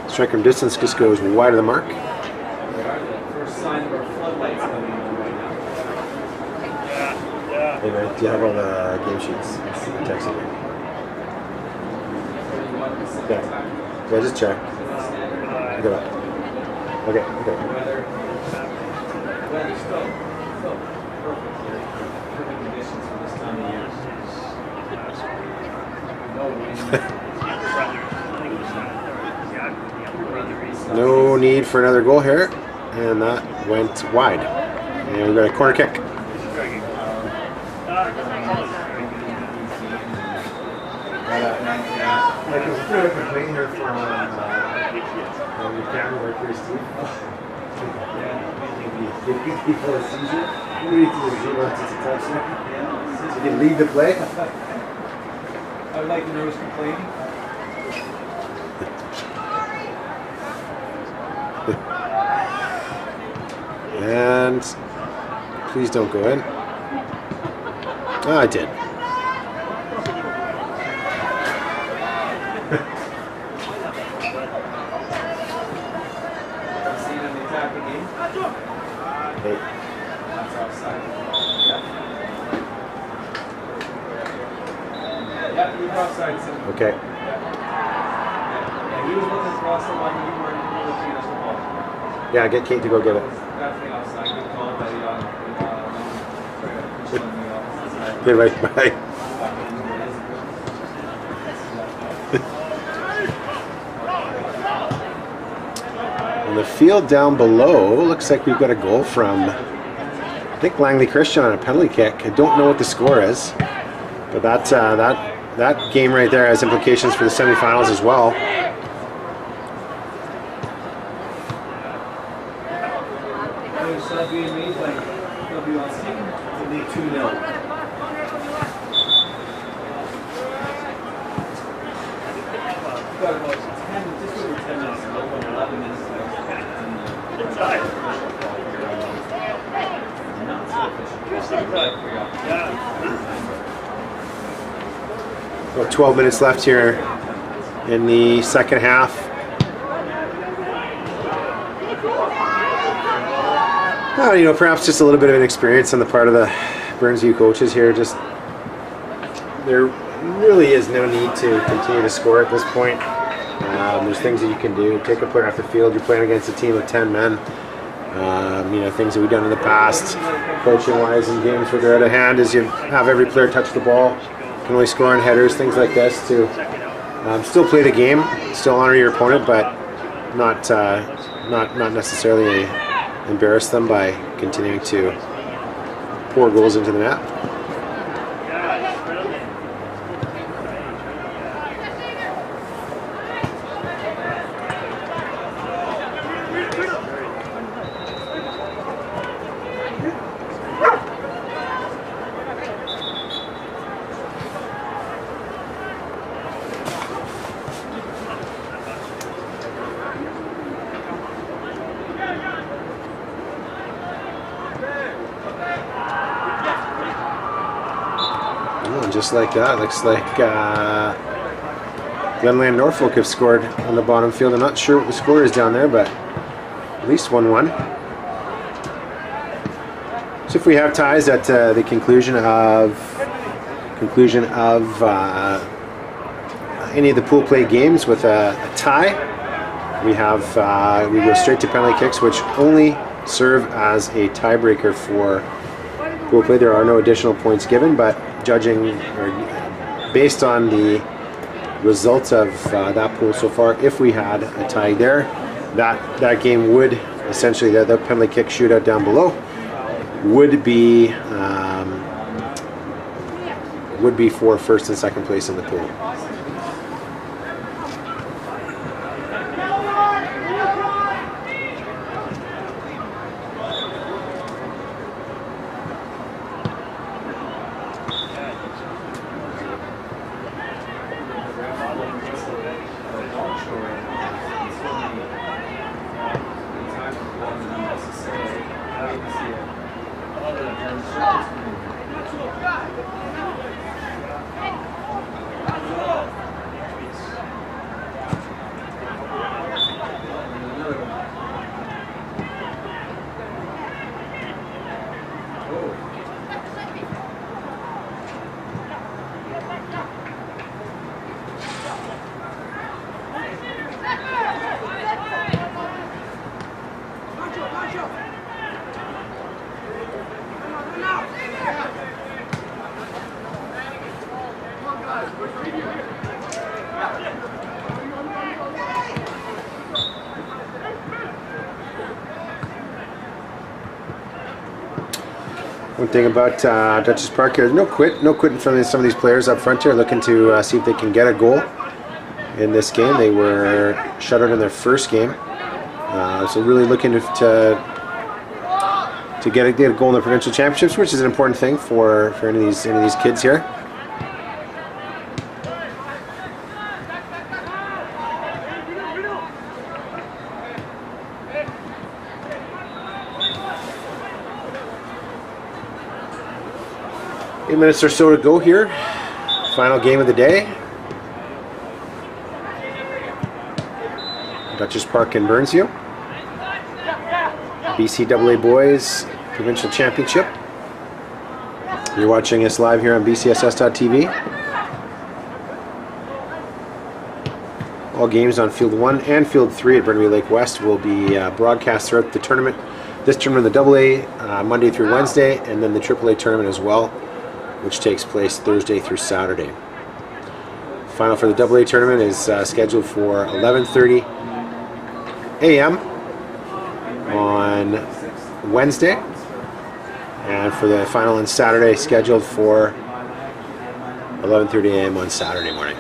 Strike from distance just goes wide of the mark. First sign of our floodlights coming on right now. Hey man, do you have all the game sheets? I'm texting you. Okay. Yeah, just check. Good luck. Okay, okay. Weather still perfect here. Perfect conditions for this time of year. No wind. No need for another goal here, and that went wide. And we've got a corner kick. Like, I was trying to complain here from your camera work here, Steve. Before the season, you need to zoom out to the touchdown. So you can lead the play. I would like to know who's complaining. And please don't go in. Oh, I did. Hey. That's offside. Yeah, you were offside. So. Okay. Yeah, he was looking across the line. You weren't looking at the ball. Yeah, get Kate to go get it. Definitely offside. Good call, but Okay, right, bye. On the field down below, looks like we've got a goal from, I think, Langley Christian on a penalty kick. I don't know what the score is, but that game right there has implications for the semifinals as well. Being made by WLC to lead 2-0. Got about 10, just over 10 minutes, 11 minutes About 12 minutes left here in the second half. You know, perhaps just a little bit of inexperience on the part of the Burnsview coaches here. Just there really is no need to continue to score at this point. There's things that you can do. Take a player off the field. You're playing against a team of 10 men. You know, things that we've done in the past, coaching-wise in games where they're out of hand, is you have every player touch the ball. You can only score on headers, things like this, to still play the game, still honor your opponent, but not necessarily embarrass them by continuing to pour goals into the net. Just like that, looks like Glenland Norfolk have scored on the bottom field. I'm not sure what the score is down there, but at least 1-1. So if we have ties at the conclusion of any of the pool play games with a tie, we go straight to penalty kicks, which only serve as a tiebreaker for pool play. There are no additional points given, but judging or based on the results of that pool so far, if we had a tie there, that game would essentially, the penalty kick shootout down below would be for first and second place in the pool. One thing about Dutchess Park here, no quitting from some of these players up front here, looking to see if they can get a goal in this game. They were shut out in their first game, so really looking to get a goal in the provincial championships, which is an important thing for any of these kids here. Minutes or so to go here. Final game of the day. Dutchess Park in Burnsview. BCAA Boys Provincial Championship. You're watching us live here on BCSS.tv. All games on Field 1 and Field 3 at Burnaby Lake West will be broadcast throughout the tournament. This tournament, the AA, Monday through Wednesday, and then the AAA tournament as well, which takes place Thursday through Saturday. Final for the AA tournament is scheduled for 11:30 a.m. on Wednesday, and for the final on Saturday, scheduled for 11:30 a.m. on Saturday morning.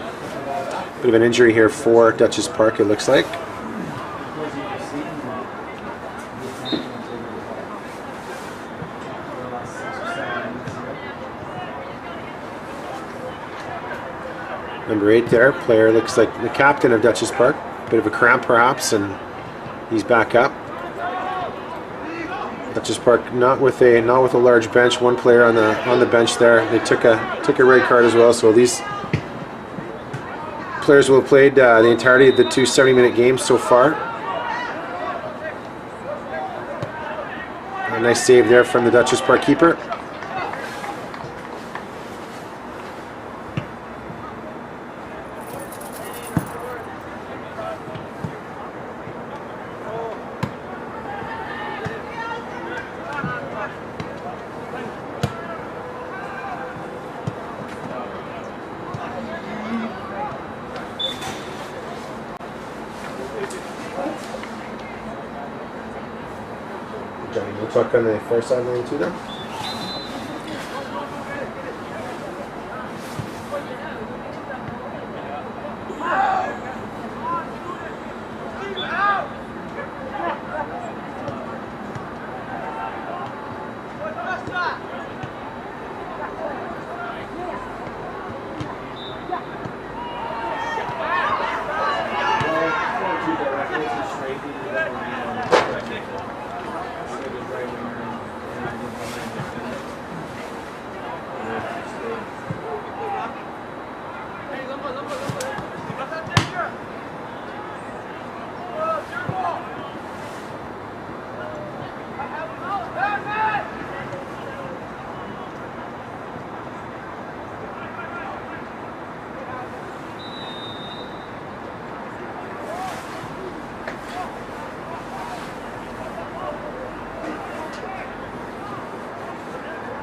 Bit of an injury here for Dutchess Park, it looks like. Number 8 there, player looks like the captain of Dutchess Park. Bit of a cramp perhaps, and he's back up. Dutchess Park not with a large bench. One player on the bench there. They took a red card as well. So these players will have played the entirety of the two 70-minute games so far. A nice save there from the Dutchess Park keeper. Johnny, we'll talk on the far sideline too there.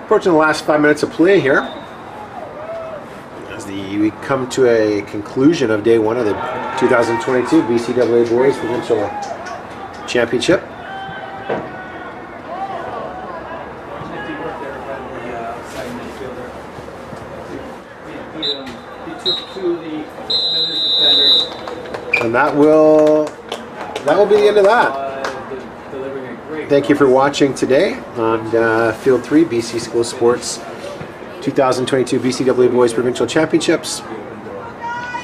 Approaching the last 5 minutes of play here, as we come to a conclusion of day one of the 2022 BCAA Boys Provincial Championship. And that will be the end of that. Thank you for watching today on Field 3 BC School Sports 2022 BCAA Boys Provincial Championships.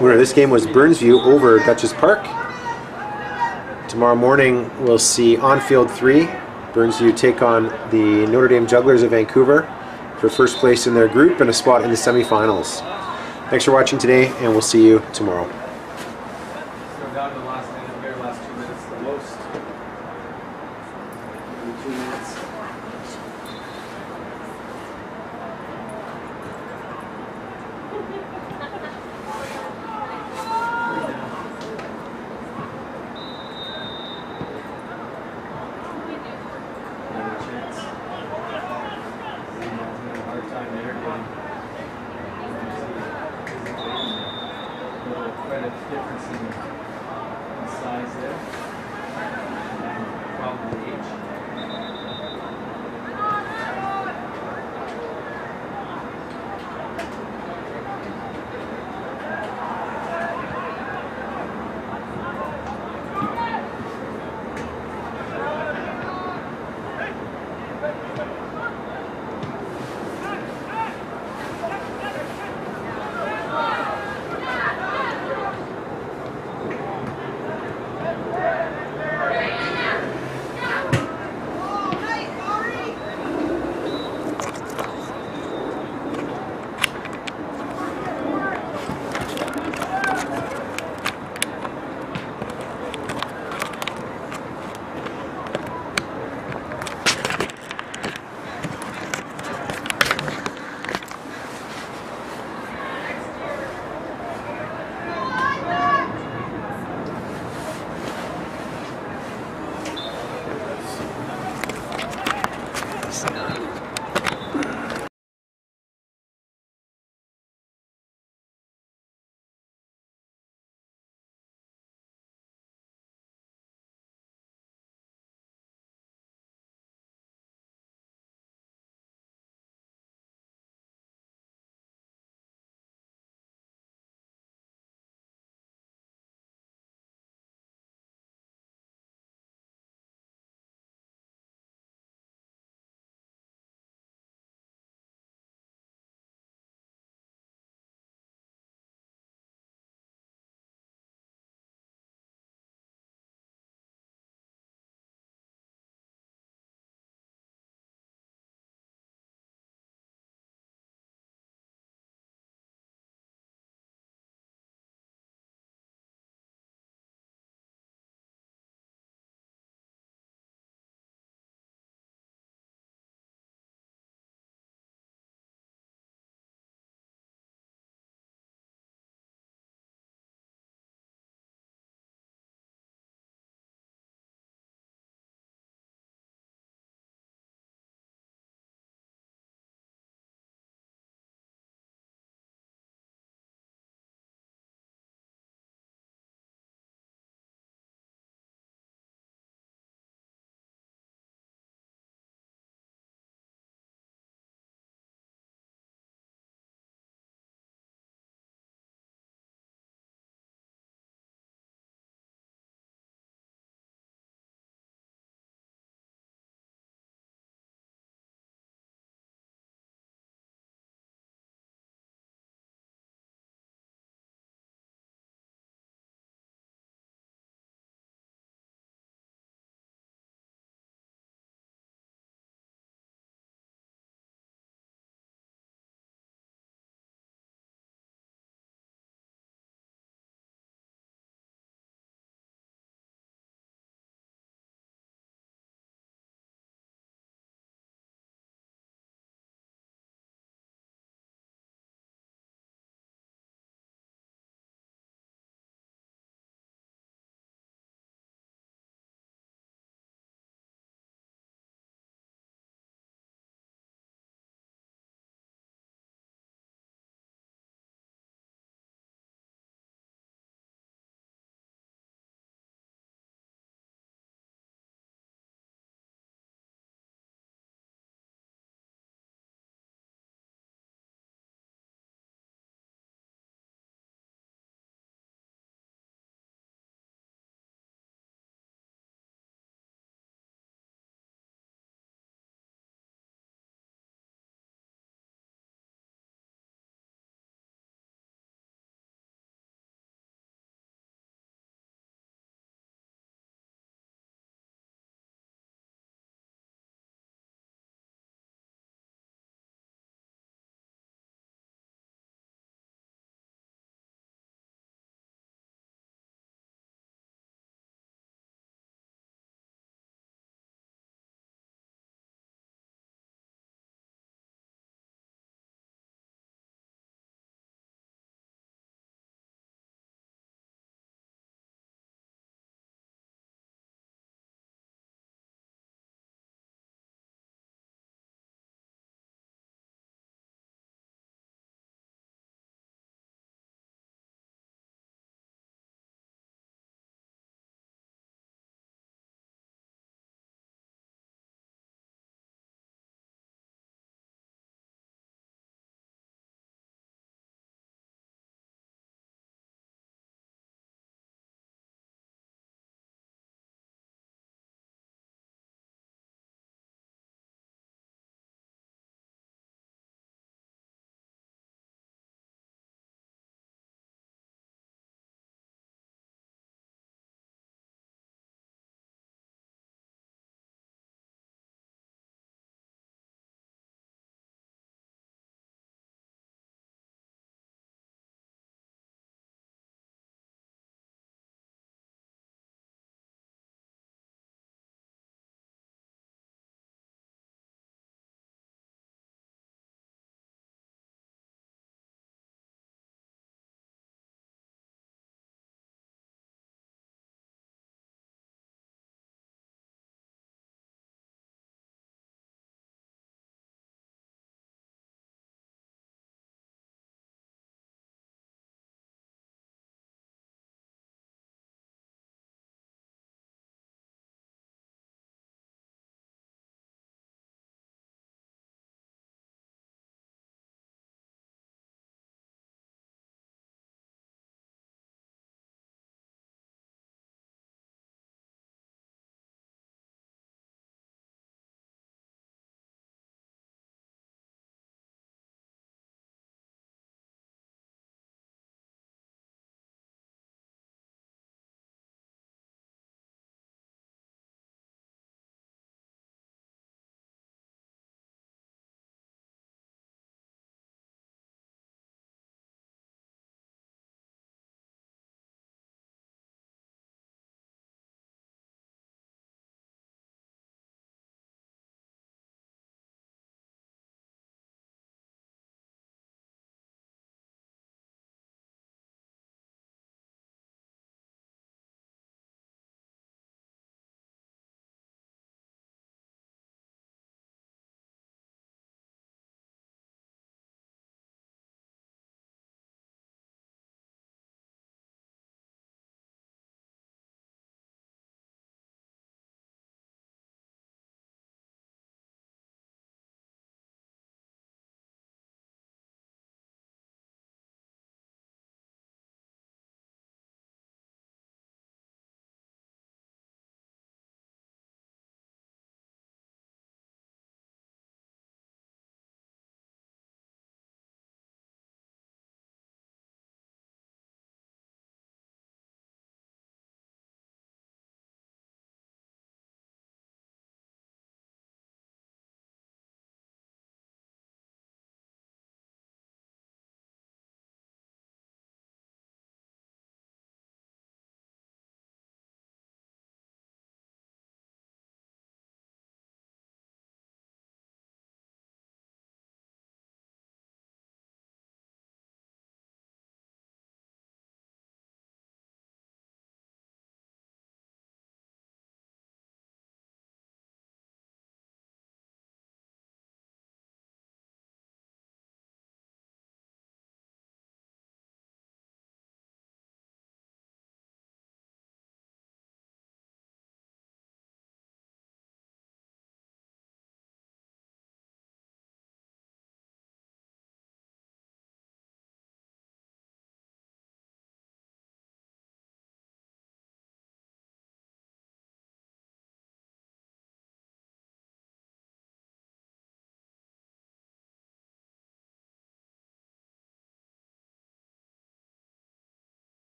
Winner of this game was Burnsview over Dutchess Park. Tomorrow morning we'll see on Field 3 Burnsview take on the Notre Dame Jugglers of Vancouver for first place in their group and a spot in the semifinals. Thanks for watching today, and we'll see you tomorrow. Difference in size there, and probably age.